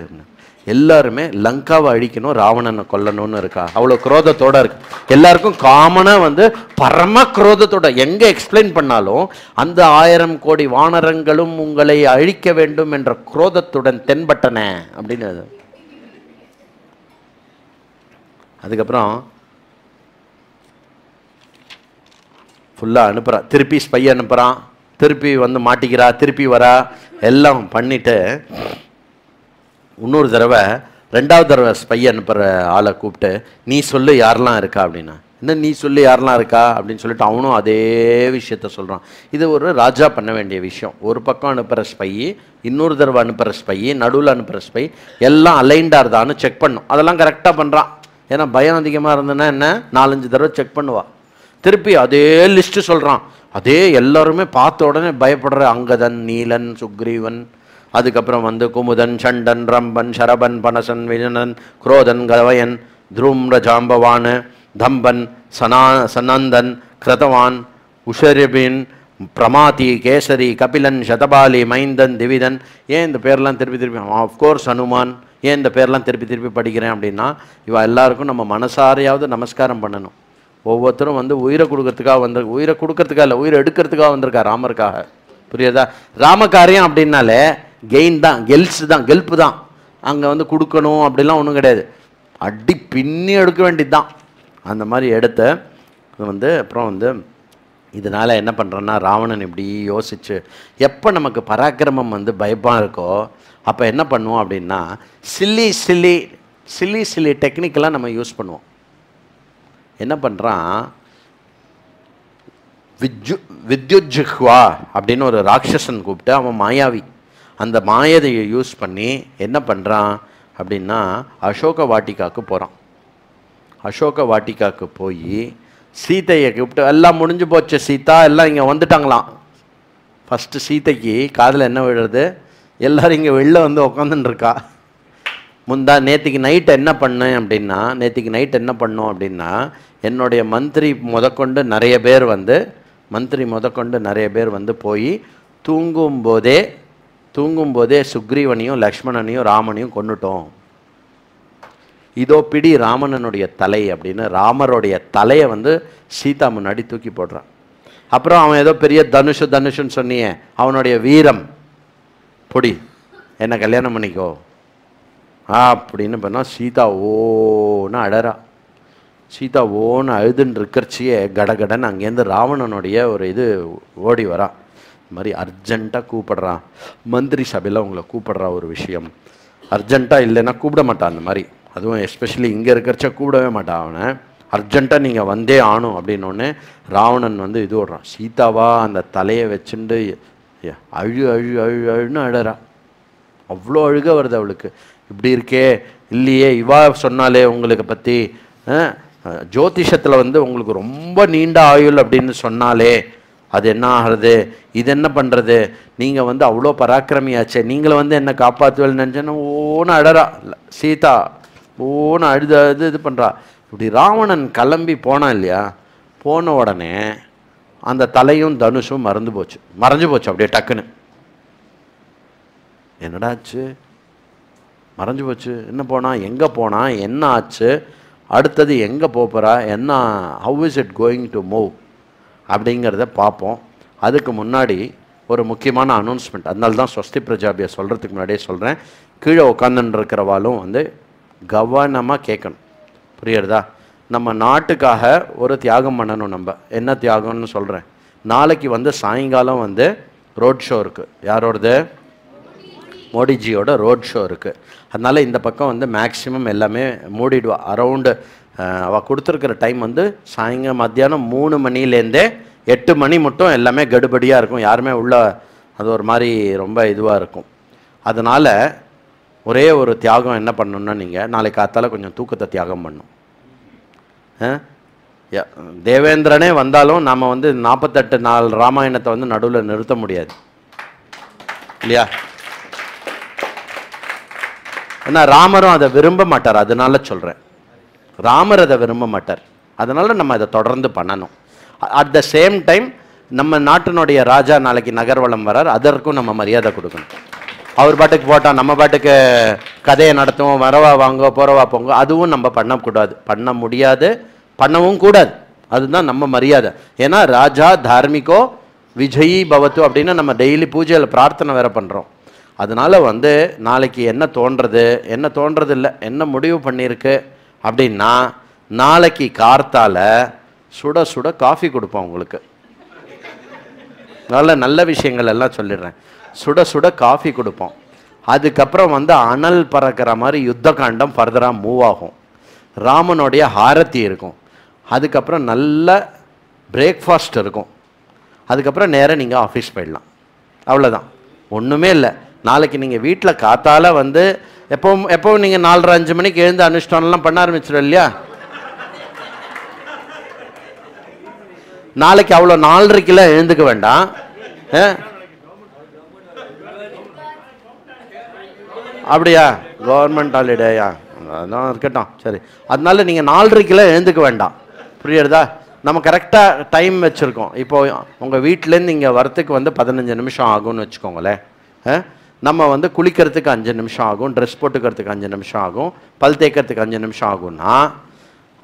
எல்லாருமே லங்காவை அழிக்கணும், ராவணனை கொல்லணும்னு இருக்கா, அவ்வளோ குரோதத்தோடு இருக்கு. எல்லாருக்கும் காமனாக வந்து பரம குரோதத்தோட எங்கே எக்ஸ்பிளைன் பண்ணாலும் அந்த 1000 கோடி வானரங்களும் உங்களை அழிக்க வேண்டும் என்ற குரோதத்துடன் தென்பட்டன அப்படின்னு. அதுக்கப்புறம் ஃபுல்லாக அனுப்புகிறான், திருப்பி ஸ்பை அனுப்புகிறான், திருப்பி வந்து மாட்டிக்கிறா, திருப்பி வரா, எல்லாம் பண்ணிவிட்டு இன்னொரு தடவை 2வது தடவை ஸ்பை அனுப்புகிற ஆளை கூப்பிட்டு நீ சொல்லு யாரெல்லாம் இருக்கா அப்படின்னா. என்ன நீ சொல்லு யாரெல்லாம் இருக்கா அப்படின்னு சொல்லிட்டு அவனும் அதே விஷயத்த சொல்கிறான். இது ஒரு ராஜா பண்ண வேண்டிய விஷயம். ஒரு பக்கம் அனுப்புகிற ஸ்பை, இன்னொரு தடவை அனுப்புகிற ஸ்பை, நடுவில் அனுப்புகிற ஸ்பை எல்லாம் அலைண்டாக இருந்தான்னு செக் பண்ணும். அதெல்லாம் கரெக்டாக பண்ணுறான். ஏன்னா பயம் அதிகமாக இருந்ததுன்னா என்ன 4-5 தடவை செக் பண்ணுவா. திருப்பி அதே லிஸ்ட்டு சொல்கிறான். அதே எல்லாருமே பார்த்த உடனே பயப்படுற அங்கதன், நீலன், சுக்ரீவன், அதுக்கப்புறம் வந்து குமுதன், சண்டன், ரம்பன், சரபன், பனசன், விஜனன், குரோதன், கவயன், த்ரும்ர, ஜாம்பவான், தம்பன், சனந்தன், கிருதவான், உஷரிபின், பிரமாதி, கேசரி, கபிலன், சதபாலி, மைந்தன், திவிதன். ஏன் இந்த பேர்லாம் திருப்பி ஆஃப்கோர்ஸ் ஹனுமான். ஏன் இந்த பேர்லாம் திருப்பி படிக்கிறேன் அப்படின்னா இவ எல்லாருக்கும் நம்ம மனசாரையாவது நமஸ்காரம் பண்ணணும். ஒவ்வொருத்தரும் வந்து உயிரை கொடுக்கறதுக்காக உயிரை கொடுக்கறதுக்காக இல்லை, உயிரை எடுக்கிறதுக்காக வந்திருக்கா ராமருக்காக. புரியுதா? ராமகாரியம் அப்படின்னாலே கெயின் தான், கெல்ப்பு தான். அங்கே வந்து கொடுக்கணும் அப்படிலாம் ஒன்றும் கிடையாது, அடி பின்னி எடுக்க வேண்டியது தான். அந்த மாதிரி எடுத்து வந்து அப்புறம் வந்து இதனால் என்ன பண்ணுறேன்னா, ராவணன் இப்படி யோசிச்சு எப்போ நமக்கு பராக்கிரமம் வந்து பயமாக இருக்கோ அப்போ என்ன பண்ணுவோம் அப்படின்னா, சில்லி டெக்னிக்கெல்லாம் நம்ம யூஸ் பண்ணுவோம். என்ன பண்ணுறான், வித்யுஜ்ஹ்வா அப்படின்னு ஒரு ராட்சசன் கூப்பிட்டு, அவன் மாயாவி, அந்த மாயதையை யூஸ் பண்ணி என்ன பண்ணுறான் அப்படின்னா அசோக வாட்டிக்காவுக்கு போகிறான். அசோக வாட்டிக்காவுக்கு போய் சீதையை கூப்பிட்டு, எல்லாம் முடிஞ்சு போச்சு சீதா, எல்லாம் இங்கே வந்துட்டாங்களாம். ஃபஸ்ட்டு சீதைக்கு காதில் என்ன விழுறது, எல்லோரும் இங்கே வெளில வந்து உட்காந்துன்னு இருக்கா. நேற்றுக்கு நைட் என்ன பண்ணேன் அப்படின்னா, என்னுடைய மந்திரி முதற்கொண்டு நிறைய பேர் வந்து போய் தூங்கும்போதே சுக்ரீவனையும் லக்ஷ்மணனையும் ராமனையும் கொன்னுட்டோம். இதோ பிடி ராமனனுடைய தலை அப்படின்னு ராமருடைய தலையை வந்து சீதா முன்னாடி தூக்கி போடுறான். அப்புறம் அவன் ஏதோ பெரிய தனுஷுன்னு சொன்னியே, அவனுடைய வீரம், பொடி என்ன கல்யாணம் பண்ணிக்கோ அப்படின்னு பண்ணால் சீதா ஓன்னு அழறா. சீதா ஓன்னு அழுதுன்னு இருக்கிறச்சியே கடகடன்னு அங்கேருந்து ராவணனுடைய ஒரு இது ஓடி வரா. இந்த மாதிரி அர்ஜெண்ட்டாக கூப்பிடுறான், மந்திரி சபையில் உங்களை கூப்பிடுறா ஒரு விஷயம். அர்ஜெண்ட்டாக இல்லைன்னா கூப்பிட மாட்டான் அந்த மாதிரி, அதுவும் எஸ்பெஷலி இங்கே இருக்கிறச்ச கூப்பிடவே மாட்டான் அவனை. அர்ஜெண்ட்டாக நீங்கள் வந்தே ஆணும் அப்படின்னோடனே ராவணன் வந்து இது ஓடுறான். சீதாவா அந்த தலையை வச்சுட்டு அழுன்னு அழறா. அவ்வளோ அழுக வருது அவளுக்கு. இப்படி இருக்கே இல்லையே, இவா சொன்னாலே உங்களுக்கு பற்றி ஜோதிஷத்தில் வந்து உங்களுக்கு ரொம்ப நீண்ட ஆயுள் அப்படின்னு சொன்னாலே அது என்ன ஆகிறது, இது என்ன பண்ணுறது, நீங்கள் வந்து அவ்வளோ பராக்கிரமியாச்சே, நீங்களை வந்து என்னை காப்பாற்றுவேன்னு நினச்சேன்னா ஓன்னு அழறா சீதா, ஓன்னு அழுது இது பண்ணுறா. இப்படி ராவணன் கிளம்பி போனான் இல்லையா, போன உடனே அந்த தலையும் தனுஷும் மறைஞ்சு போச்சு அப்படியே டக்குன்னு. என்னடாச்சு, மறைஞ்சு போச்சு, என்ன போனா, எங்கே போனா, என்ன ஆச்சு, அடுத்தது எங்கே போகிறா, என்ன, how is it going to move அப்படிங்கிறத பார்ப்போம். அதுக்கு முன்னாடி ஒரு முக்கியமான அனௌன்ஸ்மெண்ட், அதனால தான் ஸ்வஸ்தி பிரஜாபியை சொல்கிறதுக்கு முன்னாடியே சொல்கிறேன். கீழே உட்காந்துன்னு இருக்கிறவாலும் வந்து கவனமாக கேட்கணும், புரியுறதா? நம்ம நாட்டுக்காக ஒரு தியாகம் பண்ணணும். நம்ம என்ன தியாகம்னு சொல்கிறேன். நாளைக்கு வந்து சாயங்காலம் வந்து ரோட் ஷோ இருக்குது. யாரோடது? மோடிஜியோட ரோட் ஷோ இருக்குது. அதனால் இந்த பக்கம் வந்து மேக்ஸிமம் எல்லாமே மூடிடுவா. அரவுண்டு அவள் கொடுத்துருக்கிற டைம் வந்து மத்தியானம் 3 மணிலேருந்தே 8 மணி மட்டும் எல்லாமே கடுபடியாக இருக்கும், யாருமே உள்ள, அது ஒரு மாதிரி ரொம்ப இதுவாக இருக்கும். அதனால் ஒரே ஒரு தியாகம் என்ன பண்ணணுன்னா, நீங்கள் நாளைக்கு காத்தால கொஞ்சம் தூக்கத்தை தியாகம் பண்ணணும். தேவேந்திரனே வந்தாலும் நாம் வந்து 48 நாள் ராமாயணத்தை வந்து நடுவில் நிறுத்த முடியாது இல்லையா? ஏன்னா ராமரும் அதை விரும்ப மாட்டார், அதனால சொல்கிறேன். ராமர் அதை விரும்ப மாட்டார், அதனால நம்ம அதை தொடர்ந்து பண்ணணும். அட் த சேம் டைம் நம்ம நாட்டினுடைய ராஜா நாளைக்கு நகர்வலம் வரார், அதற்கும் நம்ம மரியாதை கொடுக்கணும். அவர் பாட்டுக்கு போட்டால் நம்ம பாட்டுக்கு கதையை நடத்துவோம், வரவா வாங்க போகிறவா போங்க, அதுவும் நம்ம பண்ண முடியாது, பண்ணவும் கூடாது. அதுதான் நம்ம மரியாதை. ஏன்னா ராஜா தார்மிகோ விஜயி பவத்து அப்படின்னு நம்ம டெய்லி பூஜையில் பிரார்த்தனை வேற பண்ணுறோம். அதனால் வந்து நாளைக்கு என்ன தோன்றது இல்லை, என்ன முடிவு பண்ணியிருக்கு அப்படின்னா, நாளைக்கு கார்த்தால சுட சுட காஃபி கொடுப்போம் உங்களுக்கு. நல்ல விஷயங்கள் எல்லாம் சொல்லிடுறேன். சுட சுட காஃபி கொடுப்போம். அதுக்கப்புறம் வந்து அனல் பறக்கிற மாதிரி யுத்த காண்டம் ஃபர்தராக மூவ் ஆகும். ராமனுடைய ஹாரத்தி இருக்கும். அதுக்கப்புறம் நல்ல பிரேக்ஃபாஸ்ட் இருக்கும். அதுக்கப்புறம் நேராக நீங்கள் ஆஃபீஸ் போயிடலாம். அவ்வளோதான், ஒன்றுமே இல்லை. நாளைக்கு நீங்கள் வீட்டில் காத்தால வந்து எப்போவும் நீங்கள் 4:30-5 மணிக்கு எழுந்து அனுஷ்டானம்லாம் பண்ண ஆரம்பிச்சிடும் இல்லையா? நாளைக்கு அவ்வளோ 4:30க்கெல்லாம் எழுந்துக்க வேண்டாம். அப்படியா? கவர்மெண்ட் ஹாலிடேயா? அதான் இருக்கட்டும், சரி. அதனால நீங்கள் 4:30க்கெல்லாம் எழுந்துக்க வேண்டாம், புரியுறதா? நம்ம கரெக்டாக டைம் வச்சுருக்கோம். இப்போது உங்கள் வீட்டிலேருந்து இங்கே வரத்துக்கு வந்து 15 நிமிஷம் ஆகும்னு வச்சுக்கோங்களேன். நம்ம வந்து குளிக்கிறதுக்கு 5 நிமிஷம் ஆகும், ட்ரெஸ் போட்டுக்கிறதுக்கு 5 நிமிஷம் ஆகும், பல் தேய்க்கிறதுக்கு 5 நிமிஷம் ஆகும்னா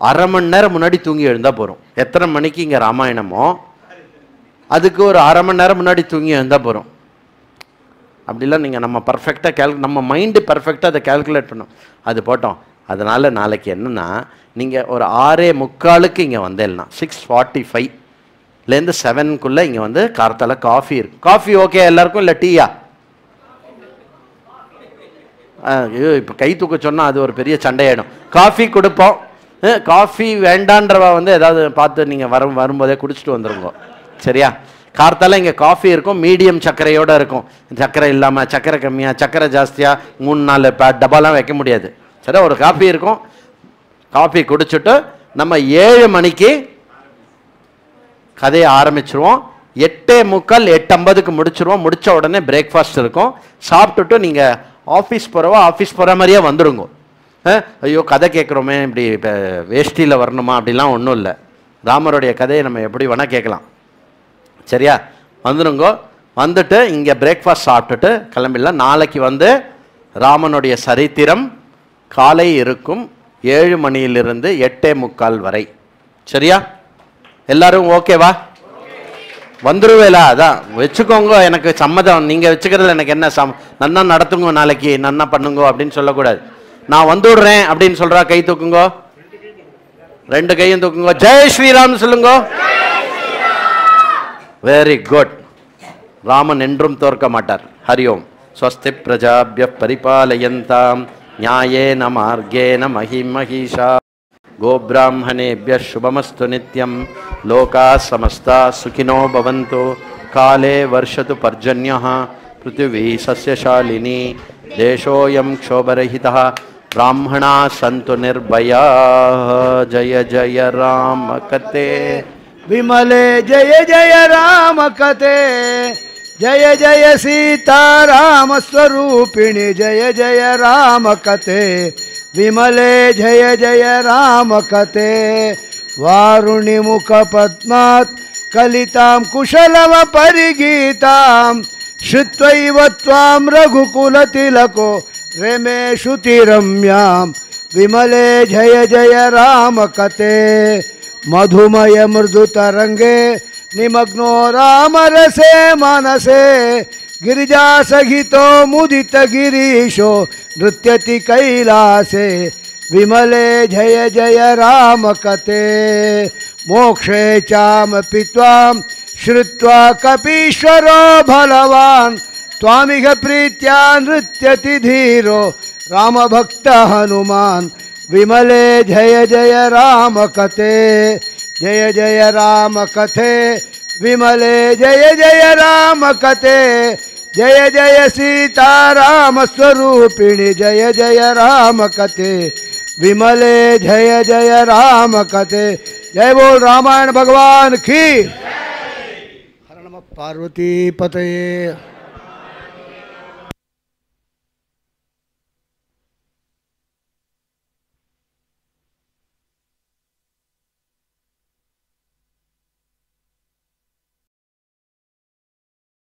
அரை மணி நேரம் முன்னாடி தூங்கி எழுந்தால் போகிறோம். எத்தனை மணிக்கு இங்கே ராமாயணமோ அதுக்கு ஒரு அரை மணி நேரம் முன்னாடி தூங்கி எழுந்தால் போகிறோம். அப்படிலாம் நீங்கள் நம்ம பர்ஃபெக்டாக நம்ம மைண்டு பர்ஃபெக்டாக அதை கேல்குலேட் பண்ணோம். அது போட்டோம். அதனால் நாளைக்கு என்னென்னா நீங்கள் ஒரு 6:45 இங்கே வந்தேன்னா 6:45லேருந்து 7க்குள்ளே இங்கே வந்து கார்த்தால காஃபி இருக்கு. காஃபி ஓகே எல்லாருக்கும், இல்லை டீயா? ஐயோ இப்போ கை தூக்க சொன்னால் அது ஒரு பெரிய சண்டையாயிடும். காஃபி கொடுப்போம். காஃபி வேண்டான்றவ வந்து ஏதாவது பார்த்து நீங்கள் வரும்போதே குடிச்சிட்டு வந்துருங்க. சரியா? கார்த்தால இங்கே காஃபி இருக்கும், மீடியம் சர்க்கரையோடு இருக்கும். சர்க்கரை இல்லாமல், சர்க்கரை கம்மியாக, சர்க்கரை ஜாஸ்தியாக 3-4 டப்பாலாம் வைக்க முடியாது. சரியா? ஒரு காஃபி இருக்கும். காஃபி குடிச்சுட்டு நம்ம 7 மணிக்கு கதையை ஆரம்பிச்சிருவோம். 8:45 8:50க்கு முடிச்சிருவோம். முடித்த உடனே பிரேக்ஃபாஸ்ட் இருக்கும். சாப்பிட்டுட்டு நீங்கள் ஆஃபீஸ் போகிறவா ஆஃபீஸ் போகிற மாதிரியே வந்துடுங்க. ஐயோ கதை கேட்குறோமே, இப்படி இப்போ வேஷ்டியில் வரணுமா அப்படிலாம் ஒன்றும் இல்லை. ராமருடைய கதையை நம்ம எப்படி வேணால் கேட்கலாம். சரியா? வந்துடுங்கோ. வந்துட்டு இங்கே பிரேக்ஃபாஸ்ட் சாப்பிட்டுட்டு கிளம்பிடலாம். நாளைக்கு வந்து ராமனுடைய சரித்திரம் காலை இருக்கும் 7 மணியிலிருந்து 8:45 வரை. சரியா? எல்லாரும் ஓகேவா? வந்துருவேலா? அதான் வச்சுக்கோங்க, எனக்கு சம்மதம். நீங்கள் வச்சுக்கிறதுல எனக்கு என்ன நன்னா நடத்துங்க, நாளைக்கு நன்னா பண்ணுங்க அப்படின்னு சொல்லக்கூடாது. நான் வந்துடுறேன் அப்படின்னு சொல்கிறா கை தூக்குங்க. 2 கையும் தூக்குங்க. ஜெய் ஸ்ரீராம் சொல்லுங்க. Very good. ராமன் என்றும் தோற்க மாட்டார். ஹரி ஓம். ஸ்வஸ்தி பிரஜாப்ய பரிபாலயந்தாம் ஞாயேன மார்கேன மஹிமஹீஷா கோப்ராஹ்மணேபிய சுபமஸ்து நித்யம் லோகா சமஸ்தா சுகினோ பவந்து காலே வர்ஷது பர்ஜன்யः பிருத்திவி சஸ்யசாலினி தேசோயம் க்ஷோபரஹிதः ब्राह्मणा सन्तु निर्भया जय जय राम कते विमले जय जय राम कते जय जय सीता राम स्वरूपिणी जय जय राम कते विमले जय जय राम कते वारुणि मुख पद्मात् कलितां कुशलम परिगीतां श्रुत्वैव त्वां रघुकुलतिलको रेमे श्रुतिरम्यां विमले जय जय राम कते मधुमय मृदुतरंगे निमग्नो राम रसे मानसे गिरिजा सहितो मुदित गिरीशो नृत्यति कैलासे विमले जय जय राम कते मोक्षे चामपि त्वां श्रुत्वा कपीश्वरो बलवान् त्वामिह प्रीत्या नृत्यति धीरो राम भक्त हनुमान् विमले जय जय राम कते जय जय राम कथे विमले जय जय राम कथे जय जय सीता राम स्वरूपिणी जय जय राम कथे विमले जय जय राम कथे जय बोल रामायण भगवान की। हर नमः पार्वती पतये।